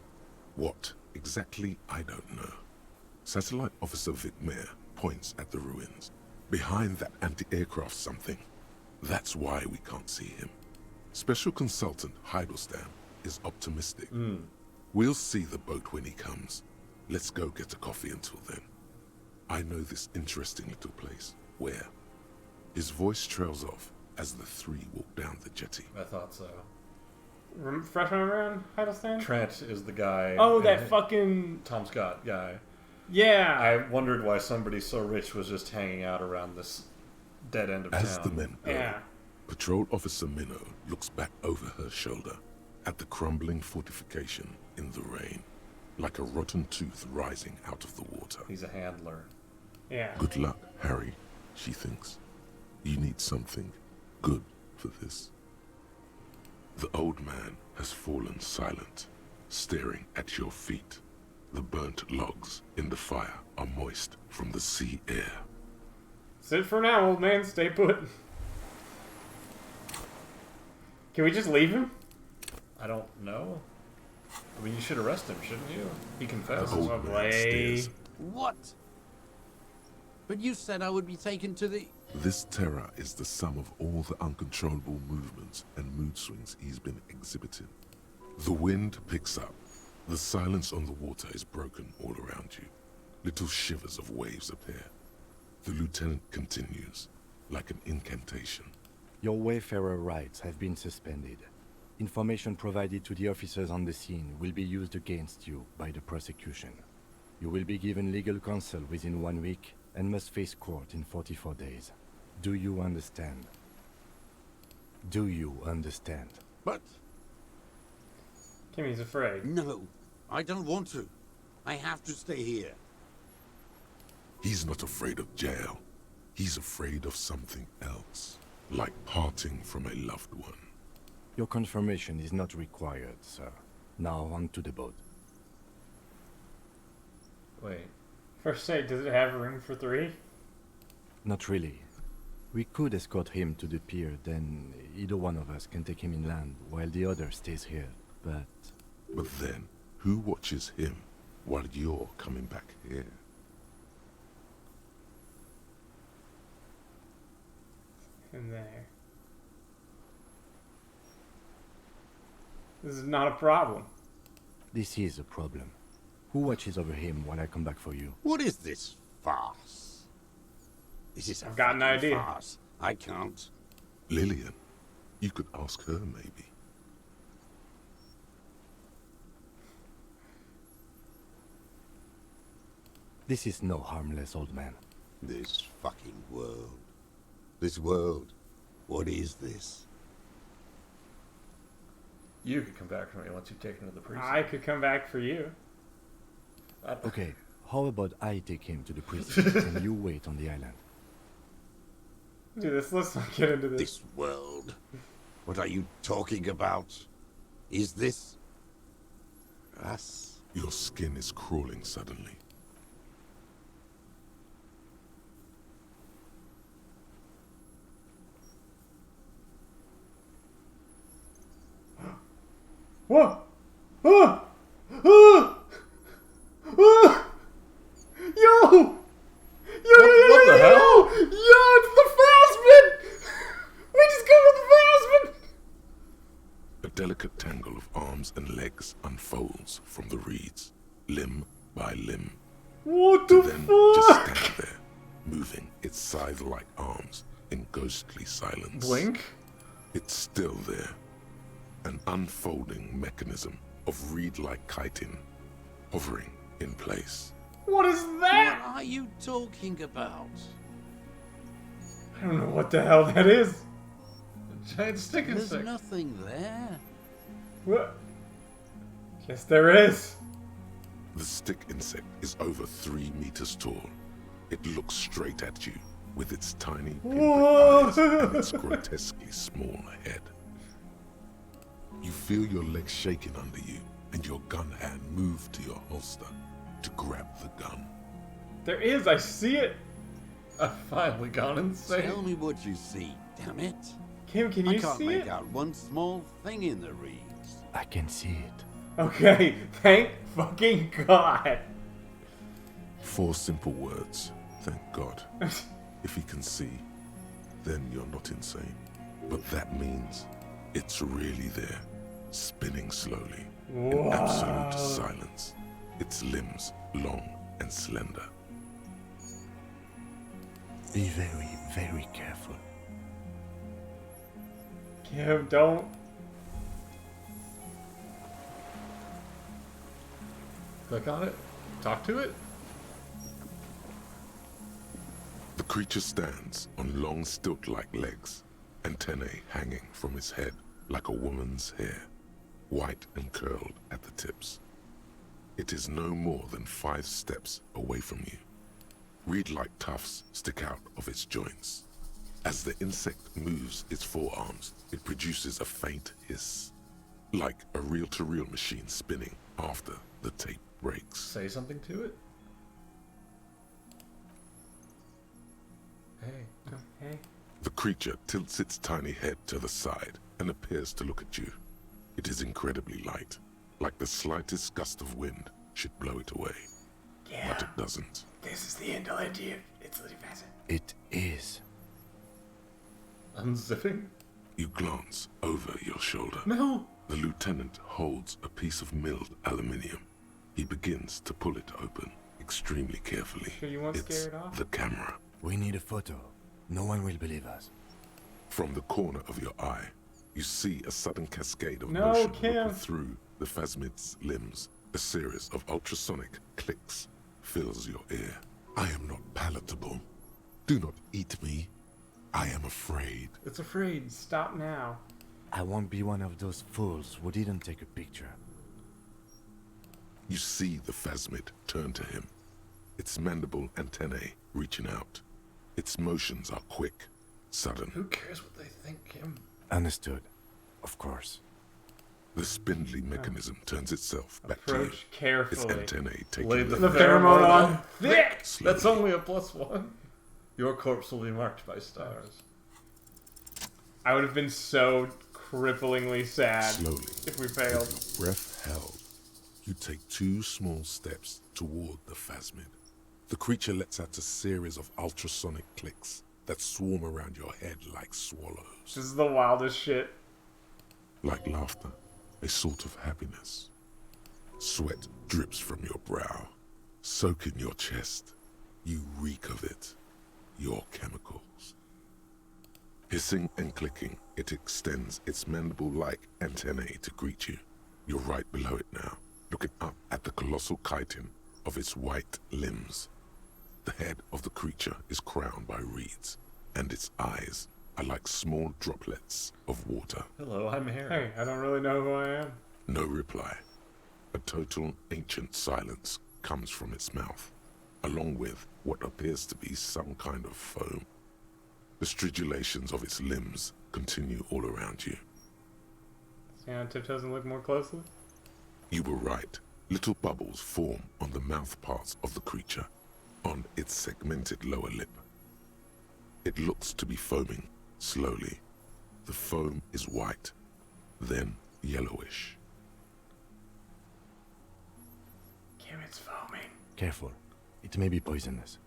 what exactly, I don't know. Satellite Officer Vic Mayer points at the ruins. Behind that anti-aircraft something. That's why we can't see him. Special Consultant Heidelstam is optimistic. We'll see the boat when he comes. Let's go get a coffee until then. I know this interesting little place. Where? His voice trails off as the 3 walk down the jetty. I thought so. Fresh one around Hiddleston? Trent is the guy. Oh, that fucking Tom Scott guy. Yeah. I wondered why somebody so rich was just hanging out around this dead end of As town. the men go, Patrol Officer Minnow looks back over her shoulder at the crumbling fortification in the rain, like a rotten tooth rising out of the water. He's a handler. Yeah. Good luck, Harry, she thinks. You need something good for this. The old man has fallen silent, staring at your feet. The burnt logs in the fire are moist from the sea air. Sit for now, old man. Stay put. Can we just leave him? I don't know. I mean, you should arrest him, shouldn't you? He confessed. The old man stares. What? But you said I would be taken to the... This terror is the sum of all the uncontrollable movements and mood swings he's been exhibiting. The wind picks up. The silence on the water is broken all around you. Little shivers of waves appear. The lieutenant continues, like an incantation. Your wayfarer rights have been suspended. Information provided to the officers on the scene will be used against you by the prosecution. You will be given legal counsel within 1 week and must face court in 44 days. Do you understand? Do you understand? But... Kimmy's afraid. No, I don't want to. I have to stay here. He's not afraid of jail. He's afraid of something else, like parting from a loved one. Your confirmation is not required, sir. Now on to the boat. Wait. First aid, does it have room for 3? Not really. We could escort him to the pier, then either one of us can take him inland while the other stays here, but... But then, who watches him while you're coming back here? In there. This is not a problem. This is a problem. Who watches over him while I come back for you? What is this farce? This is I've got an idea. farce. I can't. Lillian. You could ask her, maybe. This is no harmless old man. This fucking world. This world. What is this? You could come back for me once you've taken to the precinct. I could come back for you. Okay, how about I take him to the precinct and you wait on the island? Dude, let's not get into this. This world. What are you talking about? Is this... us? Your skin is crawling suddenly. What? Ah! Ah! Ah! Yo! What the hell? Yo, it's the Phasmid! We just got the Phasmid! A delicate tangle of arms and legs unfolds from the reeds, limb by limb. What to the then fuck? just stand there, moving its scythe-like arms in ghostly silence. Blink? It's still there. An unfolding mechanism of reed-like chitin, hovering in place. What is that? What are you talking about? I don't know what the hell that is. A giant stick There's insect. nothing there. What? Yes, there is. The stick insect is over 3 meters tall. It looks straight at you with its tiny pinprick eyes and its grotesquely small head. You feel your legs shaking under you and your gun hand move to your holster to grab the gun. There is, I see it. I've finally gone insane. Tell me what you see, damn it. Kim, can I you can't see make it? out one small thing in the reeds. I can see it. Okay, thank fucking God. 4 simple words. Thank God. If he can see, then you're not insane. But that means it's really there, spinning slowly, in absolute silence. Its limbs long and slender. Be very, very careful. Kim, don't. Click on it. Talk to it. The creature stands on long stilt-like legs, antennae hanging from its head like a woman's hair, white and curled at the tips. It is no more than 5 steps away from you. Reed-like tufts stick out of its joints. As the insect moves its forearms, it produces a faint hiss, like a reel-to-reel machine spinning after the tape breaks. Say something to it. Hey. Hey. The creature tilts its tiny head to the side and appears to look at you. It is incredibly light, like the slightest gust of wind should blow it away. Yeah. But it doesn't. This is the end idea. It's really fast. It is. Unzipping? You glance over your shoulder. No! The lieutenant holds a piece of milled aluminium. He begins to pull it open, extremely carefully. Sure you won't It's scare it off? the camera. We need a photo. No one will believe us. From the corner of your eye, you see a sudden cascade of No, motion Kim. ripple through the Phasmid's limbs. A series of ultrasonic clicks fills your ear. I am not palatable. Do not eat me. I am afraid. It's afraid. Stop now. I won't be one of those fools who didn't take a picture. You see the Phasmid turn to him, its mandible antennae reaching out. Its motions are quick, sudden. Who cares what they think, Kim? Understood. Of course. The spindly mechanism turns itself back to you. Approach carefully. Its antennae take Lay you the in. pheromone on thick! That's only a +1. Your corpse will be marked by stars. I would have been so cripplingly sad Slowly, if we failed. with your breath held, you take 2 small steps toward the Phasmid. The creature lets out a series of ultrasonic clicks that swarm around your head like swallows. This is the wildest shit. Like laughter, a sort of happiness. Sweat drips from your brow, soaking your chest. You reek of it, your chemicals. Hissing and clicking, it extends its mandible-like antennae to greet you. You're right below it now, looking up at the colossal chitin of its white limbs. The head of the creature is crowned by reeds, and its eyes are like small droplets of water. Hello, I'm Harry. Hey, I don't really know who I am. No reply. A total ancient silence comes from its mouth, along with what appears to be some kind of foam. The stridulations of its limbs continue all around you. Stand on tiptoes and look more closely. You were right. Little bubbles form on the mouth parts of the creature, on its segmented lower lip. It looks to be foaming slowly. The foam is white, then yellowish. It's foaming. Careful. It may be poisonous.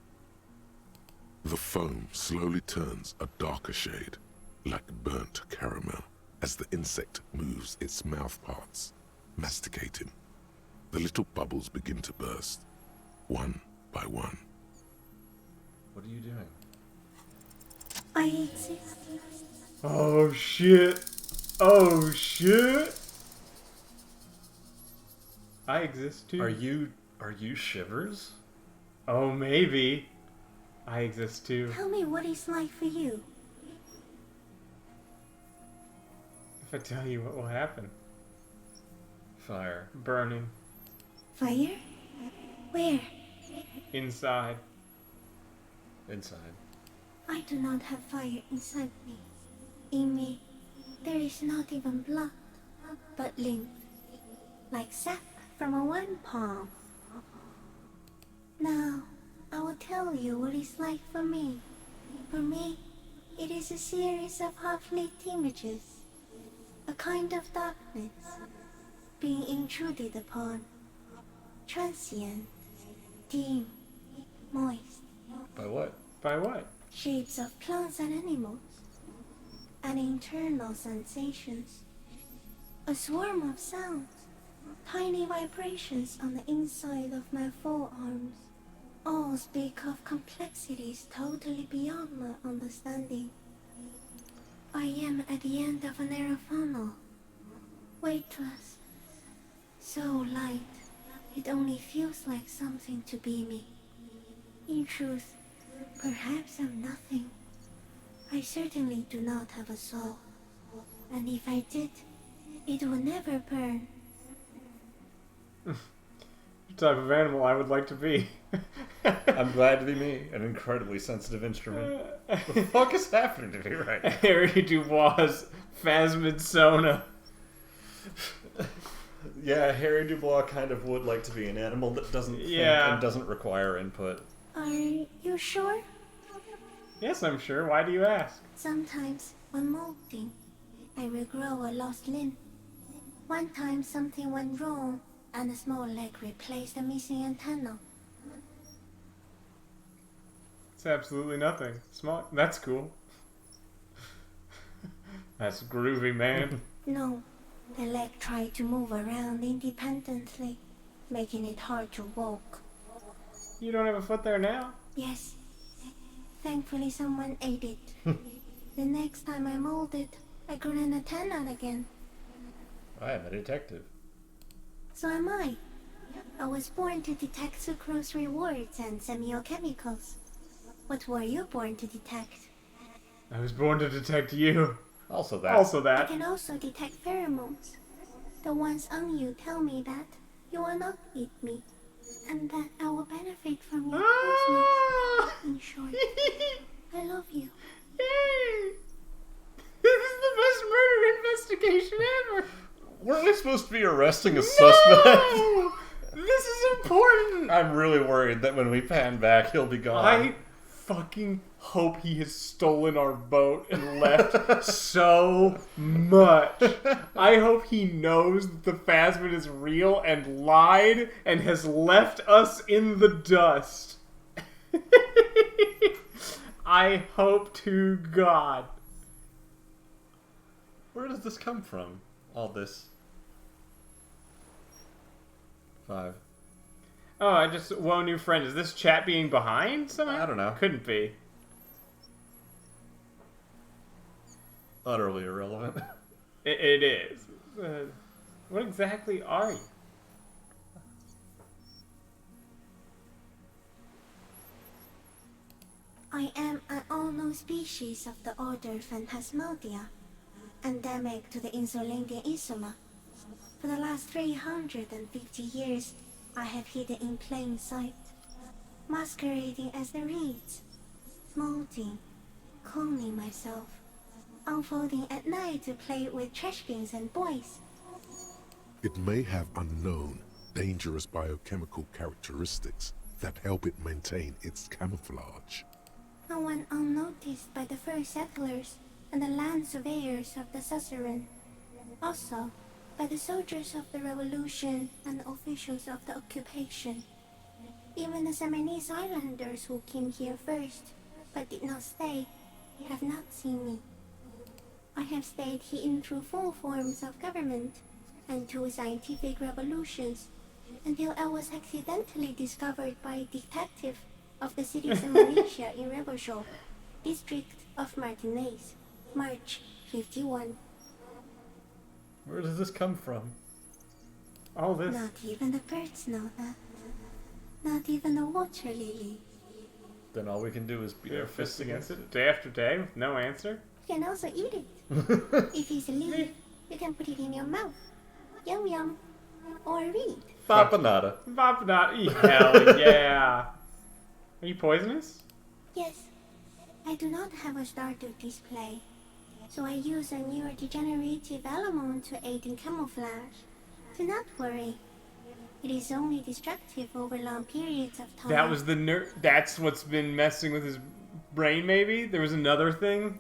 The foam slowly turns a darker shade, like burnt caramel, as the insect moves its mouth parts, masticating. The little bubbles begin to burst, one by one. What are you doing? I exist. Oh shit. Oh shit. I exist too. Are you Shivers? Oh, maybe. I exist too. Tell me what it's like for you. If I tell you, what will happen? Fire. Burning. Fire? Where? Inside. Inside. I do not have fire inside me. In me, there is not even blood, but lymph, like sap from a wine palm. Now, I will tell you what it's like for me. For me, it is a series of half-lit images, a kind of darkness, being intruded upon, transient, dim, moist. By what? By what? Shapes of plants and animals, and internal sensations. A swarm of sounds, tiny vibrations on the inside of my forearms. All speak of complexities totally beyond my understanding. I am at the end of a narrow funnel, weightless, so light it only feels like something to be me. In truth, perhaps I'm nothing. I certainly do not have a soul, and if I did, it would never burn. The type of animal I would like to be. I'm glad to be me, an incredibly sensitive instrument. What the fuck is happening to me right now? Harry Dubois' Phasmid Sona. Yeah, Harry Dubois kind of would like to be an animal that doesn't think and doesn't require input. Are you sure? Yes, I'm sure. Why do you ask? Sometimes, when molting, I regrow a lost limb. One time something went wrong, and a small leg replaced a missing antenna. It's absolutely nothing. Small. That's cool. That's groovy, man. No, the leg tried to move around independently, making it hard to walk. You don't have a foot there now? Yes. Thankfully someone ate it. The next time I molded, I grew an antenna again. I am a detective. So am I. I was born to detect sucrose rewards and semiochemicals. What were you born to detect? I was born to detect you. Also that. Also I that. can also detect pheromones. The ones on you tell me that you will not eat me, and that I will benefit from your closeness. In short, I love you. Yay! This is the best murder investigation ever. Weren't we supposed to be arresting a suspect? No! This is important. I'm really worried that when we pan back, he'll be gone. I fucking hope he has stolen our boat and left so much. I hope he knows that the Phasmid is real and lied and has left us in the dust. I hope to God. Where does this come from? All this. 5. Oh, I just whoa, new friend. Is this chat being behind somehow? I don't know. Couldn't be. Utterly irrelevant. It is. What exactly are you? I am an unknown species of the order Phantasmadia, endemic to the Insulindian Isoma. For the last 350 years, I have hidden in plain sight, masquerading as the reeds, molting, cloning myself, unfolding at night to play with trash bins and boys. It may have unknown, dangerous biochemical characteristics that help it maintain its camouflage. I went unnoticed by the first settlers and the land surveyors of the Suzerain. Also, by the soldiers of the revolution and officials of the occupation. Even the Seminese islanders who came here first, but did not stay, have not seen me. I have stayed hidden through 4 forms of government and 2 scientific revolutions, until I was accidentally discovered by a detective of the citizen militia in Rebelshaw, district of Martinez, March 51. Where does this come from? All this. Not even the birds know that. Not even the water lily. Then all we can do is beat our fists against it. Day after day with no answer? You can also eat it. If it's a leaf, you can put it in your mouth. Yum yum. Or read. Vapanada. Vapanada. Hell yeah. Are you poisonous? Yes. I do not have a starter display, so I use a neurodegenerative element to aid in camouflage. Do not worry. It is only destructive over long periods of time. That was the that's what's been messing with his brain, maybe? There was another thing?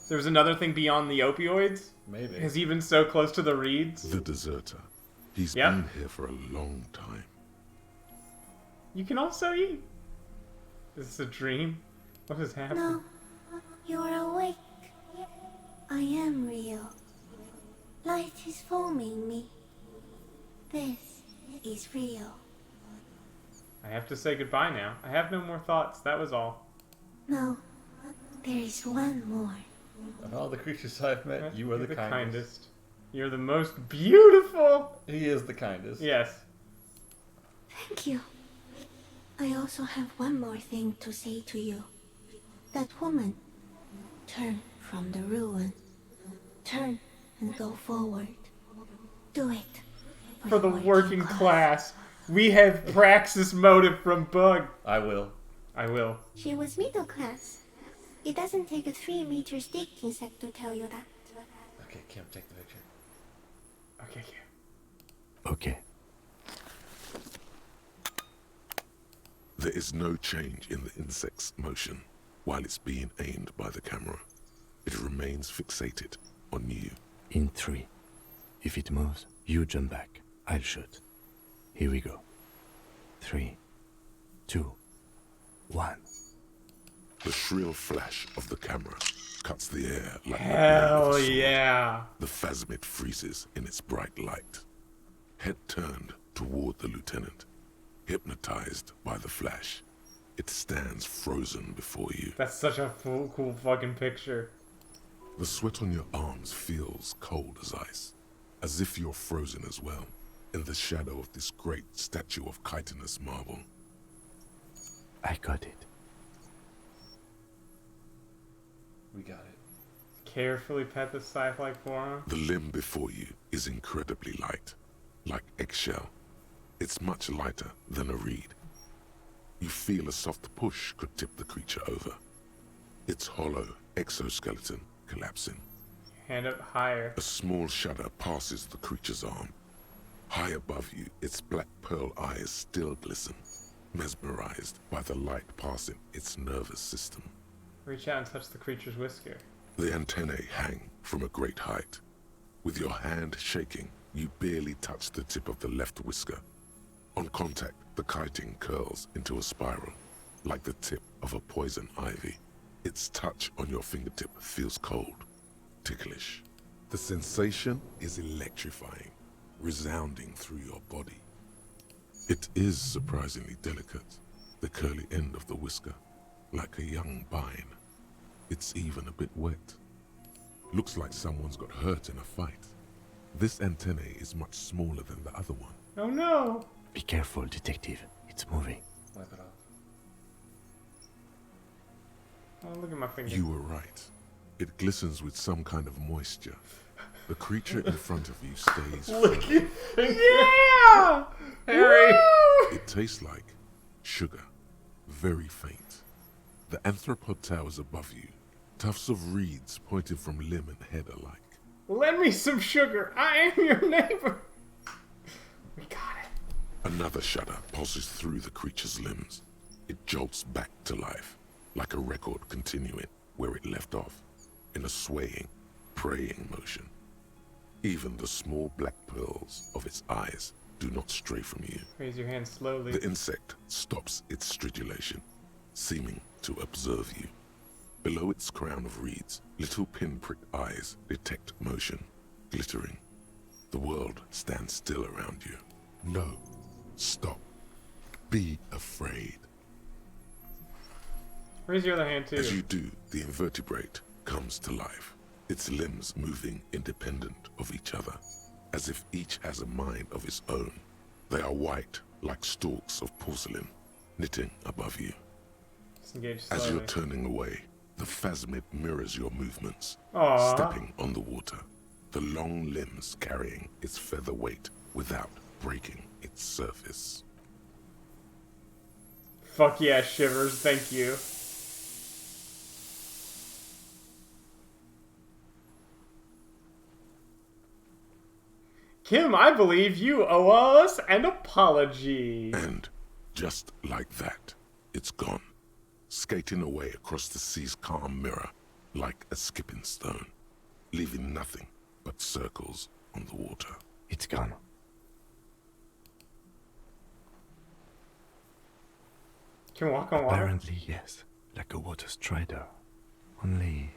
There was another thing beyond the opioids? Maybe. Has he been so close to the reeds? The deserter. He's been here for a long time. You can also eat. Is this a dream? What has happened? No. You are awake. I am real. Light is forming me. This is real. I have to say goodbye now. I have no more thoughts. That was all. No. There is one more. Of all the creatures I've met, you are the kindest. You're the most beautiful. He is the kindest. Yes. Thank you. I also have one more thing to say to you. That woman, turn from the ruin. Turn and go forward. Do it. For the working class. We have praxis motive from Bug. I will. I will. She was middle class. It doesn't take a 3-meter stick insect to tell you that. Okay, Kim, take the picture. Okay, Kim. Okay. There is no change in the insect's motion while it's being aimed by the camera. It remains fixated on you. In 3. If it moves, you jump back. I'll shoot. Here we go. 3, 2, 1. The shrill flash of the camera cuts the air like the blade of Hell a sword. yeah. The phasmid freezes in its bright light. Head turned toward the lieutenant, hypnotized by the flash. It stands frozen before you. That's such a cool fucking picture. The sweat on your arms feels cold as ice, as if you're frozen as well, in the shadow of this great statue of chitinous marble. I got it. We got it. Carefully pet the scythe-like forearm. The limb before you is incredibly light, like eggshell. It's much lighter than a reed. You feel a soft push could tip the creature over. Its hollow exoskeleton collapsing. Hand up higher. A small shudder passes the creature's arm. High above you, its black pearl eyes still glisten, mesmerized by the light passing its nervous system. Reach out and touch the creature's whisker. The antennae hang from a great height. With your hand shaking, you barely touch the tip of the left whisker. On contact, the chitin curls into a spiral, like the tip of a poison ivy. Its touch on your fingertip feels cold, ticklish. The sensation is electrifying, resounding through your body. It is surprisingly delicate, the curly end of the whisker, like a young vine. It's even a bit wet. Looks like someone's got hurt in a fight. This antennae is much smaller than the other one. Oh no! Be careful, detective. It's moving. Wipe it off. Oh, look at my finger. You were right. It glistens with some kind of moisture. The creature in front of you stays Look firm. Yeah! Harry! It tastes like sugar, very faint. The anthropod towers above you, tufts of reeds pointing from limb and head alike. Lend me some sugar. I am your neighbor. We got it. Another shudder pulses through the creature's limbs. It jolts back to life, like a record continuing where it left off, in a swaying, praying motion. Even the small black pearls of its eyes do not stray from you. Raise your hand slowly. The insect stops its stridulation, seeming to observe you. Below its crown of reeds, little pinprick eyes detect motion, glittering. The world stands still around you. No. Stop. Be afraid. Raise your other hand too. As you do, the invertebrate comes to life, its limbs moving independent of each other, as if each has a mind of its own. They are white, like stalks of porcelain, knitting above you. Disengage As slowly. you're turning away, the phasmid mirrors your movements, Aww. stepping on the water, the long limbs carrying its feather weight without breaking its surface. Fuck yeah, Shivers, thank you. Kim, I believe you owe us an apology. And just like that, it's gone, skating away across the sea's calm mirror like a skipping stone, leaving nothing but circles on the water. It's gone. Can walk on water? Apparently, yes. Like a water strider. Only,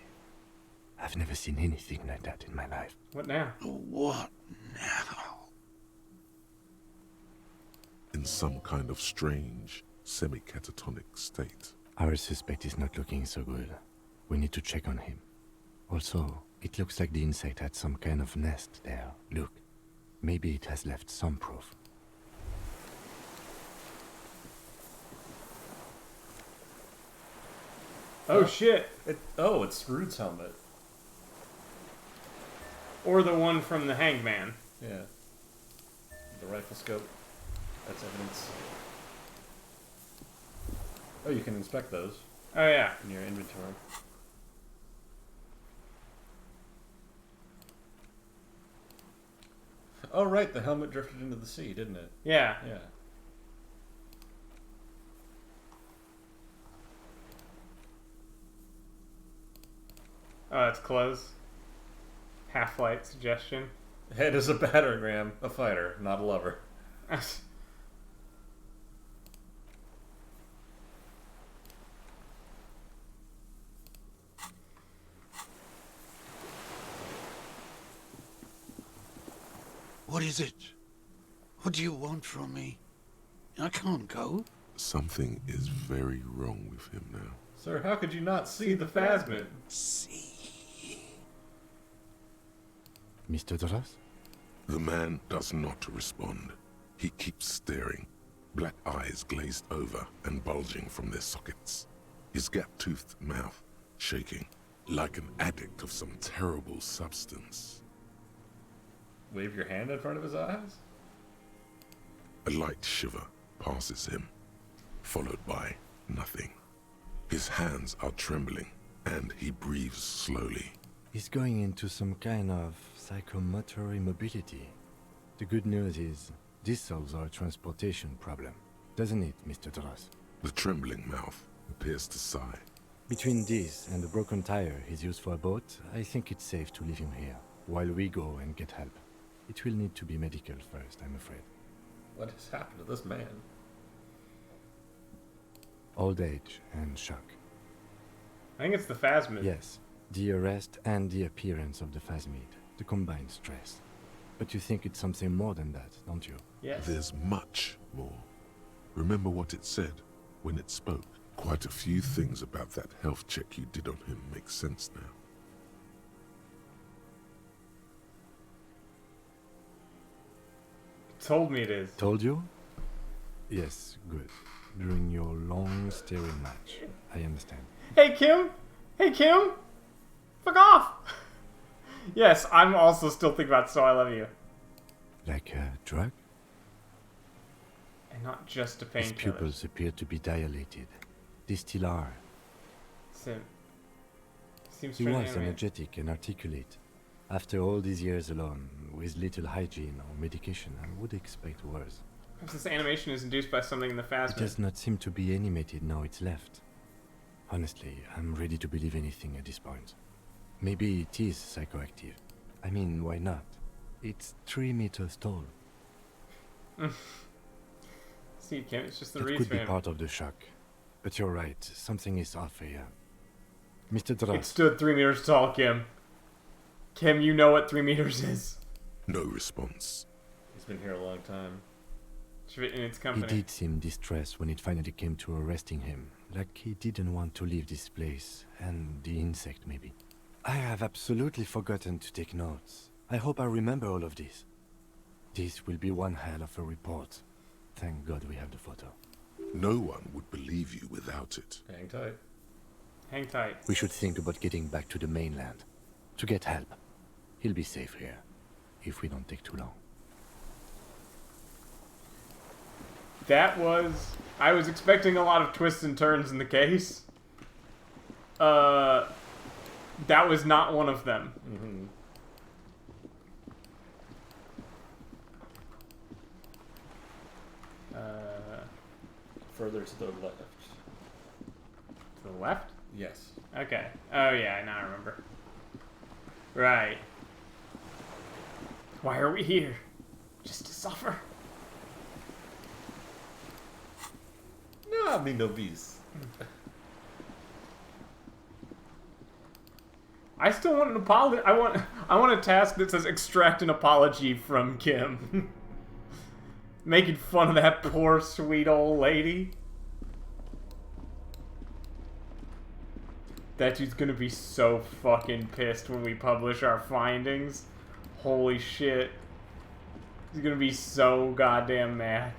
I've never seen anything like that in my life. What now? What now? In some kind of strange, semi-catatonic state. Our suspect is not looking so good. We need to check on him. Also, it looks like the insect had some kind of nest there. Look, maybe it has left some proof. Oh shit! It's Rude's helmet. Or the one from the Hangman. Yeah. The rifle scope. That's evidence. Oh, you can inspect those. Oh yeah. In your inventory. Oh right, the helmet drifted into the sea, didn't it? Yeah. Yeah. Oh, it's closed. Half-light suggestion. Head is a battering a fighter, not a lover. What is it? What do you want from me? I can't go. Something is very wrong with him now. Sir, how could you not see the phasmid? Mr. Dras? The man does not respond. He keeps staring, black eyes glazed over and bulging from their sockets. His gap-toothed mouth shaking, like an addict of some terrible substance. Wave your hand in front of his eyes? A light shiver passes him, followed by nothing. His hands are trembling, and he breathes slowly. He's going into some kind of psychomotor immobility. The good news is, this solves our transportation problem. Doesn't it, Mr. Dras? The trembling mouth appears to sigh. Between this and the broken tire he's used for a boat, I think it's safe to leave him here, while we go and get help. It will need to be medical first, I'm afraid. What has happened to this man? Old age and shock. I think it's the phasmid. Yes, the arrest and the appearance of the phasmid, the combined stress. But you think it's something more than that, don't you? Yes. There's much more. Remember what it said when it spoke. Quite a few things about that health check you did on him make sense now. Told me it is. Told you? Yes, good. During your long staring match. I understand. Hey Kim! Hey Kim! Fuck off! Yes, I'm also still thinking about So I Love You. Like a drug? And not just a His painkiller. pupils appear to be dilated. They still are. Seems He strange was anime. energetic and articulate. After all these years alone, with little hygiene or medication, I would expect worse. Perhaps this animation is induced by something in the It phasmid. does not seem to be animated now it's left. Honestly, I'm ready to believe anything at this point. Maybe it is psychoactive. I mean, why not? It's 3 meters tall. See, Kim, it's just the That reach could for be him. part of the shock. But you're right, something is off here. Mr. Dras. It stood 3 meters tall, Kim. Kim, you know what 3 meters is. No response. He's been here a long time. In its He company. did seem distressed when it finally came to arresting him. Like he didn't want to leave this place. And the insect, maybe. I have absolutely forgotten to take notes. I hope I remember all of this. This will be one hell of a report. Thank God we have the photo. No one would believe you without it. Hang tight. Hang tight. We should think about getting back to the mainland. To get help. He'll be safe here. If we don't take too long. That was... I was expecting a lot of twists and turns in the case. That was not one of them. Mm-hmm. Further to the left. To the left? Yes. Okay. Oh yeah, now I remember. Right. Why are we here? Just to suffer? No, me no bees. I still want an apology. I want a task that says extract an apology from Kim. Making fun of that poor sweet old lady. That dude's gonna be so fucking pissed when we publish our findings. Holy shit. He's gonna be so goddamn mad.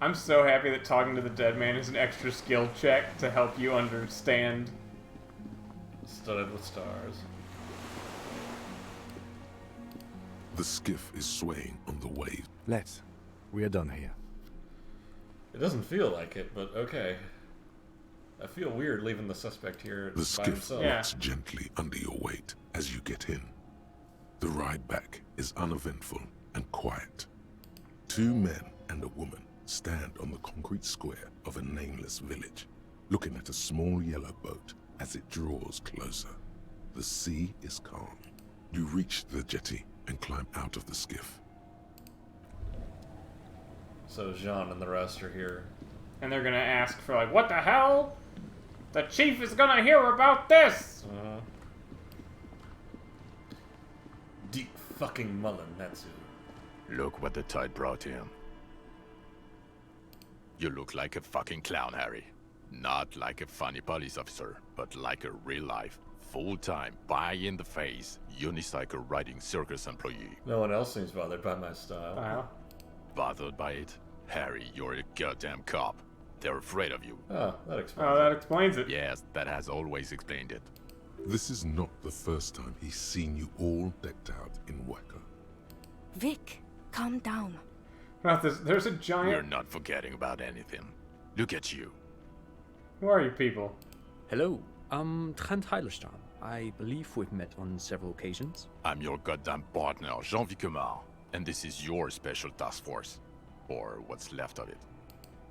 I'm so happy that talking to the dead man is an extra skill check to help you understand. Studded with stars. The skiff is swaying on the wave. Let's. We are done here. It doesn't feel like it, but okay. I feel weird leaving the suspect here The by skiff himself. rocks gently under your weight as you get in. The ride back is uneventful and quiet. 2 men and a woman stand on the concrete square of a nameless village, looking at a small yellow boat as it draws closer. The sea is calm. You reach the jetty and climb out of the skiff. So Jean and the rest are here. And they're gonna ask for like, what the hell? The chief is gonna hear about this! Deep fucking mullen, that's who. Look what the tide brought him. You look like a fucking clown, Harry. Not like a funny police officer, but like a real-life, full-time, pie-in-the-face, unicycle-riding circus employee. No one else seems bothered by my style. Wow. Bothered by it? Harry, you're a goddamn cop. They're afraid of you. Oh, that explains that explains it. Yes, that has always explained it. This is not the first time he's seen you all decked out in Wacker. Vic, calm down. Not this. There's a giant. We're not forgetting about anything. Look at you. Who are you people? Hello, I'm Trent Heilerstein. I believe we've met on several occasions. I'm your goddamn partner, Jean-Vic Comar, and this is your special task force. Or what's left of it.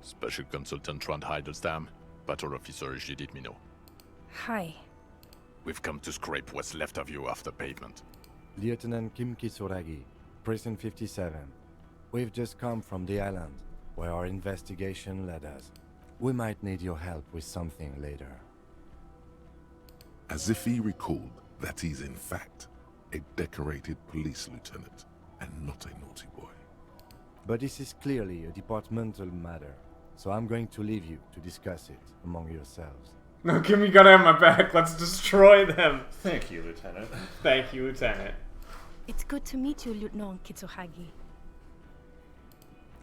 Special Consultant Trent Heilerstam, Battle Officer Judith Minot. Hi. We've come to scrape what's left of you off the pavement. Lieutenant Kim Kitsuragi, Precinct 57. We've just come from the island, where our investigation led us. We might need your help with something later. As if he recalled that he's in fact a decorated police lieutenant and not a naughty boy. But this is clearly a departmental matter, so I'm going to leave you to discuss it among yourselves. No, Kim, you gotta have my back. Let's destroy them. Thank you, Lieutenant. Thank you, Lieutenant. It's good to meet you, Lieutenant Kitsuragi.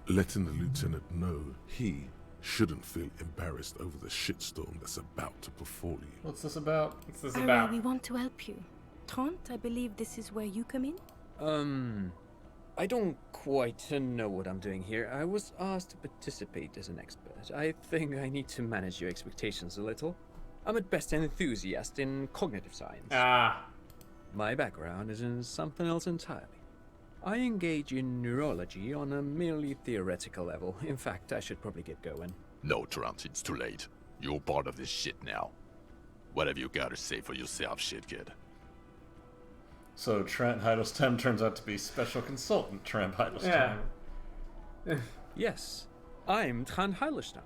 Letting the lieutenant know he shouldn't feel embarrassed over the shitstorm that's about to befall you. What's this about? What's this Ari, about? we want to help you. Trent, I believe this is where you come in? I don't quite know what I'm doing here. I was asked to participate as an expert. I think I need to manage your expectations a little. I'm at best an enthusiast in cognitive science. Ah. My background is in something else entirely. I engage in neurology on a merely theoretical level. In fact, I should probably get going. No, Trent, it's too late. You're part of this shit now. What have you got to say for yourself, shit kid? So Trent Heidelstein turns out to be special consultant Trent Heidelstein. Yeah. Yes, I'm Trant Heidelstein.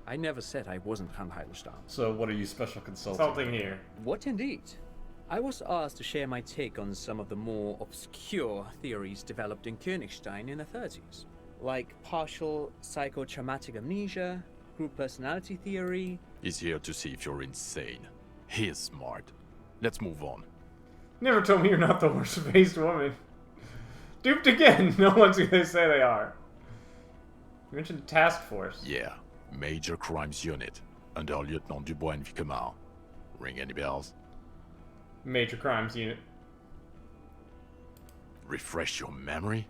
I never said I wasn't Trant Heidelstein. So what are you special consulting here? What indeed? I was asked to share my take on some of the more obscure theories developed in Königstein in the 30s, like partial psychotraumatic amnesia, group personality theory. He's here to see if you're insane. He is smart. Let's move on. Never told me you're not the worst-faced woman. Duped again. No one's gonna say they are. You mentioned task force. Yeah. Major Crimes Unit. Under Lieutenant Dubois and Vicomar. Ring any bells? Major Crimes Unit. Refresh your memory?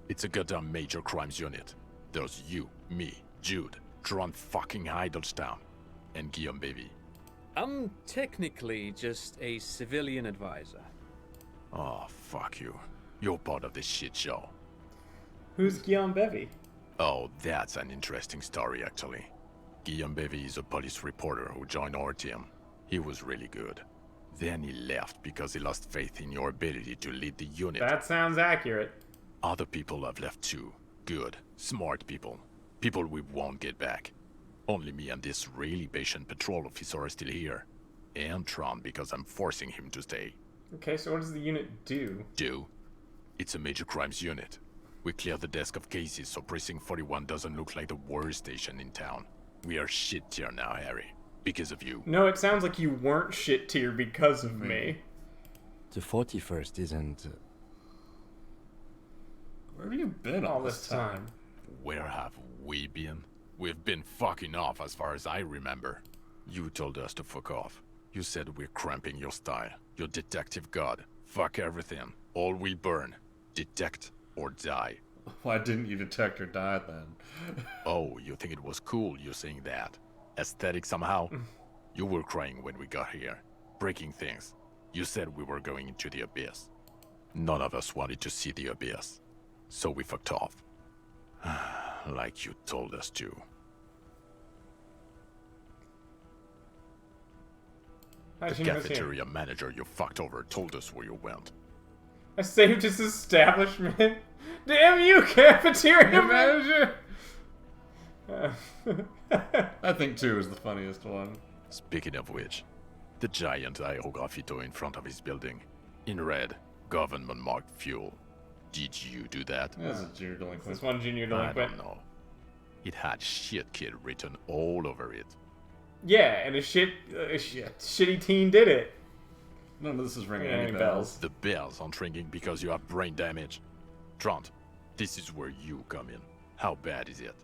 It's a goddamn Major Crimes Unit. There's you, me, Jude, Trant fucking Heidelstein, and Guillaume Bevy. I'm technically just a civilian advisor. Oh, fuck you. You're part of this shit show. Who's Guillaume Bevy? Oh, that's an interesting story, actually. Guillaume Bevy is a police reporter who joined our team. He was really good. Then he left because he lost faith in your ability to lead the unit. That sounds accurate. Other people have left too. Good, smart people. People we won't get back. Only me and this really patient patrol officer are still here. And Trant because I'm forcing him to stay. Okay, so what does the unit do? It's a major crimes unit. We clear the desk of cases so Precinct 41 doesn't look like the worst station in town. We are shit tier now, Harry. Because of you. No, it sounds like you weren't shit tier because of me. The 41st isn't... Where have you been all this time? Where have we been? We've been fucking off as far as I remember. You told us to fuck off. You said we're cramping your style. Your detective god. Fuck everything. All we burn. Detect or die. Why didn't you detect or die then? Oh, you think it was cool you saying that? Aesthetic somehow? You were crying when we got here. Breaking things. You said we were going into the abyss. None of us wanted to see the abyss. So we fucked off. Like you told us to. The cafeteria manager you fucked over told us where you went. I saved his establishment. Damn you, cafeteria manager! I think 2 is the funniest one. Speaking of which, the giant aerograffito in front of his building. In red, government marked fuel. Did you do that? That's a junior delinquent. This one junior delinquent. I don't know. It had shit kid written all over it. Yeah, and a shitty teen did it. None of this is ringing any bells. The bells aren't ringing because you have brain damage. Trant, this is where you come in. How bad is it?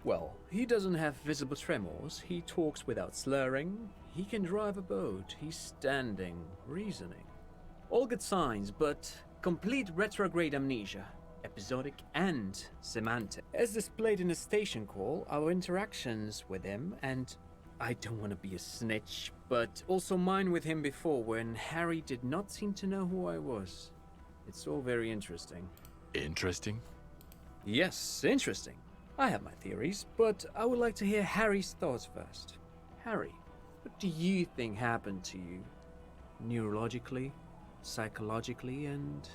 Well, he doesn't have visible tremors, he talks without slurring, he can drive a boat, he's standing, reasoning. All good signs, but complete retrograde amnesia, episodic and semantic. As displayed in the station call, our interactions with him, and I don't want to be a snitch, but also mine with him before when Harry did not seem to know who I was. It's all very interesting. Interesting? Yes, interesting. I have my theories, but I would like to hear Harry's thoughts first. Harry, what do you think happened to you? Neurologically, psychologically, and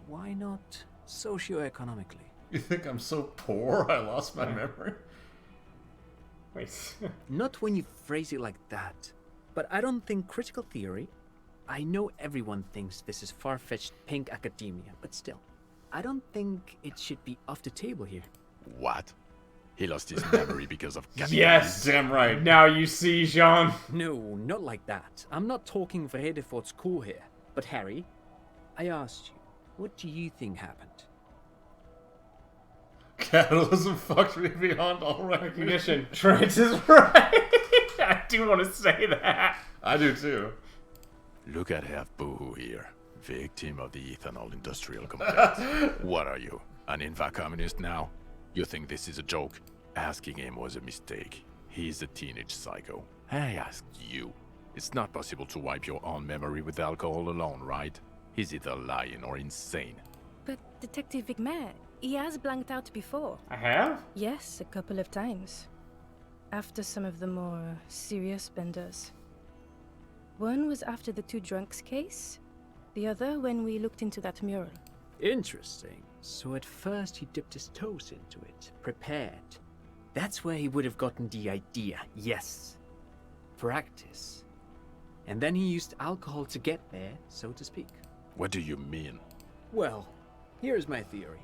why not socioeconomically? You think I'm so poor I lost my memory? Wait. Not when you phrase it like that. But I don't think critical theory... I know everyone thinks this is far-fetched pink academia, but still. I don't think it should be off the table here. What? He lost his memory because of cannabis. Yes, damn right. Now you see, Jean. No, not like that. I'm not talking Vrede for school here. But Harry, I asked you, what do you think happened? Capitalism fucked me beyond all recognition. Trent is right. I do want to say that. I do too. Look at half Boohoo here. Victim of the ethanol industrial complex. What are you? An inva communist now? You think this is a joke? Asking him was a mistake. He's a teenage psycho. I asked you. It's not possible to wipe your own memory with alcohol alone, right? He's either lying or insane. But Detective Vigmer, he has blanked out before. I have? Yes, a couple of times. After some of the more serious benders. One was after the two drunks case, the other when we looked into that mural. Interesting. So at first he dipped his toes into it, prepared. That's where he would have gotten the idea, yes. Practice. And then he used alcohol to get there, so to speak. What do you mean? Well, here's my theory.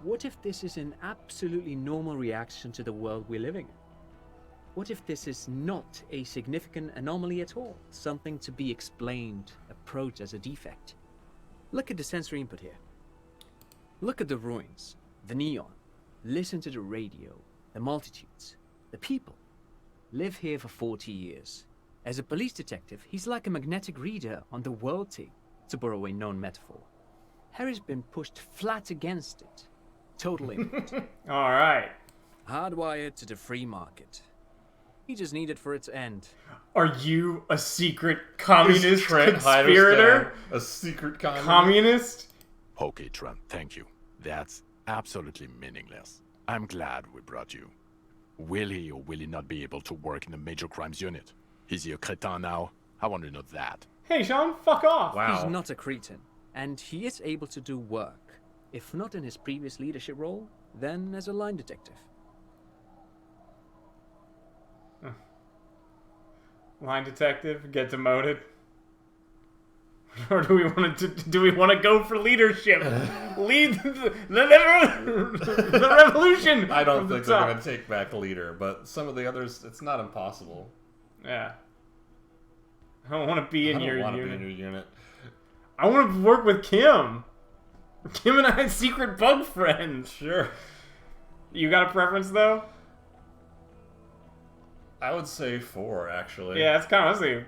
What if this is an absolutely normal reaction to the world we're living in? What if this is not a significant anomaly at all? Something to be explained, approached as a defect? Look at the sensory input here. Look at the ruins, the neon. Listen to the radio, the multitudes, the people. Live here for 40 years. As a police detective, he's like a magnetic reader on the world tape, to borrow a known metaphor. Harry's been pushed flat against it. Total input. Alright. Hardwired to the free market. He just needed for it to end. Are you a secret communist Is Trent conspirator? Hiddleston a secret communist? Communist? Okay, Trent, thank you. That's absolutely meaningless. I'm glad we brought you. Will he or will he not be able to work in the major crimes unit? Is he a cretin now? I want to know that. Hey, Sean, fuck off. He's not a cretin, and he is able to do work. If not in his previous leadership role, then as a line detective. Line detective, get demoted. Or do we want to go for leadership? Lead the revolution. I don't from the think they're top. going to take back leader, but some of the others, it's not impossible. Yeah. I don't want to be in your I don't want to unit. be in your unit. I want to work with Kim. Kim and I are secret bug friends. Sure. You got a preference though? I would say 4, actually. Yeah, it's kind of honestly.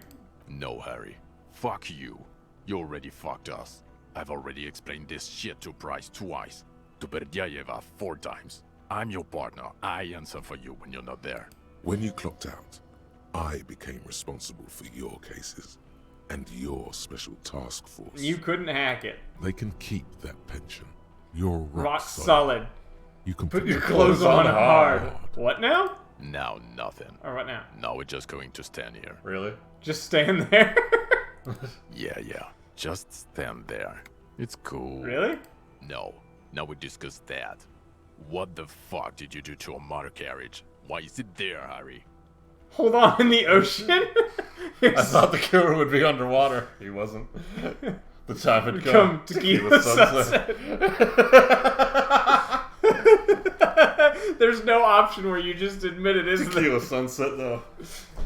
No, Harry. Fuck you. You already fucked us. I've already explained this shit to Price twice. To Berdyayeva 4 times. I'm your partner. I answer for you when you're not there. When you clocked out, I became responsible for your cases and your special task force. You couldn't hack it. They can keep that pension. You're Rock solid. You can Put your clothes on hard. What now? Now nothing. Or what now? Now we're just going to stand here. Really? Just stand there? Yeah. Just stand there. It's cool. Really? No. Now we discuss that. What the fuck did you do to a motor carriage? Why is it there, Harry? Hold on, in the ocean? I thought the killer would be underwater. He wasn't. The time had Come tequila sunset. There's no option where you just admit it, is there? Tequila sunset, though.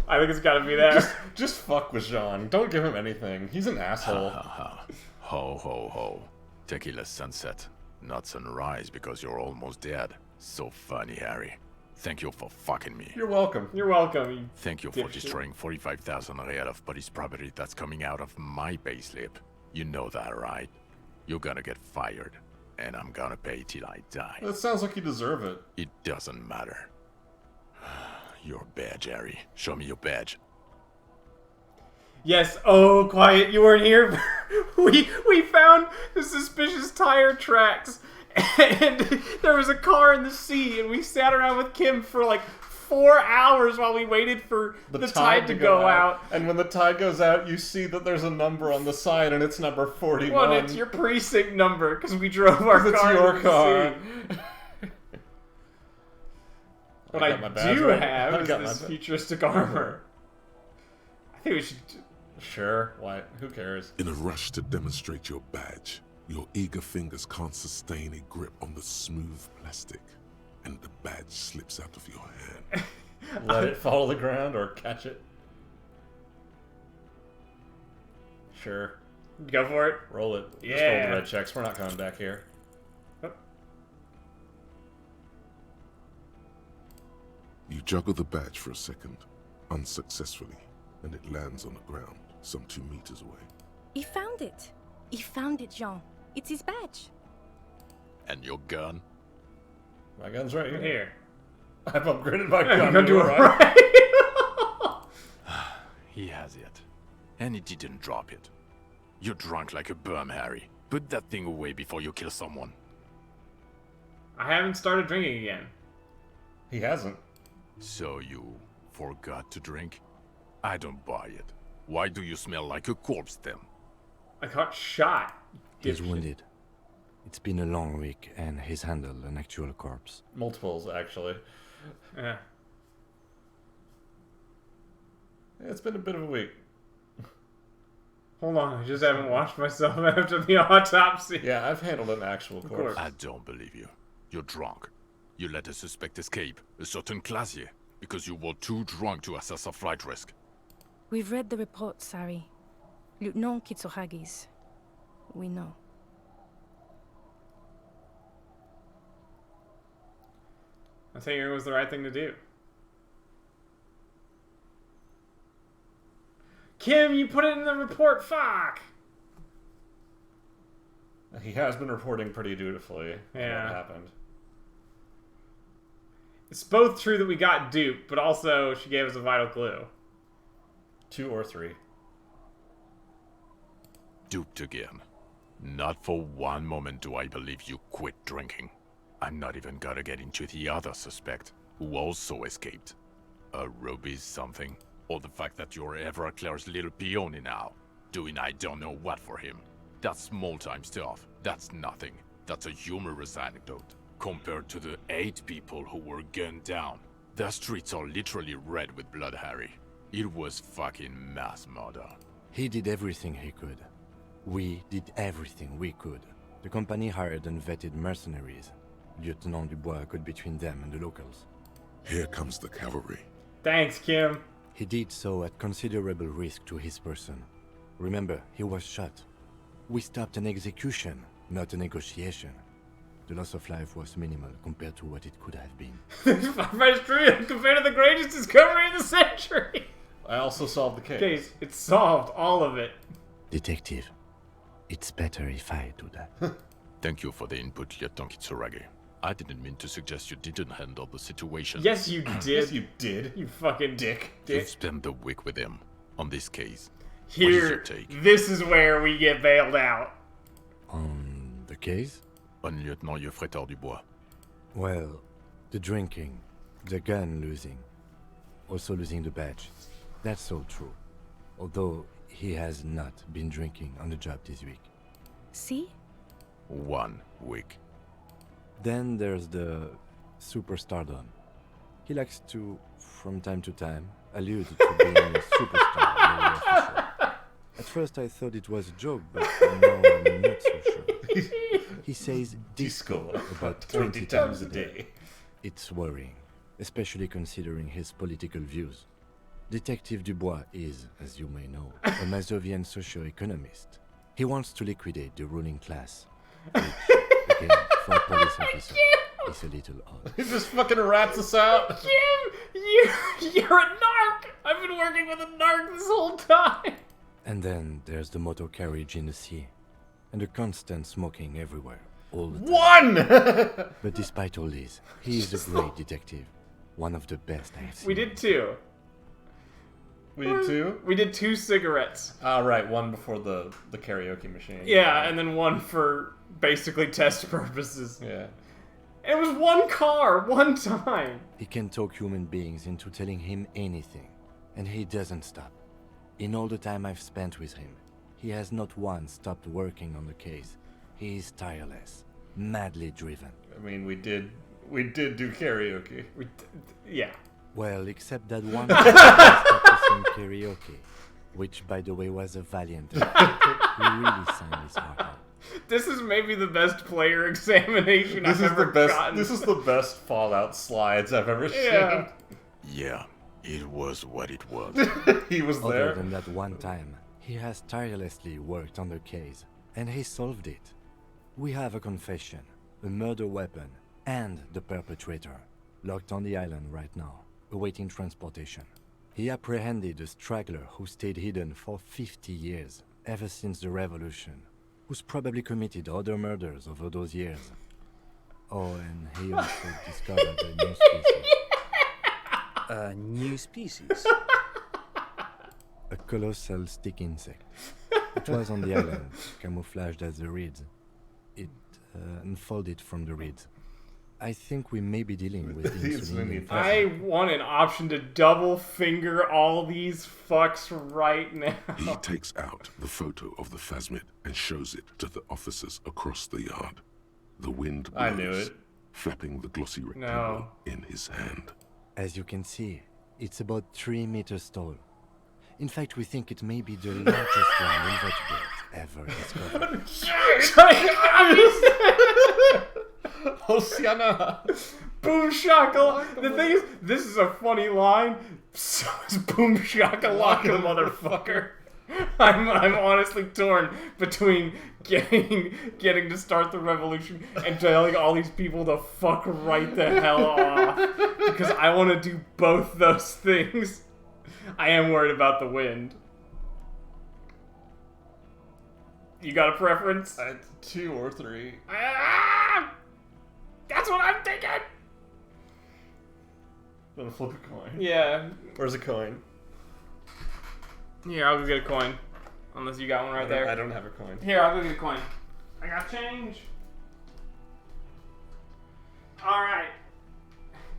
I think it's got to be there. Just fuck with Jean. Don't give him anything. He's an asshole. Ho, ho, ho. Tequila sunset. Not sunrise because you're almost dead. So funny, Harry. Thank you for fucking me. You're welcome. You're welcome, you Thank you for dipshit. destroying 45,000 real of police property that's coming out of my payslip. You know that, right? You're gonna get fired. And I'm gonna pay till I die. That sounds like you deserve it. It doesn't matter. Your badge, Harry. Show me your badge. Yes. Oh, quiet. You weren't here. we found the suspicious tire tracks, and there was a car in the sea, and we sat around with Kim for like 4 hours while we waited for the tide to go out. And when the tide goes out, you see that there's a number on the side, and it's number 41. Well, it's your precinct number because we drove our car. It's your into the car. sea. What I do have is this futuristic armor. I think we should. Sure. Why? Who cares? In a rush to demonstrate your badge, your eager fingers can't sustain a grip on the smooth plastic, and the badge slips out of your hand. Let it fall to the ground or catch it. Sure. Go for it. Roll it. Yeah. Just roll the red checks. We're not coming back here. You juggle the badge for a second, unsuccessfully, and it lands on the ground, some 2 meters away. He found it. He found it, Jean. It's his badge. And your gun? My gun's right here. Here. I've upgraded my gun. to You're a right. He has it. And he didn't drop it. You're drunk like a bum, Harry. Put that thing away before you kill someone. I haven't started drinking again. He hasn't. So you forgot to drink? I don't buy it. Why do you smell like a corpse then? I got shot. He's wounded. It's been a long week, and he's handled an actual corpse. Multiples, actually. Yeah. It's been a bit of a week. Hold on, I just haven't washed myself after the autopsy. Yeah, I've handled an actual corpse. I don't believe you. You're drunk. You let a suspect escape, a certain Classier, because you were too drunk to assess a flight risk. We've read the report, Sari. Lieutenant Kitsuhagi's. We know. I think it was the right thing to do. Kim, you put it in the report, fuck! He has been reporting pretty dutifully on what happened. It's both true that we got duped, but also she gave us a vital clue. 2 or 3. Duped again. Not for one moment do I believe you quit drinking. I'm not even gonna get into the other suspect, who also escaped. A ruby something, or the fact that you're Everclear's little peony now, doing I don't know what for him. That's small-time stuff. That's nothing. That's a humorous anecdote, compared to the 8 people who were gunned down. The streets are literally red with blood, Harry. It was fucking mass murder. He did everything he could. We did everything we could. The company hired and vetted mercenaries. Lieutenant Dubois got between them and the locals. Here comes the cavalry. Thanks, Kim. He did so at considerable risk to his person. Remember, he was shot. We stopped an execution, not a negotiation. The loss of life was minimal compared to what it could have been. Firefighter's true compared to the greatest discovery of the century. I also solved the case. It solved all of it. Detective, it's better if I do that. Thank you for the input, Lieutenant Kitsuragi. I didn't mean to suggest you didn't handle the situation. Yes, you did. Yes, you did. You fucking dick. You've spent the week with him on this case. Here, what is your take? This is where we get bailed out. On the case? On Lieutenant Geoffrey Dubois. Well, the drinking, the gun losing, also losing the badge. That's all true. Although he has not been drinking on the job this week. See? 1 week. Then there's the superstardom. He likes to, from time to time, allude to being a superstar. Very official. At first I thought it was a joke, but now I'm not so sure. He says disco about 20 times a day. It's worrying, especially considering his political views. Detective Dubois is, as you may know, a Mazovian socio-economist. He wants to liquidate the ruling class, which, again, for a police officer, is a little odd. He just fucking rats us out. Jim, you're a narc. I've been working with a narc this whole time. And then there's the motor carriage in the sea, and the constant smoking everywhere, all the time. But despite all this, he is a great detective, one of the best I have seen. We did 2. We did 2? We did 2 cigarettes. Right, one before the karaoke machine. Yeah, and then 1 for basically test purposes. Yeah. It was 1 car, 1 time. He can talk human beings into telling him anything, and he doesn't stop. In all the time I've spent with him, he has not once stopped working on the case. He is tireless, madly driven. I mean, we did do karaoke. Yeah. Well, except that one time he stopped to sing karaoke, which, by the way, was a valiant effort. He really sang his heart out. This is maybe the best player examination I've ever gotten. This is the best Fallout slides I've ever seen. Yeah, it was what it was. He was there. Other than that one time, he has tirelessly worked on the case, and he solved it. We have a confession, a murder weapon, and the perpetrator, locked on the island right now, awaiting transportation. He apprehended a straggler who stayed hidden for 50 years, ever since the revolution, who's probably committed other murders over those years. Oh, and he also discovered a new species. A new species? A colossal stick insect. It was on the island, camouflaged as the reeds. It unfolded from the reeds. I think we may be dealing with the insulin. I want an option to double finger all these fucks right now. He takes out the photo of the phasmid and shows it to the officers across the yard. The wind blows, I knew it. flapping the glossy rectangle in his hand. As you can see, it's about 3 meters tall. In fact, we think it may be the largest land invertebrate ever discovered. Oceana! Boom shakalaka! The thing is, this is a funny line. So is boom shakalaka, motherfucker. I'm honestly torn between getting to start the revolution and telling all these people to fuck right the hell off, because I want to do both those things. I am worried about the wind. You got a preference? 2 or 3. Ah! That's what I'm thinking! Gonna flip a coin. Yeah. Where's a coin? Here, I'll go get a coin. Unless you got one right there. I don't have a coin. Here, I'll go get a coin. I got change. Alright.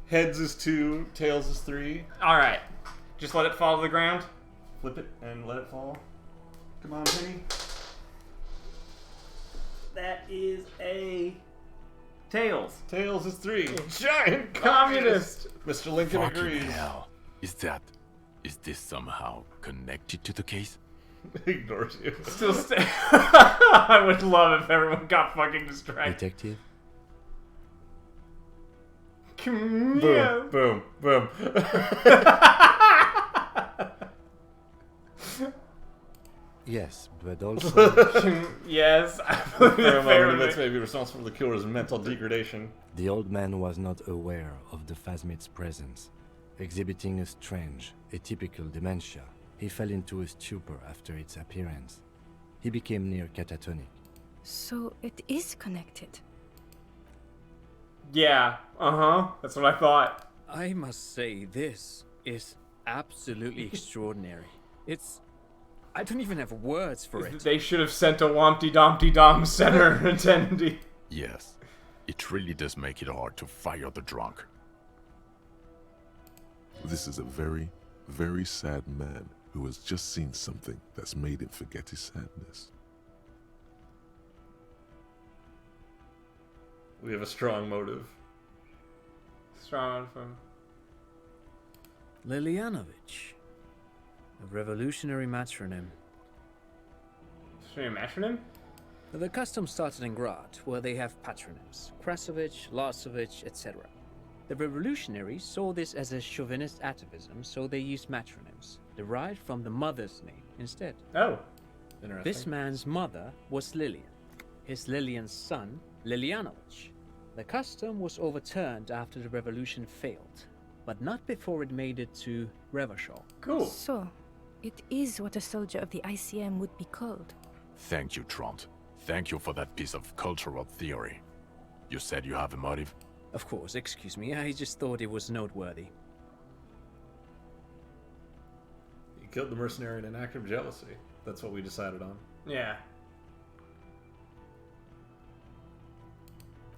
Heads is 2, tails is 3. Alright. Just let it fall to the ground. Flip it and let it fall. Come on, Penny. That is a... Tails. Tails is 3. Giant communist! Mr. Lincoln Fucking agrees. hell. Is this somehow connected to the case? Ignores you. Still I would love if everyone got fucking distracted. Detective? Yeah. Boom, boom, boom. Yes, but also... Yes, I For believe a it moment, that's maybe responsible for the killer's mental degradation. The old man was not aware of the phasmid's presence. Exhibiting a strange, atypical dementia, he fell into a stupor after its appearance. He became near catatonic. So it is connected. Yeah, that's what I thought. I must say, this is absolutely extraordinary. I don't even have words for it. They should have sent a Wompty Dumpty Dom center attendee. Yes, it really does make it hard to fire the drunk. This is a very, very sad man who has just seen something that's made him forget his sadness. We have a strong motive. Strong from Lilianovich. A revolutionary matronym. Matronym? The custom started in Grad, where they have patronyms. Krasovich, Lasovich, etc. The revolutionaries saw this as a chauvinist atavism, so they used matronyms, derived from the mother's name instead. Oh. Interesting. This man's mother was Lilian. His Lilian's son, Lilianovich. The custom was overturned after the revolution failed, but not before it made it to Revachol. Cool. So, it is what a soldier of the ICM would be called. Thank you, Trond. Thank you for that piece of cultural theory. You said you have a motive? Of course, excuse me, I just thought it was noteworthy. You killed the mercenary in an act of jealousy. That's what we decided on. Yeah.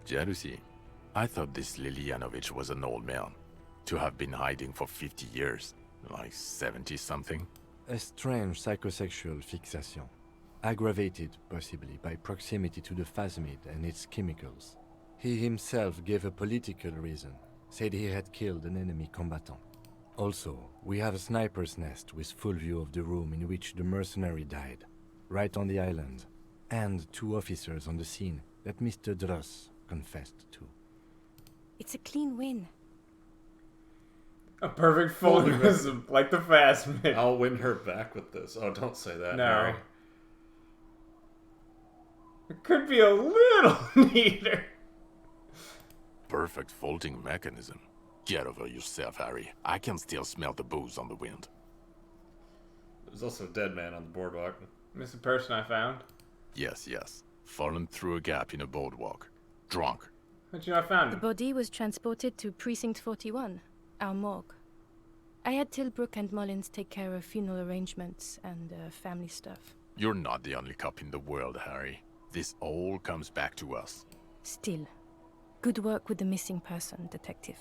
Jealousy? I thought this Lilianovich was an old man. To have been hiding for 50 years. Like 70-something. A strange psychosexual fixation, aggravated possibly by proximity to the phasmid and its chemicals. He himself gave a political reason, said he had killed an enemy combatant. Also, we have a sniper's nest with full view of the room in which the mercenary died, right on the island, and 2 officers on the scene that Mr. Dross confessed to. It's a clean win. A perfect holism, like the phasmid. I'll win her back with this. Oh, don't say that, No. Harry. It could be a little neater. Perfect folding mechanism. Get over yourself, Harry. I can still smell the booze on the wind. There's also a dead man on the boardwalk. Missing person I found. Yes, yes. Fallen through a gap in a boardwalk. Drunk. How'd you know I found The him? body was transported to Precinct 41, our morgue. I had Tilbrook and Mullins take care of funeral arrangements and family stuff. You're not the only cop in the world, Harry. This all comes back to us. Still, good work with the missing person, detective.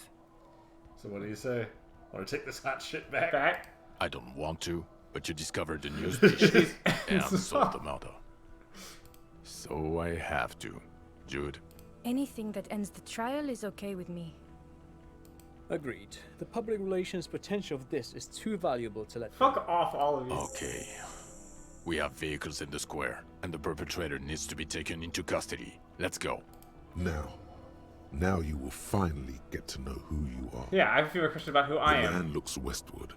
So what do you say? Want to take this hot shit back? I don't want to, but you discovered a new species and solved the murder. So I have to. Jude? Anything that ends the trial is okay with me. Agreed. The public relations potential of this is too valuable to let Fuck off, all of you. Okay. We have vehicles in the square, and the perpetrator needs to be taken into custody. Let's go. Now you will finally get to know who you are. Yeah, I have a few more questions about who I am. The man looks westward,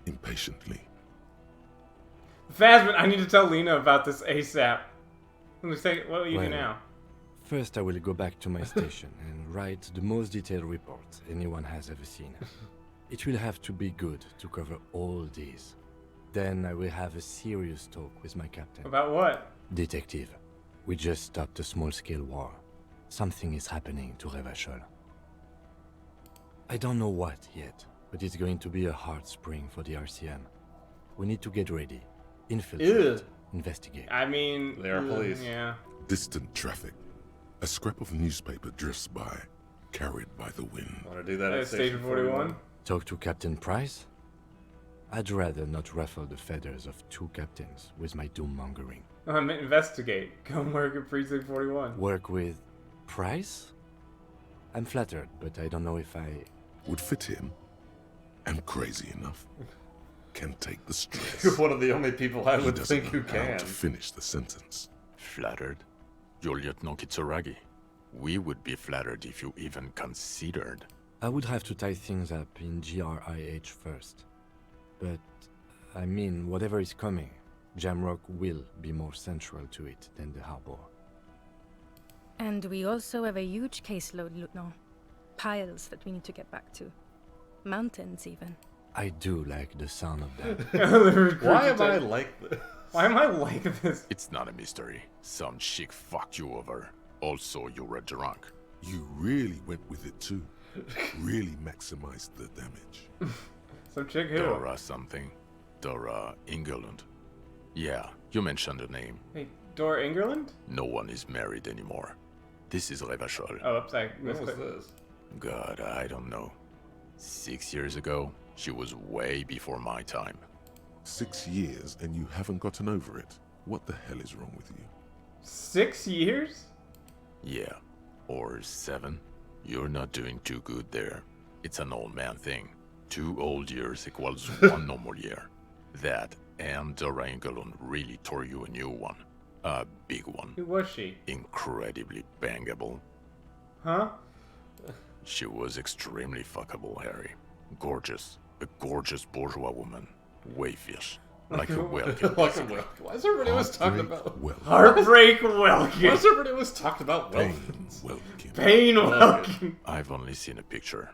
impatiently. Phasmid, I need to tell Lena about this ASAP. Let me say, what will you do now? First, I will go back to my station and write the most detailed report anyone has ever seen. It will have to be good to cover all these. Then I will have a serious talk with my captain. About what? Detective, we just stopped a small-scale war. Something is happening to Revachol. I don't know what yet, but it's going to be a hard spring for the RCM. We need to get ready, infiltrate, investigate. I mean, they are police. Yeah. Distant traffic. A scrap of newspaper drifts by, carried by the wind. Want to do that at Station 41? Talk to Captain Price? I'd rather not ruffle the feathers of two captains with my doom-mongering. Investigate. Go work at Precinct 41. Work with Price? I'm flattered, but I don't know if I... Would fit him. I'm crazy enough. Can take the stress. You're one of the only people I He would doesn't think who know how can. to finish the sentence. Flattered? You're Lieutenant Kitsuragi. We would be flattered if you even considered. I would have to tie things up in GRIH first. But, I mean, whatever is coming, Jamrock will be more central to it than the harbor. And we also have a huge caseload, Lieutenant. Piles that we need to get back to. Mountains, even. I do like the sound of that. Why am I like this? Why am I like this? It's not a mystery. Some chick fucked you over. Also, you were drunk. You really went with it too. Really maximized the damage. Some chick who? Dora something. Dora Ingerland. Yeah, you mentioned the name. Hey, Dora Ingerland? No one is married anymore. This is Revachol. Oh, upside. When was this? God, I don't know. 6 years ago, she was way before my time. 6 years and you haven't gotten over it. What the hell is wrong with you? 6 years? Yeah, or 7. You're not doing too good there. It's an old man thing. 2 old years equals 1 normal year. That and Dora Ingerland really tore you a new one. A big one. Who was she? Incredibly bangable. Huh? She was extremely fuckable, Harry. Gorgeous. A gorgeous bourgeois woman. Wayfish. Like a Welkin. Like a Welkin. Why is everybody always talking about Heartbreak Welkin? Why is everybody always talking about Welkins? Pain Welkin. I've only seen a picture,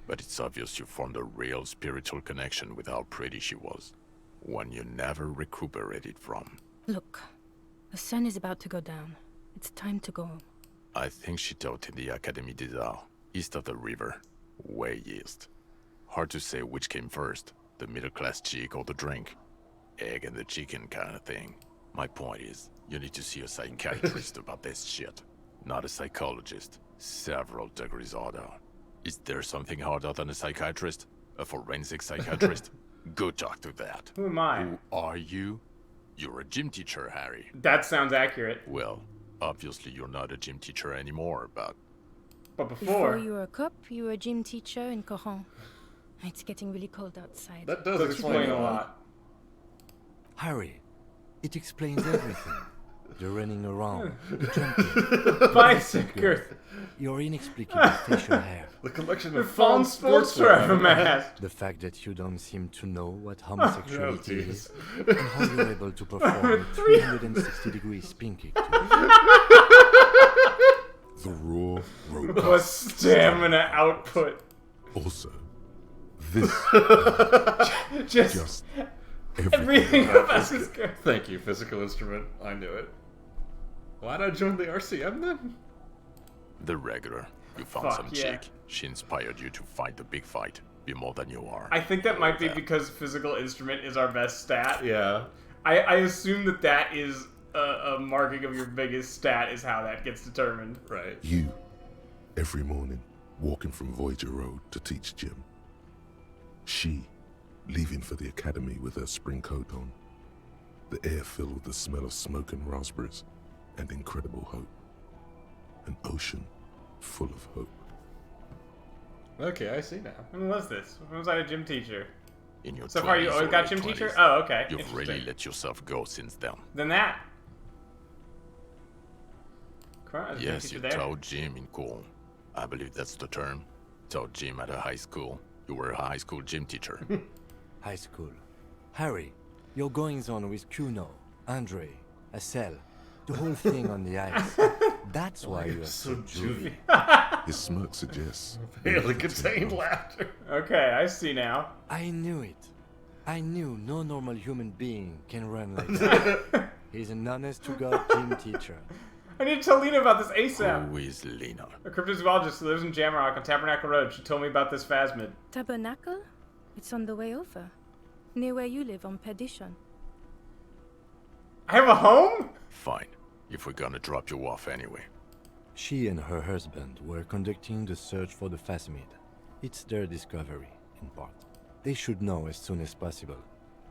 but it's obvious you formed a real spiritual connection with how pretty she was. One you never recuperated from. Look, the sun is about to go down. It's time to go home. I think she taught in the Académie des Arts, east of the river. Way east. Hard to say which came first, the middle-class chick or the drink. Egg and the chicken kind of thing. My point is, you need to see a psychiatrist about this shit. Not a psychologist. Several degrees harder. Is there something harder than a psychiatrist? A forensic psychiatrist? Go talk to that. Who am I? Who are you? You're a gym teacher, Harry. That sounds accurate. Well, obviously you're not a gym teacher anymore, but... But before you were a cop, you were a gym teacher in Coron. It's getting really cold outside. That does explain a lot. Harry, it explains everything. The running around, the jumping, bicycles, your inexplicable facial hair, the collection of fun sportswear from mask, the fact that you don't seem to know what homosexuality is, and how you're able to perform a 360-degree spin kick. The raw, robust the stamina output. Also, this just everything about this guy. Thank you, physical instrument. I knew it. Why'd I join the RCM then? The regular. You found some chick. She inspired you to fight the big fight. Be more than you are. I think that might be because physical instrument is our best stat. Yeah. I assume that is a marking of your biggest stat is how that gets determined. Right. You, every morning, walking from Voyager Road to teach Jim. She, leaving for the academy with her spring coat on. The air filled with the smell of smoke and raspberries and incredible hope. An ocean full of hope. Okay, I see now. When was this? When was I a gym teacher? In your So far, you 20s always or got late gym 20s, teacher? Oh, okay. You've really let yourself go since then. Then that. Come on, gym Yes, teacher you there. taught gym in school. I believe that's the term. Taught gym at a high school. You were a high school gym teacher. High school. Harry, your goings on with Kuno, Andre, Acel, the whole thing on the ice. That's why you're so juvie. His smirk suggests. Barely contained laughter. Okay, I see now. I knew it. I knew no normal human being can run like that. He's an honest-to-God gym teacher. I need to tell Lena about this ASAP. Who is Lena? A cryptozoologist who lives in Jamrock on Tabernacle Road. She told me about this phasmid. Tabernacle? It's on the way over. Near where you live on Perdition. I have a home? Fine, if we're gonna drop you off anyway. She and her husband were conducting the search for the phasmid. It's their discovery, in part. They should know as soon as possible.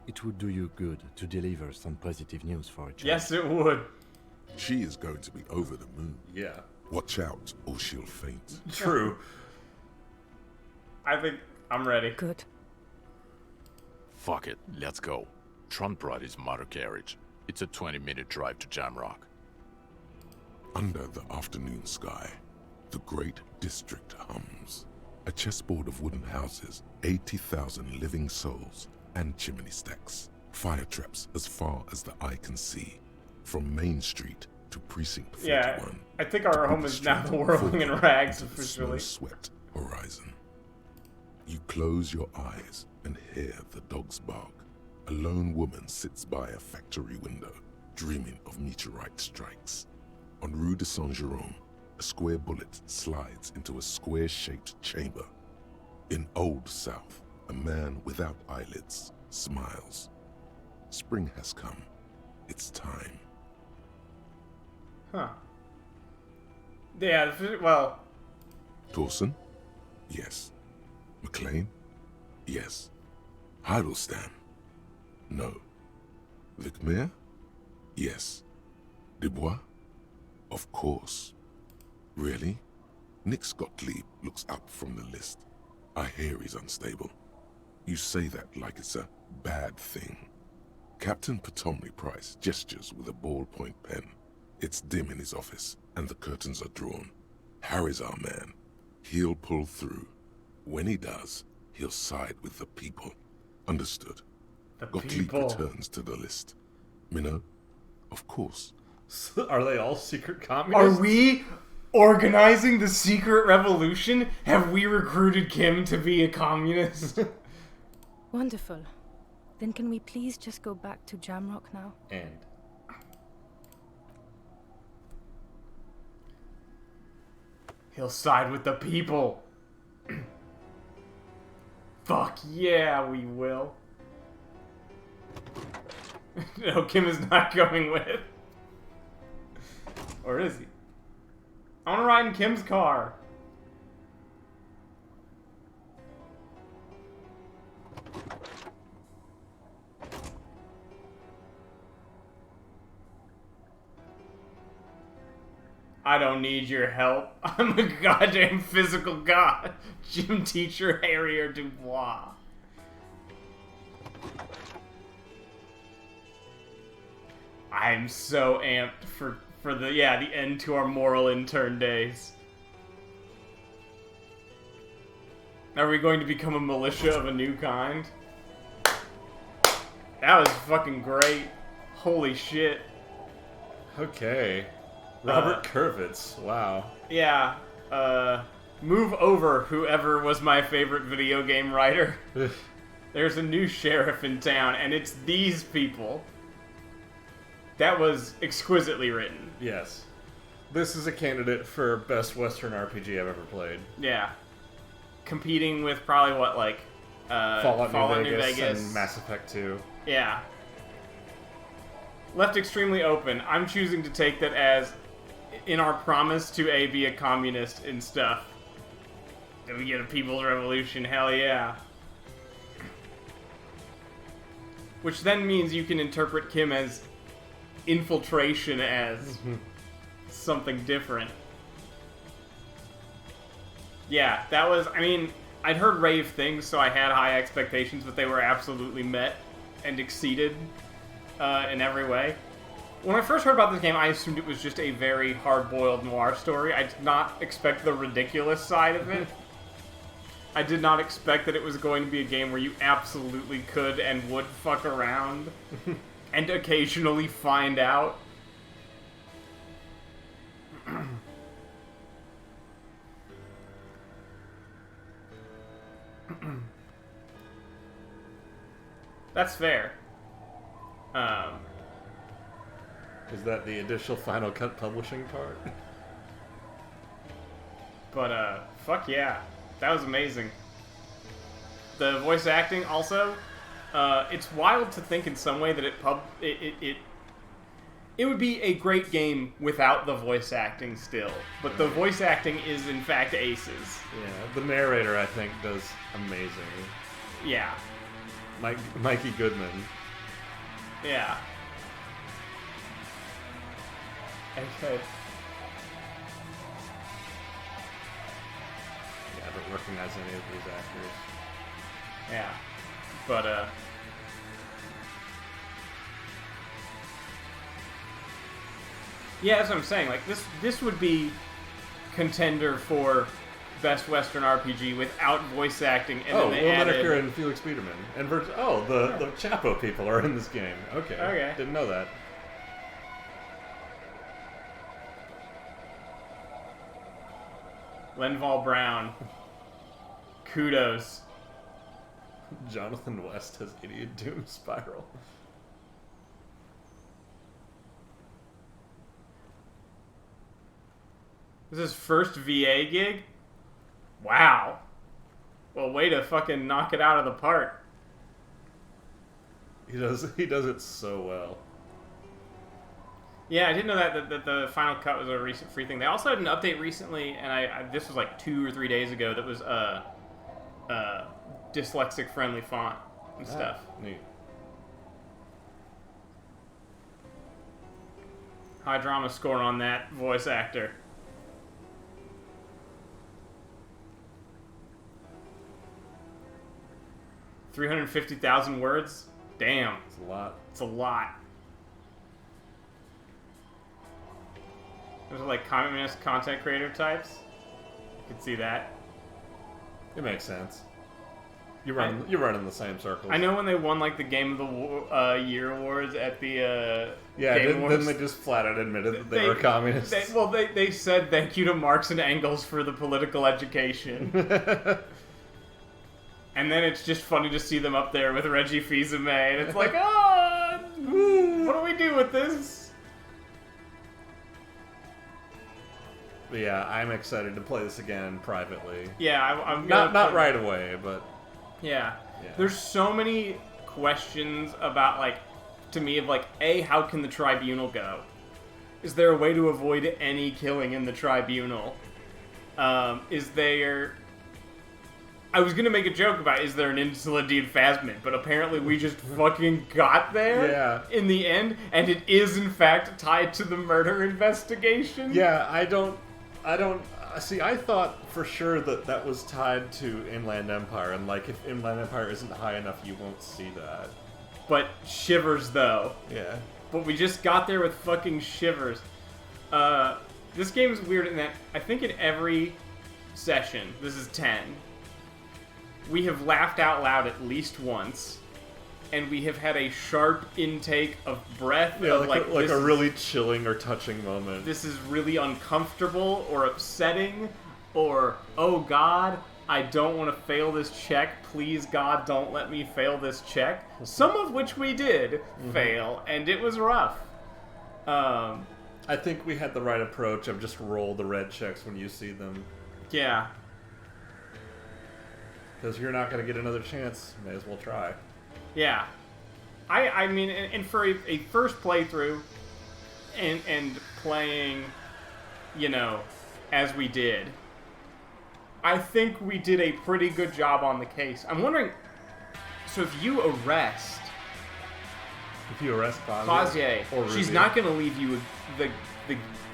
It would do you good to deliver some positive news for a change. Yes, it would. She is going to be over the moon. Yeah. Watch out, or she'll faint. True. I think I'm ready. Good. Fuck it, let's go. Trump brought his motor carriage. It's a 20-minute drive to Jamrock. Under the afternoon sky, the great district hums. A chessboard of wooden houses, 80,000 living souls, and chimney stacks. Fire traps as far as the eye can see. From Main Street to Precinct 41. Yeah, I think our home is now the whirling in rags, officially. Swept horizon. You close your eyes and hear the dogs bark. A lone woman sits by a factory window, dreaming of meteorite strikes. On Rue de Saint-Jérôme, a square bullet slides into a square-shaped chamber. In Old South, a man without eyelids smiles. Spring has come. It's time. Huh. Yeah, well... Dawson? Yes. McLean? Yes. Heidelstein? No. Vicmere? Yes. Dubois? Of course. Really? Nick Gottlieb looks up from the list. I hear he's unstable. You say that like it's a bad thing. Captain Potomley Price gestures with a ballpoint pen. It's dim in his office, and the curtains are drawn. Harry's our man. He'll pull through. When he does, he'll side with the people. Understood. The Gottlieb people. returns to the list. Minnow? Of course. Are they all secret communists? Are we organizing the secret revolution? Have we recruited Kim to be a communist? Wonderful. Then can we please just go back to Jamrock now? And He'll side with the people. Fuck yeah, we will. No, Kim is not going with. Or is he? I want to ride in Kim's car. I don't need your help. I'm a goddamn physical god. Gym teacher Harrier Dubois. I'm so amped for the end to our moral intern days. Are we going to become a militia of a new kind? That was fucking great. Holy shit. Okay. Robert Kurvitz. Wow. Yeah. Move over, whoever was my favorite video game writer. There's a new sheriff in town, and it's these people. That was exquisitely written. Yes. This is a candidate for best Western RPG I've ever played. Yeah. Competing with probably what, like, Fallout New Vegas and Mass Effect 2. Yeah. Left extremely open. I'm choosing to take that as in our promise to be a communist and stuff. That we get a people's revolution, hell yeah. Which then means you can interpret Kim as infiltration as something different. Yeah, that was, I mean, I'd heard rave things, so I had high expectations, but they were absolutely met and exceeded in every way. When I first heard about this game, I assumed it was just a very hard-boiled noir story. I did not expect the ridiculous side of it. I did not expect that it was going to be a game where you absolutely could and would fuck around and occasionally find out. That's fair. Is that the additional Final Cut publishing part? But, fuck yeah. That was amazing. The voice acting also, it's wild to think in some way that it would be a great game without the voice acting still. But the voice acting is in fact aces. Yeah, the narrator I think does amazing. Yeah. Mikey Goodman. Yeah. Okay. Yeah, I don't recognize any of these actors. Yeah. But, yeah, that's what I'm saying. Like, this would be contender for Best Western RPG without voice acting, and then they Will added... Lineker and Felix Biederman. And the Chapo people are in this game. Okay. Didn't know that. Lenval Brown. Kudos. Jonathan West has Idiot Doom Spiral. This is his first VA gig? Wow. Well, way to fucking knock it out of the park. He does it so well. Yeah, I didn't know that the Final Cut was a recent free thing. They also had an update recently, and this was like 2 or 3 days ago, that was dyslexic friendly font and stuff. Neat. High drama score on that voice actor. $350,000 words? Damn. It's a lot. It's a lot. Those are like communist content creator types. You can see that. It makes sense. You're running the same circles. I know when they won like the Game of the Year awards at the Game Awards, then they just flat out admitted that they were communists. They said thank you to Marx and Engels for the political education. And then it's just funny to see them up there with Reggie Fils-Aimé, and it's like, what do we do with this? But yeah, I'm excited to play this again privately. Yeah, I'm not right away, but yeah. There's so many questions about, like, to me, of like, how can the tribunal go? Is there a way to avoid any killing in the tribunal? Is there... I was gonna make a joke about, is there an Insula Deed Phasmid, but apparently we just fucking got there in the end, and it is in fact tied to the murder investigation. Yeah, I don't see. I thought for sure that was tied to Inland Empire, and like if Inland Empire isn't high enough, you won't see that. But Shivers though. Yeah. But we just got there with fucking Shivers. This game is weird in that I think in every session, this is 10. We have laughed out loud at least once, and we have had a sharp intake of breath. Yeah, of like a really chilling or touching moment. This is really uncomfortable or upsetting, or, oh God, I don't want to fail this check. Please, God, don't let me fail this check. Some of which we did fail, and it was rough. I think we had the right approach of just roll the red checks when you see them. Yeah. Because you're not going to get another chance. May as well try. Yeah. I mean, and for a first playthrough, and playing, you know, as we did, I think we did a pretty good job on the case. I'm wondering, so if you arrest Kazuya, or she's Ruby. not going to leave you the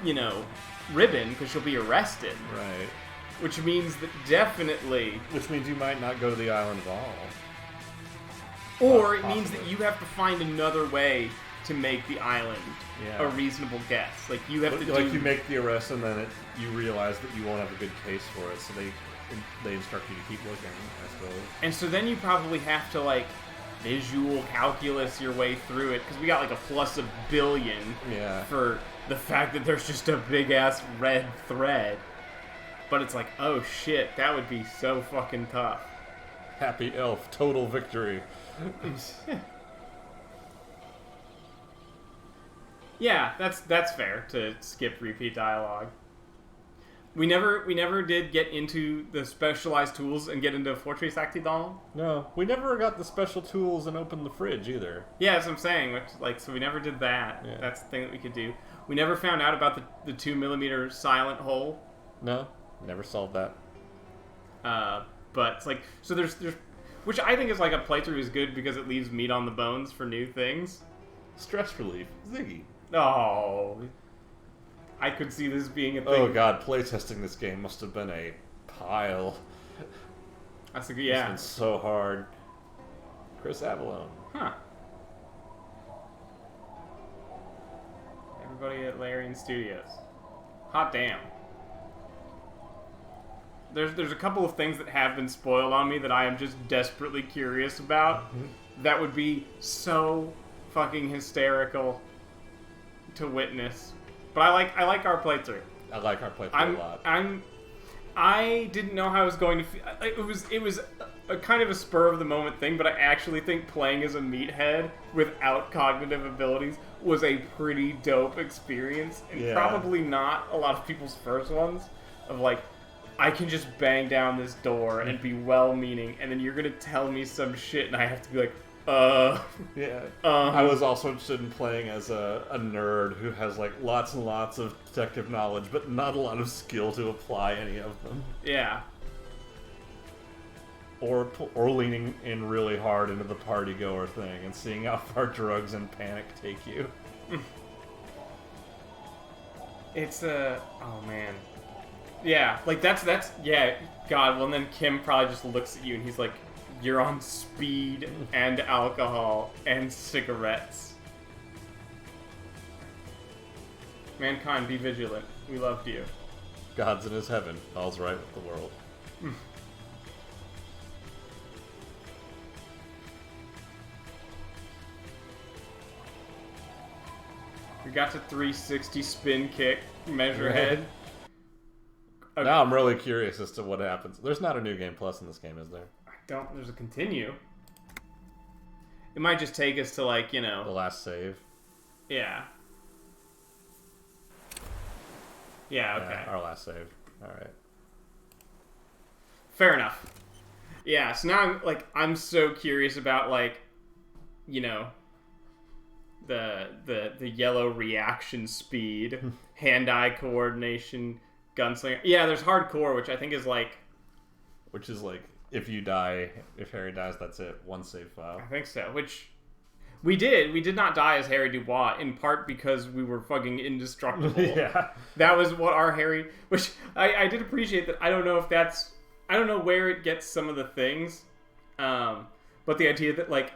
you know, ribbon because she'll be arrested. Right. Which means that definitely... Which means you might not go to the island at all. Or it means that you have to find another way to make the island a reasonable guess. Like, you have to you make the arrest and then you realize that you won't have a good case for it, so they instruct you to keep looking, I suppose. And so then you probably have to, like, visual calculus your way through it, because we got, like, a plus $1 billion for the fact that there's just a big-ass red thread. But it's like, oh shit, that would be so fucking tough. Happy elf, total victory. Yeah, that's fair to skip repeat dialogue. We never did get into the specialized tools and get into Fortress Actidon. No, we never got the special tools and opened the fridge either. Yeah, that's what I'm saying. Which, like, so we never did that. Yeah. That's the thing that we could do. We never found out about the 2mm silent hole. No, never solved that. But it's like, so there's which I think is like a playthrough is good because it leaves meat on the bones for new things. Stress relief, Ziggy. Oh, I could see this being a thing. Oh god, playtesting this game must have been a pile. That's a good, yeah. It's been so hard. Chris Avalone. Huh. Everybody at Larian Studios. Hot damn. There's a couple of things that have been spoiled on me that I am just desperately curious about. That would be so fucking hysterical to witness. But I like our playthrough. I like our playthrough a lot. I didn't know how I was going to feel. It was a kind of a spur of the moment thing, but I actually think playing as a meathead without cognitive abilities was a pretty dope experience, and probably not a lot of people's first ones. Of like, I can just bang down this door and be well-meaning, and then you're gonna tell me some shit, and I have to be like, Yeah. I was also interested in playing as a nerd who has like lots and lots of detective knowledge, but not a lot of skill to apply any of them. Yeah. Or leaning in really hard into the party goer thing and seeing how far drugs and panic take you. It's oh man. Yeah, like that's yeah, God, well and then Kim probably just looks at you and he's like, you're on speed and alcohol and cigarettes. Mankind, be vigilant. We loved you. God's in his heaven. All's right with the world. We got to 360 spin kick, measure head. Okay. Now I'm really curious as to what happens. There's not a New Game Plus in this game, is there? There's a continue. It might just take us to, like, you know... The last save? Yeah. Yeah, okay. Yeah, our last save. Alright. Fair enough. Yeah, so now I'm so curious about, like, you know, the yellow reaction speed, hand-eye coordination, gunslinger. Yeah, there's hardcore, which I think is like... Which is like, if you die, if Harry dies, that's it. One save file. I think so, which... We did not die as Harry Dubois, in part because we were fucking indestructible. Yeah. That was what our Harry... Which, I did appreciate that. I don't know if that's... I don't know where it gets some of the things. But the idea that, like,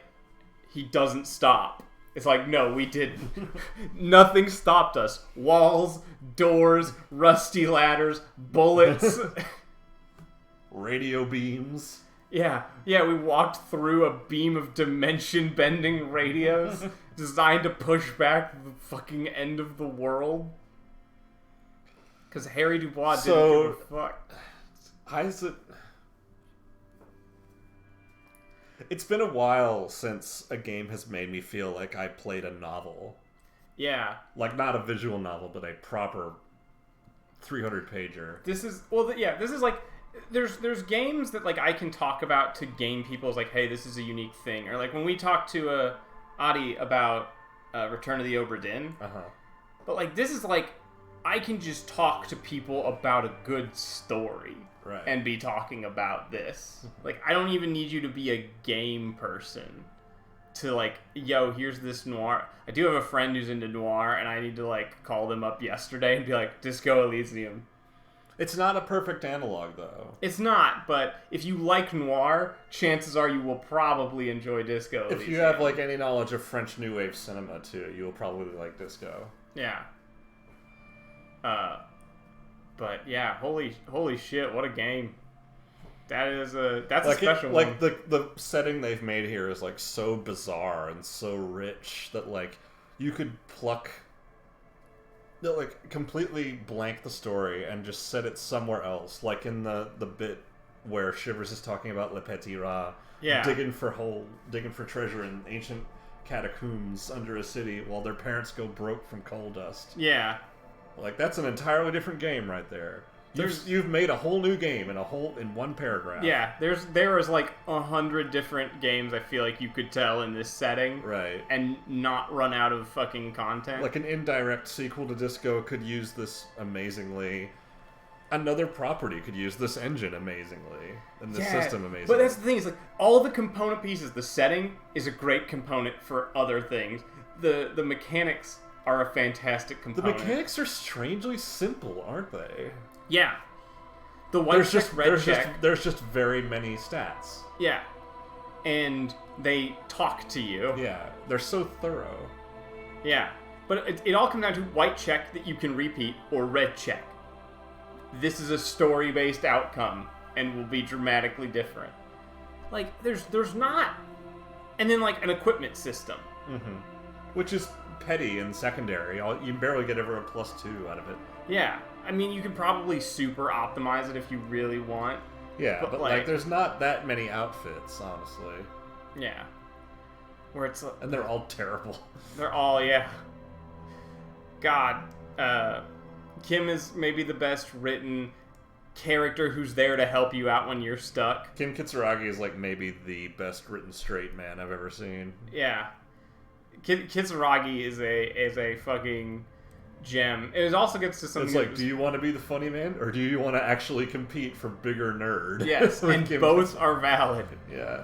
he doesn't stop. It's like, no, we didn't. Nothing stopped us. Walls, doors, rusty ladders, bullets. Radio beams. Yeah, we walked through a beam of dimension-bending radios designed to push back the fucking end of the world. Because Harry Dubois didn't give a fuck. How is it... It's been a while since a game has made me feel like I played a novel. Yeah. Like, not a visual novel, but a proper 300-pager. This is... Well, yeah, this is like... There's games that, like, I can talk about to game people as, like, hey, this is a unique thing. Or, like, when we talk to Adi about Return of the Obra Dinn. Uh-huh. But, like, this is, like, I can just talk to people about a good story. Right. And be talking about this. Like, I don't even need you to be a game person to, like, yo, here's this noir. I do have a friend who's into noir, and I need to, like, call them up yesterday and be like, Disco Elysium. It's not a perfect analog, though. It's not, but if you like noir, chances are you will probably enjoy Disco Elysium. If you have, like, any knowledge of French New Wave cinema, too, you'll probably like Disco. Yeah. But yeah, holy shit, what a game. That's like a special one. Like, the setting they've made here is, like, so bizarre and so rich that, like, you could completely blank the story and just set it somewhere else. Like in the bit where Shivers is talking about Le Petit Rat, digging for treasure in ancient catacombs under a city while their parents go broke from coal dust. Yeah. Like, that's an entirely different game right there. You've made a whole new game in one paragraph. Yeah, there is like 100 different games I feel like you could tell in this setting, right? And not run out of fucking content. Like an indirect sequel to Disco could use this amazingly. Another property could use this engine amazingly, and the system amazingly. But that's the thing, is like all the component pieces. The setting is a great component for other things. The mechanics are a fantastic component. The mechanics are strangely simple, aren't they? Yeah. The white check, red check. There's just very many stats. Yeah. And they talk to you. Yeah. They're so thorough. Yeah. But it all comes down to white check that you can repeat or red check. This is a story-based outcome and will be dramatically different. Like, there's not... And then, like, an equipment system. Mm-hmm. Which is petty and secondary. You barely get ever a +2 out of it. Yeah. I mean, you could probably super optimize it if you really want. Yeah, but like, there's not that many outfits, honestly. Yeah. Where it's... And they're all terrible. They're all, yeah. God. Kim is maybe the best written character who's there to help you out when you're stuck. Kim Kitsuragi is like maybe the best written straight man I've ever seen. Yeah. Kitsuragi is a fucking... gem. It also gets to something. It's like, do you want to be the funny man, or do you want to actually compete for bigger nerd? Yes, and both are valid. Yeah.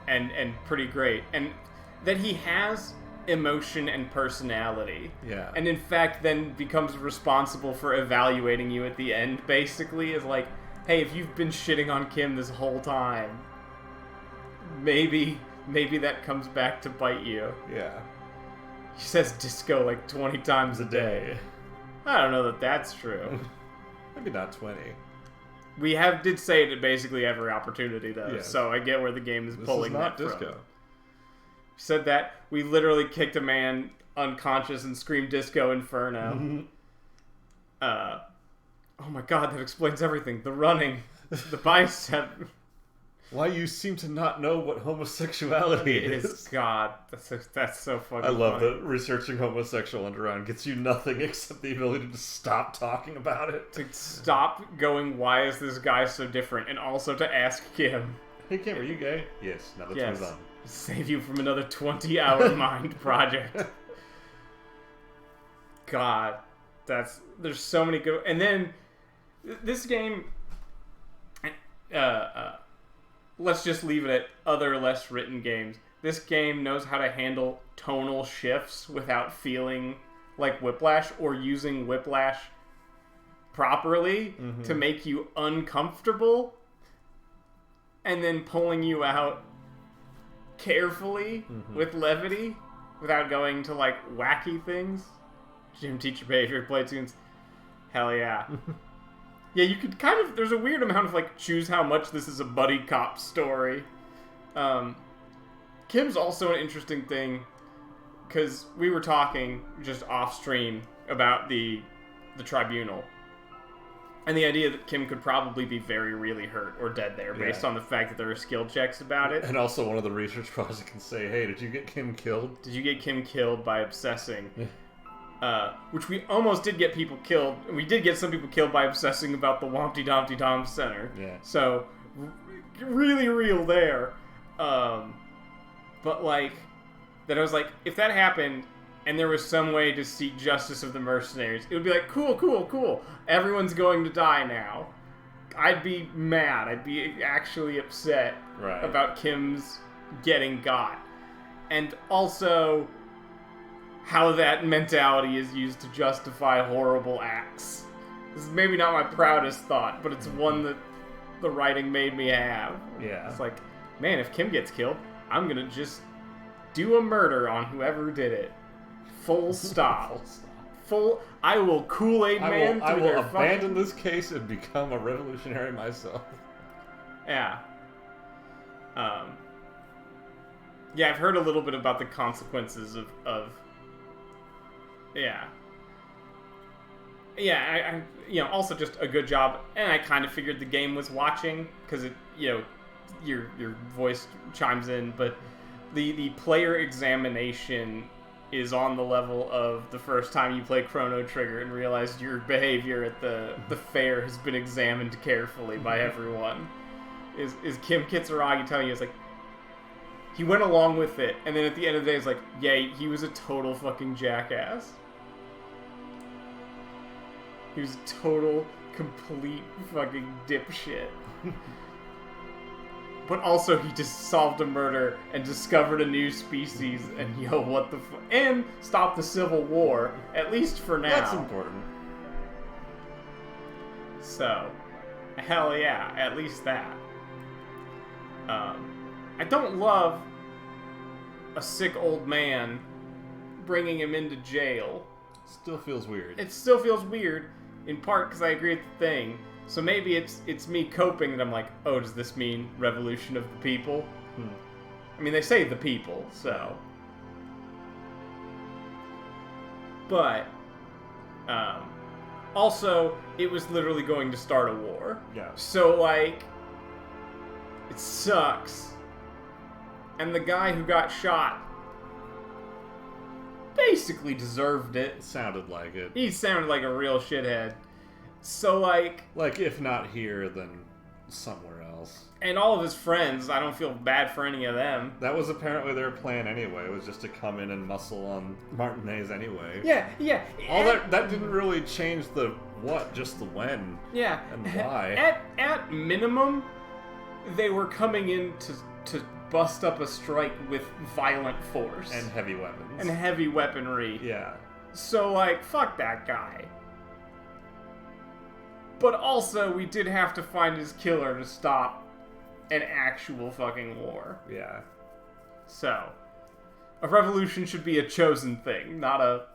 And pretty great, and that he has emotion and personality. Yeah. And in fact, then becomes responsible for evaluating you at the end. Basically, is like, hey, if you've been shitting on Kim this whole time, maybe that comes back to bite you. Yeah. He says disco like 20 times a day. I don't know that that's true. Maybe not 20. We did say it at basically every opportunity, though, so I get where the game is pulling that from. This is not disco. Said that, we literally kicked a man unconscious and screamed Disco Inferno. Oh my god, that explains everything. The running, the bicep... Why you seem to not know what homosexuality is. God, that's so fucking I love funny. that researching homosexual underground gets you nothing except the ability to stop talking about it. To stop going, why is this guy so different? And also to ask Kim. Hey Kim, are you gay? Yes, now let's move on. Save you from another 20-hour mind project. God, there's so many good... And then, this game... let's just leave it at other less written games. This game knows how to handle tonal shifts without feeling like Whiplash, or using Whiplash properly to make you uncomfortable and then pulling you out carefully with levity without going to like wacky things. Gym teacher behavior play tunes. Hell yeah. Yeah, you could kind of... There's a weird amount of, like, choose how much this is a buddy cop story. Kim's also an interesting thing, because we were talking just off-stream about the tribunal. And the idea that Kim could probably be very, really hurt or dead there, based on the fact that there are skill checks about it. And also one of the research projects can say, hey, did you get Kim killed? Did you get Kim killed by obsessing? Which we almost did get people killed. We did get some people killed by obsessing about the Wompty Dompty Dom Center. Yeah. So, really real there. but like that I was like, if that happened and there was some way to seek justice of the mercenaries, it would be like, cool. Everyone's going to die now. I'd be mad. I'd be actually upset about Kim's getting got. And also how that mentality is used to justify horrible acts. This is maybe not my proudest thought, but it's one that the writing made me have. Yeah. It's like, man, if Kim gets killed, I'm gonna just do a murder on whoever did it. Full stop. I will Kool-Aid Man I through will their abandon this case and become a revolutionary myself. Yeah. Yeah, I've heard a little bit about the consequences of yeah. Yeah, I also just a good job, and I kind of figured the game was watching, because it, your voice chimes in, but the player examination is on the level of the first time you play Chrono Trigger and realize your behavior at the fair has been examined carefully by everyone. Is Kim Kitsuragi telling you, it's like, he went along with it, and then at the end of the day, it's like, yeah, he was a total fucking jackass. He was a total, complete fucking dipshit. But also, he just solved a murder and discovered a new species, and what the and stopped the Civil War, at least for now. That's important. So, hell yeah, at least that. I don't love a sick old man bringing him into jail. Still feels weird. It still feels weird, in part because I agree with the thing. So maybe it's me coping that I'm like, oh, does this mean revolution of the people? I mean, they say the people, so. But, also, it was literally going to start a war. Yeah. So, like, it sucks. And the guy who got shot basically deserved it. Sounded like it. He sounded like a real shithead. So, like, if not here, then somewhere else. And all of his friends, I don't feel bad for any of them. That was apparently their plan anyway, was just to come in and muscle on Martinez anyway. Yeah. All that didn't really change the what, just the when. Yeah. And why. At minimum, they were coming in to bust up a strike with violent force. And heavy weapons. And heavy weaponry. Yeah. So, like, fuck that guy. But also, we did have to find his killer to stop an actual fucking war. Yeah. So, a revolution should be a chosen thing, not a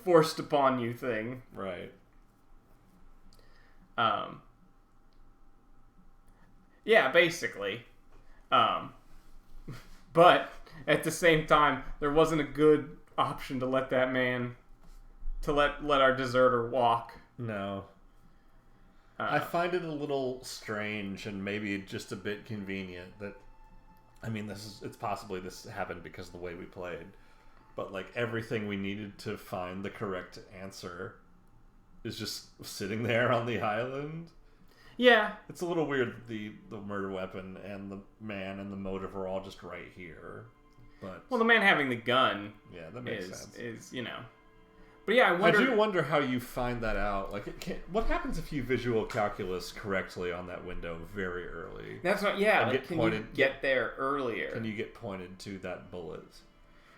forced upon you thing. Right. Yeah, basically. But, at the same time, there wasn't a good option to let that man, to let our deserter walk. No. I find it a little strange and maybe just a bit convenient that, I mean, it's possibly this happened because of the way we played, but like everything we needed to find the correct answer is just sitting there on the island. Yeah. It's a little weird that the murder weapon and the man and the motive are all just right here. But well, the man having the gun that makes sense. Is, But yeah, I do wonder how you find that out. Like, what happens if you visual calculus correctly on that window very early? That's what. Yeah, like, you get there earlier? Can you get pointed to that bullet?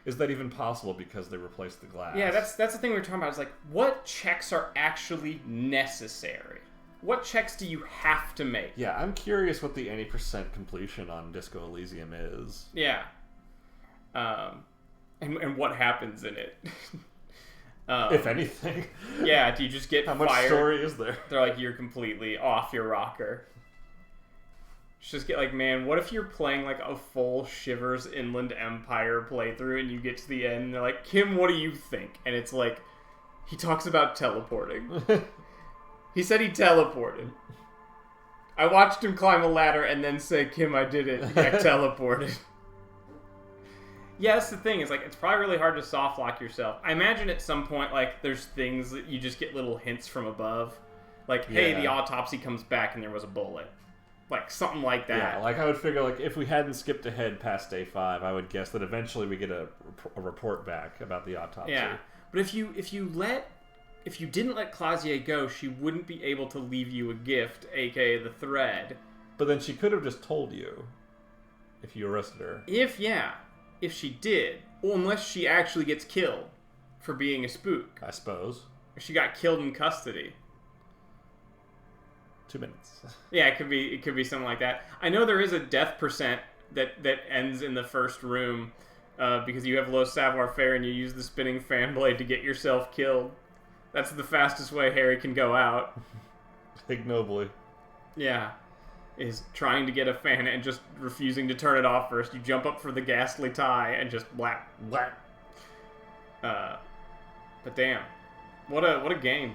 Is that even possible because they replaced the glass? Yeah, that's the thing we were talking about. Is like, what checks are actually necessary? What checks do you have to make? Yeah, I'm curious what the 80% completion on Disco Elysium is. Yeah. And what happens in it? If anything. Yeah, do you just get How fired? How much story is there? They're like, you're completely off your rocker. Just get like, man, what if you're playing like a full Shivers Inland Empire playthrough and you get to the end and they're like, Kim, what do you think? And it's like, he talks about teleporting. He said he teleported. I watched him climb a ladder and then say, Kim, I did it. I teleported. Yeah, that's the thing. Is like, it's probably really hard to soft lock yourself. I imagine at some point, like, there's things that you just get little hints from above. Like, hey, the autopsy comes back and there was a bullet. Like, something like that. Yeah, like I would figure, like, if we hadn't skipped ahead past day 5, I would guess that eventually we get a report back about the autopsy. Yeah, but if you didn't let Clausier go, she wouldn't be able to leave you a gift, aka the thread. But then she could have just told you if you arrested her. If she did. Well, unless she actually gets killed for being a spook. I suppose. Or she got killed in custody. 2 minutes. Yeah, it could be something like that. I know there is a death percent that ends in the first room because you have low savoir-faire and you use the spinning fan blade to get yourself killed. That's the fastest way Harry can go out. Ignobly. Yeah. Is trying to get a fan and just refusing to turn it off first. You jump up for the ghastly tie and just blap. Blap. But damn. What a game.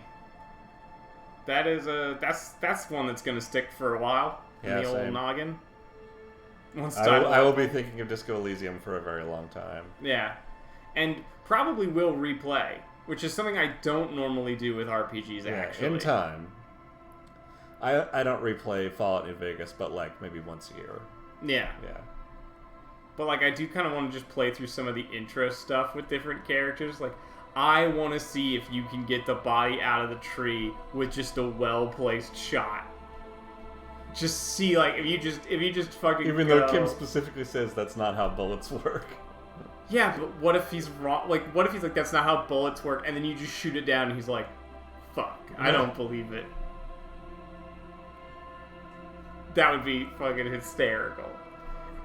That's one that's gonna stick for a while in the old noggin. I will be thinking of Disco Elysium for a very long time. Yeah, and probably will replay, which is something I don't normally do with RPGs. Actually, in time. I don't replay Fallout New Vegas, but like maybe once a year. Yeah. But like I do kind of want to just play through some of the intro stuff with different characters, like. I want to see if you can get the body out of the tree with just a well-placed shot. Just see, like, if you just fucking Even though Kim specifically says that's not how bullets work. Yeah, but what if he's wrong? Like, what if he's like, that's not how bullets work, and then you just shoot it down and he's like, fuck, I don't believe it. That would be fucking hysterical.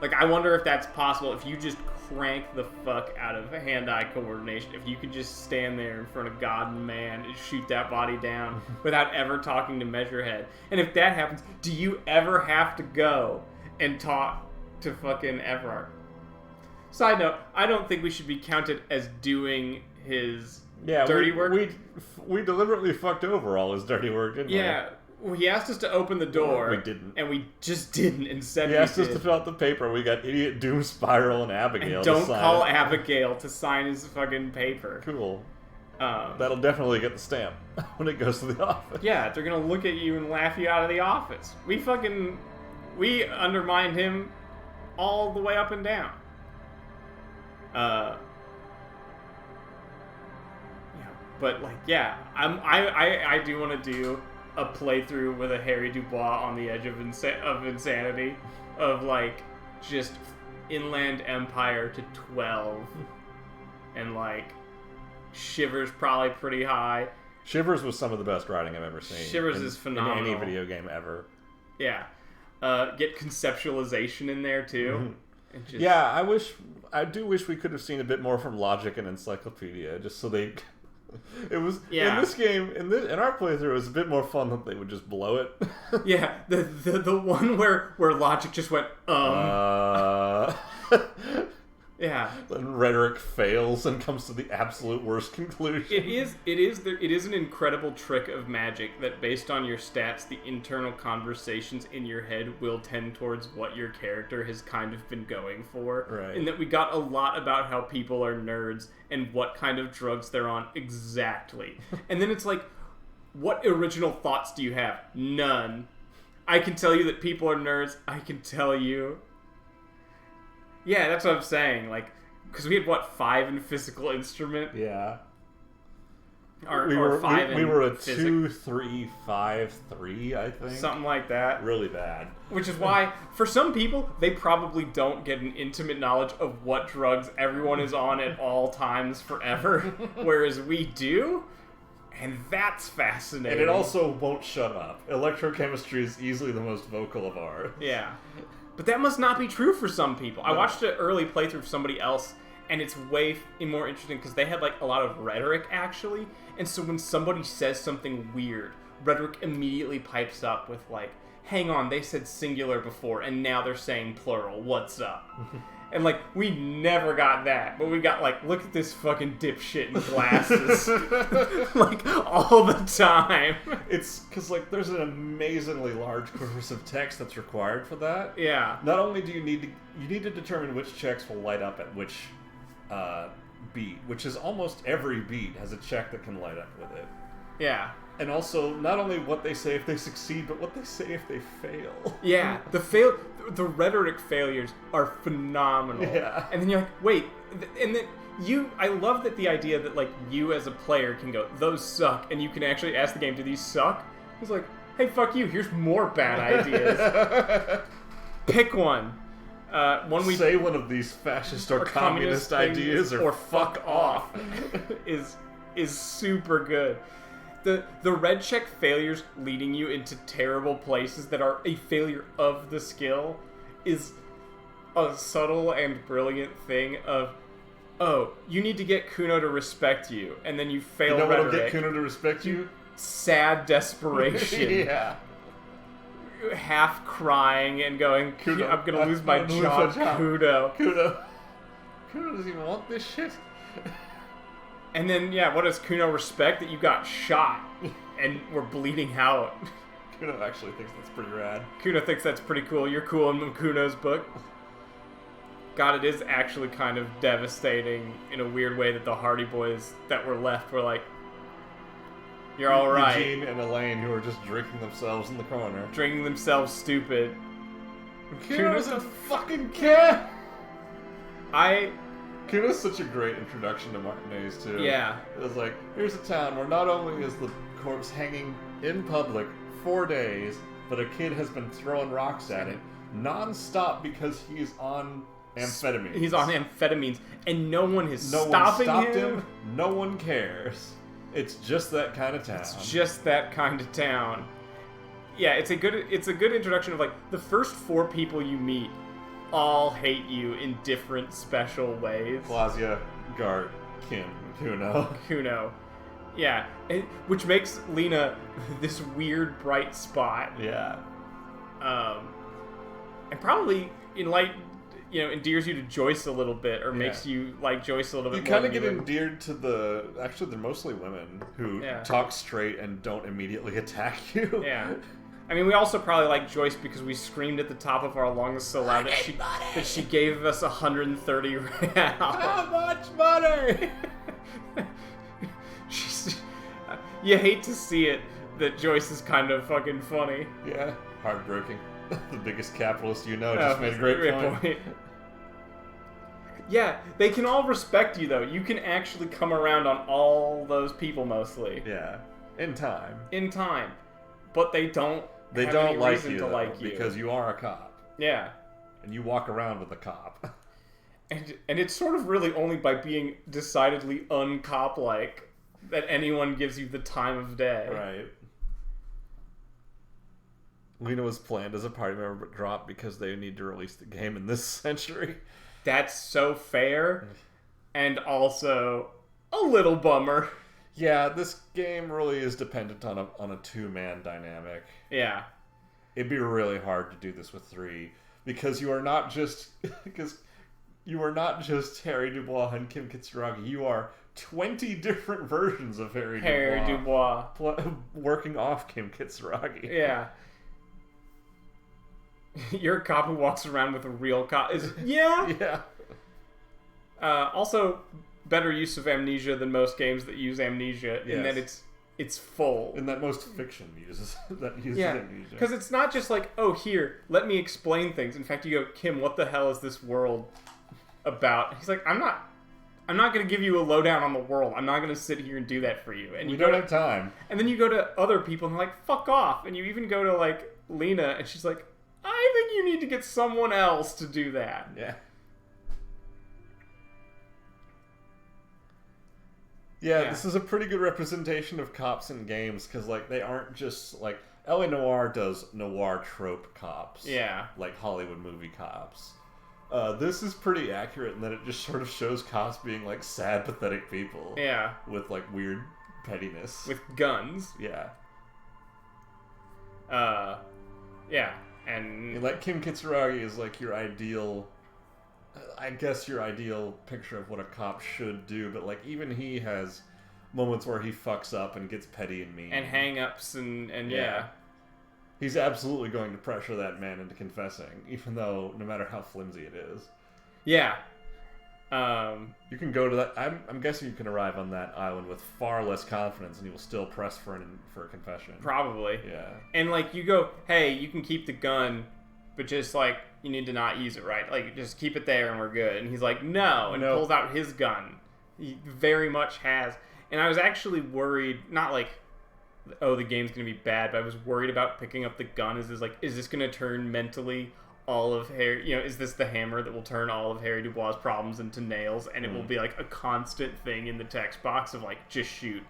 Like, I wonder if that's possible if you just crank the fuck out of hand-eye coordination. If you could just stand there in front of God and man and shoot that body down without ever talking to Measurehead. And if that happens, do you ever have to go and talk to fucking Everard? Side note, I don't think we should be counted as doing his dirty work. We deliberately fucked over all his dirty work, didn't we? Yeah. Well, he asked us to open the door. We didn't. And we just didn't. Instead, he asked us to fill out the paper. We got idiot Doom Spiral and Abigail and to don't sign call it. Abigail to sign his fucking paper. Cool. That'll definitely get the stamp when it goes to the office. Yeah, they're gonna look at you and laugh you out of the office. We undermined him all the way up and down. Yeah, but like, yeah, I do want to do a playthrough with a Harry Dubois on the edge of insanity, of like just Inland Empire to 12, and like Shivers probably pretty high. Shivers was some of the best writing I've ever seen. Shivers is phenomenal in any video game ever. Yeah, get conceptualization in there too. Mm-hmm. And just... Yeah, I do wish we could have seen a bit more from Logic and Encyclopedia, just so they. It was in this game in our playthrough. It was a bit more fun that they would just blow it. Yeah, the one where Logic just went Yeah. Then rhetoric fails and comes to the absolute worst conclusion. It is an incredible trick of magic that based on your stats, the internal conversations in your head will tend towards what your character has kind of been going for. Right. And that we got a lot about how people are nerds and what kind of drugs they're on exactly. And then it's like, what original thoughts do you have? None. I can tell you that people are nerds. I can tell you. Yeah, that's what I'm saying. Like, because we had, 5 in physical instrument? Yeah. We were 5 we were a physics. 2, 3, 5, 3, I think. Something like that. Really bad. Which is why, for some people, they probably don't get an intimate knowledge of what drugs everyone is on at all times forever, whereas we do. And that's fascinating. And it also won't shut up. Electrochemistry is easily the most vocal of ours. Yeah. But that must not be true for some people. I watched an early playthrough of somebody else, and it's way more interesting because they had a lot of rhetoric actually, and so when somebody says something weird, rhetoric immediately pipes up with hang on, they said singular before, and now they're saying plural. What's up? And we never got that, but we got look at this fucking dipshit in glasses, all the time. It's because there's an amazingly large corpus of text that's required for that. Yeah. Not only do you need to determine which checks will light up at which beat, which is almost every beat has a check that can light up with it. Yeah. And also, not only what they say if they succeed, but what they say if they fail. Yeah, the rhetoric failures are phenomenal. Yeah. And then you're like, wait, and then I love that the idea that like you as a player can go, those suck, and you can actually ask the game, do these suck? It's like, hey, fuck you, here's more bad ideas. Pick one. Say one of these fascist or communist ideas or fuck off. is super good. The red check failures leading you into terrible places that are a failure of the skill is a subtle and brilliant thing of, oh, you need to get Kuno to respect you, and then you fail rhetoric. rhetoric. What'll get Kuno to respect you? Sad desperation. Yeah. Half crying and going, Kuno, I'm gonna lose my job, Kuno. Kuno doesn't even want this shit. And then, yeah, what does Kuno respect? That you got shot and were bleeding out. Kuno actually thinks that's pretty rad. Kuno thinks that's pretty cool. You're cool in Kuno's book. God, it is actually kind of devastating in a weird way that the Hardy Boys that were left were like, you're alright. Eugene and Elaine, who are just drinking themselves in the corner. Drinking themselves stupid. Kuno doesn't fucking care! Kuno's such a great introduction to Martinez, too. Yeah. It was like, here's a town where not only is the corpse hanging in public 4 days, but a kid has been throwing rocks at it non-stop because he's on amphetamines. He's on amphetamines, and no one is stopped him. No one cares. It's just that kind of town. It's just that kind of town. Yeah, it's a good introduction of like the first 4 people you meet all hate you in different special ways. Claudia, Gart, Kim, Kuno. Yeah, which makes Lena this weird bright spot. Yeah. And probably endears you to Joyce a little bit, or makes you like Joyce a little bit more. You kind of get endeared to actually, they're mostly women who talk straight and don't immediately attack you. Yeah. I mean, we also probably like Joyce because we screamed at the top of our lungs so loud that she gave us 130 real. How much money? You hate to see it that Joyce is kind of fucking funny. Yeah, heartbreaking. The biggest capitalist just made a great point. Yeah, they can all respect you, though. You can actually come around on all those people, mostly. Yeah, in time. But they don't They have don't any like reason you, to though, like you. because you are a cop. Yeah. And you walk around with a cop. And it's sort of really only by being decidedly uncop-like that anyone gives you the time of day. Right. Lena was planned as a party member but dropped because they need to release the game in this century. That's so fair, and also a little bummer. Yeah, this game really is dependent on a 2-man dynamic. Yeah. It'd be really hard to do this with 3 because you are not just Harry Dubois and Kim Kitsuragi. You are 20 different versions of Harry Dubois working off Kim Kitsuragi. Yeah. You're a cop who walks around with a real cop. Yeah. Also, better use of amnesia than most games that use amnesia in that it's full. In that most fiction uses amnesia. Because it's not just like, oh, here, let me explain things. In fact, you go, Kim, what the hell is this world about? He's like, I'm not going to give you a lowdown on the world. I'm not going to sit here and do that for you. And we don't have time. And then you go to other people and they're like, fuck off. And you even go to like Lena and she's like, I think you need to get someone else to do that. Yeah. Yeah, this is a pretty good representation of cops in games because, like, they aren't just like LA Noire does noir trope cops. Yeah, like Hollywood movie cops. This is pretty accurate in that it just sort of shows cops being like sad, pathetic people. Yeah, with like weird pettiness, with guns. Yeah. Yeah, and like Kim Kitsuragi is like your ideal. I guess your ideal picture of what a cop should do, but like even he has moments where he fucks up and gets petty and mean. And hang-ups and yeah. He's absolutely going to pressure that man into confessing, even though no matter how flimsy it is. Yeah. You can go to that. I'm guessing you can arrive on that island with far less confidence, and you will still press for a confession. Probably. Yeah. And like you go, hey, you can keep the gun, but just like you need to not use it, right? Like just keep it there and we're good. And he's like, no, and pulls out his gun. He very much has. And I was actually worried, not like, oh, the game's gonna be bad, but I was worried about picking up the gun. Is this gonna turn mentally all of Harry, is this the hammer that will turn all of Harry Dubois' problems into nails, and it will be like a constant thing in the text box of like, just shoot.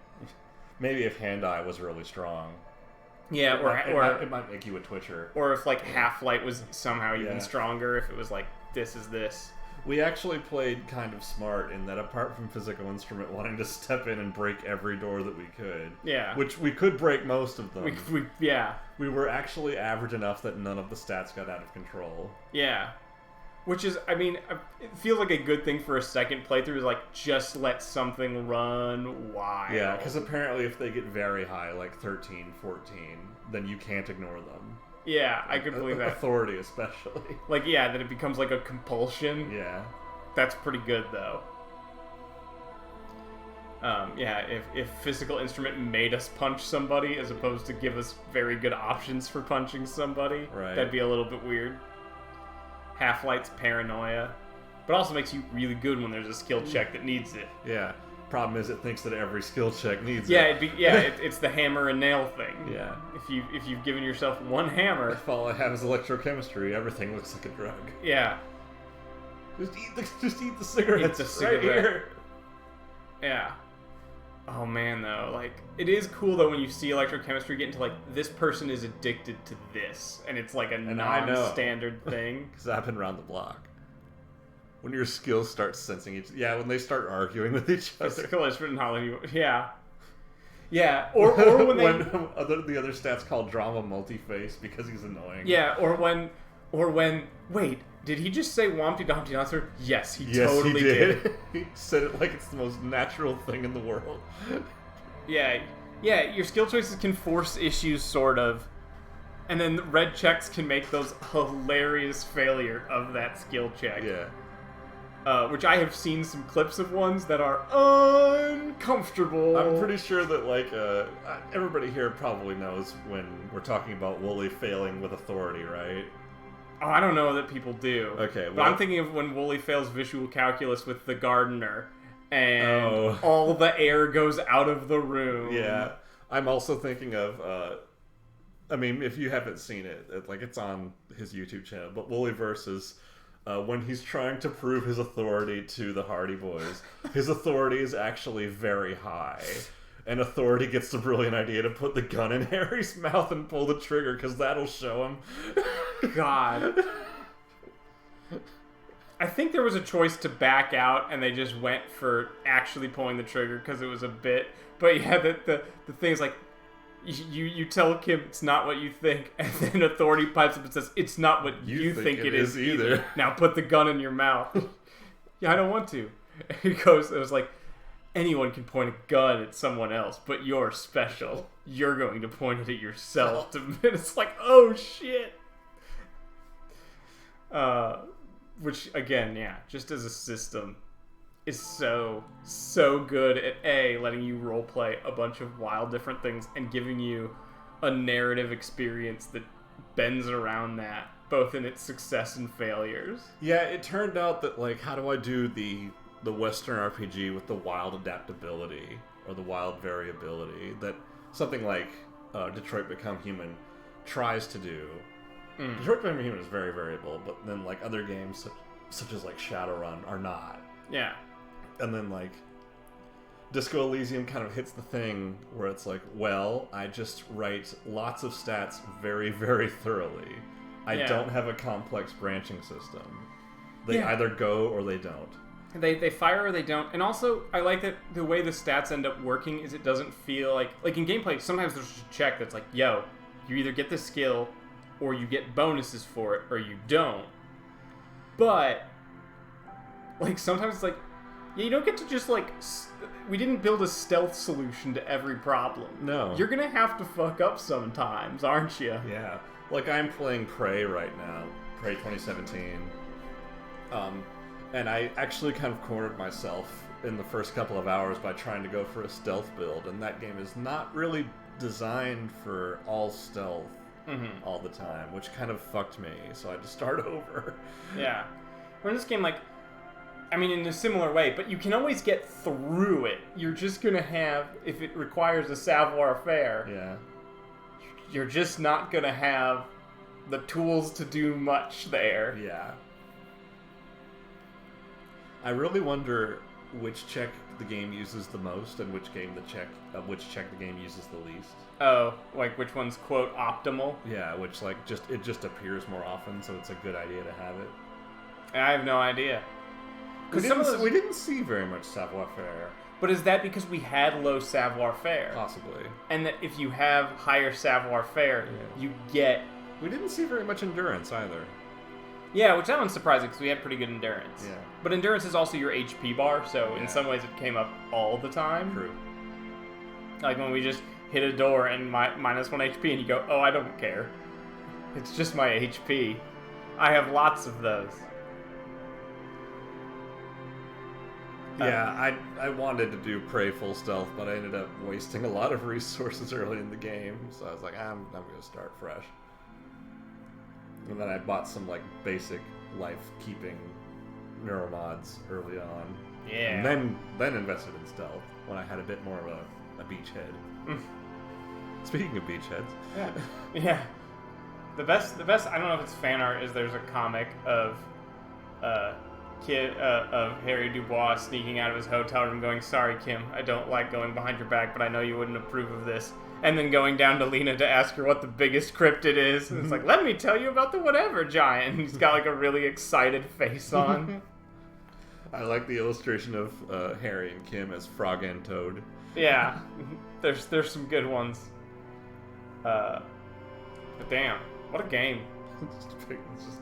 Maybe if hand-eye was really strong. Yeah, it might make you a twitcher. Or if like Half-Light was somehow even stronger, if it was like, this is this. We actually played kind of smart in that apart from Physical Instrument wanting to step in and break every door that we could. Yeah. Which we could break most of them. We were actually average enough that none of the stats got out of control. Yeah. Which is, I mean, it feels like a good thing for a second playthrough is like, just let something run wild. Yeah, because apparently if they get very high, like 13, 14, then you can't ignore them. Yeah, I could believe that. Authority, especially. Like, yeah, that it becomes like a compulsion. Yeah. That's pretty good, though. Yeah, if Physical Instrument made us punch somebody as opposed to give us very good options for punching somebody, that'd be a little bit weird. Half-Light's paranoia, but also makes you really good when there's a skill check that needs it. Yeah. Problem is, it thinks that every skill check needs it. It's the hammer and nail thing. Yeah. If you've given yourself one hammer, if all I have is electrochemistry, everything looks like a drug. Yeah. Just eat the cigarettes. Eat the cigarette. Right here. Yeah. Oh man, though, like it is cool though when you see electrochemistry get into like this person is addicted to this, and it's like a non-standard thing. Because I've been around the block. When your skills start sensing when they start arguing with each other. Physical Instrument knowledge, yeah. Or when the other stats call drama multi-face because he's annoying. Yeah, or when wait, did he just say Wompty Dumpty Monster? Yes, he totally did. He said it like it's the most natural thing in the world. Yeah, your skill choices can force issues, sort of. And then the red checks can make those hilarious failure of that skill check. Yeah. Which I have seen some clips of ones that are uncomfortable. I'm pretty sure that, everybody here probably knows when we're talking about Wooly failing with authority, right? Oh, I don't know that people do. Okay, well... But I'm thinking of when Wooly fails visual calculus with the gardener, and all the air goes out of the room. Yeah. I'm also thinking of, if you haven't seen it, it's on his YouTube channel, but Wooly versus... when he's trying to prove his authority to the Hardy Boys, his authority is actually very high. And Authority gets the brilliant idea to put the gun in Harry's mouth and pull the trigger, because that'll show him. God. I think there was a choice to back out, and they just went for actually pulling the trigger, because it was a bit... But yeah, the thing is like, you tell Kim it's not what you think, and then Authority pipes up and says, it's not what you think it is either. Now put the gun in your mouth. Yeah, I don't want to. It was like, anyone can point a gun at someone else, but you're special. You're going to point it at yourself. It's like, oh shit. Which, again, yeah, just as a system, is so good at letting you roleplay a bunch of wild different things and giving you a narrative experience that bends around that, both in its success and failures. Yeah, it turned out that, how do I do the Western RPG with the wild adaptability or the wild variability that something like Detroit Become Human tries to do. Detroit Become Human is very variable, but then other games such as Shadowrun are not. Yeah. And then Disco Elysium kind of hits the thing where it's I just write lots of stats very, very thoroughly. I don't have a complex branching system. They either go or they don't. They fire or they don't. And also, I like that the way the stats end up working is it doesn't feel like in gameplay, sometimes there's a check that's like, yo, you either get the skill or you get bonuses for it or you don't. But, sometimes it's you don't get to just, we didn't build a stealth solution to every problem. No. You're gonna have to fuck up sometimes, aren't you? Yeah. I'm playing Prey right now. Prey 2017. And I actually kind of cornered myself in the first couple of hours by trying to go for a stealth build, and that game is not really designed for all stealth all the time, which kind of fucked me, so I had to start over. Yeah. We're in this game, like, I mean, in a similar way, but you can always get through it. You're just gonna have, if it requires a savoir-faire, you're just not gonna have the tools to do much there. Yeah. I really wonder which check the game uses the most and which check the game uses the least. Oh, like which one's quote optimal? Yeah, which like it just appears more often, so it's a good idea to have it. I have no idea. We didn't see very much savoir-faire. But is that because we had low savoir-faire? Possibly. And that if you have higher savoir-faire, you get... We didn't see very much endurance either. Yeah, which that one's surprising because we had pretty good endurance. Yeah. But endurance is also your HP bar, so in some ways it came up all the time. True. Like when we just hit a door and minus 1 HP and you go, oh, I don't care. It's just my HP. I have lots of those. Yeah, I wanted to do Prey full stealth, but I ended up wasting a lot of resources early in the game, so I was like, I'm going to start fresh. And then I bought some like basic life-keeping neuromods early on. Yeah. And then invested in stealth when I had a bit more of a beachhead. Speaking of beachheads. Yeah. Yeah. The best, I don't know if it's fan art, is there's a comic of of Harry Dubois sneaking out of his hotel room going, sorry, Kim, I don't like going behind your back, but I know you wouldn't approve of this. And then going down to Lena to ask her what the biggest cryptid is. And it's like, let me tell you about the whatever giant. And he's got like a really excited face on. I like the illustration of Harry and Kim as Frog and Toad. Yeah. There's some good ones. But damn, what a game. It's just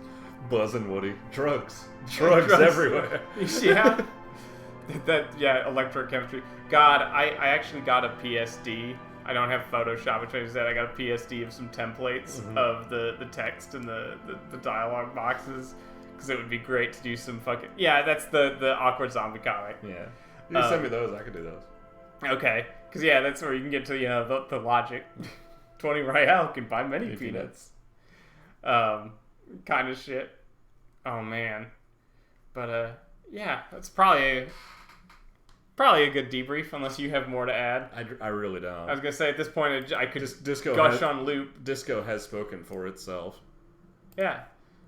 Buzz and Woody. Drugs everywhere. Yeah. Electrochemistry. God, I actually got a PSD. I don't have Photoshop, which I said I got a PSD of some templates of the text and the dialogue boxes, because it would be great to do some fucking... Yeah, that's the awkward zombie comic. Yeah. You send me those, I could do those. Okay. Because, yeah, that's where you can get to, the logic. 20 Royale can buy many peanuts. Kind of shit. Oh, man. But, yeah, that's probably a good debrief, unless you have more to add. I really don't. I was going to say, at this point, I could Disco gush on loop. Disco has spoken for itself. Yeah.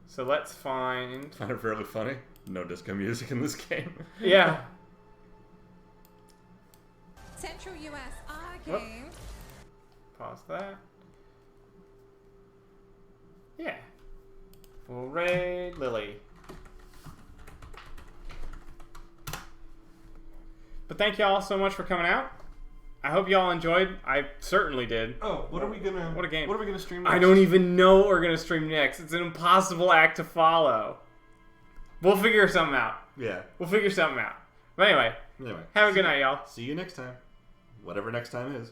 So let's find... Find it fairly funny. No disco music in this game. Yeah. Central US Arcade. Pause that. Yeah. Full raid, Lily. But thank y'all so much for coming out. I hope y'all enjoyed. I certainly did. Oh, what a game. What are we gonna stream next? I don't even know what we're gonna stream next. It's an impossible act to follow. We'll figure something out. Yeah. We'll figure something out. But anyway, have a good night, y'all. See you next time. Whatever next time is.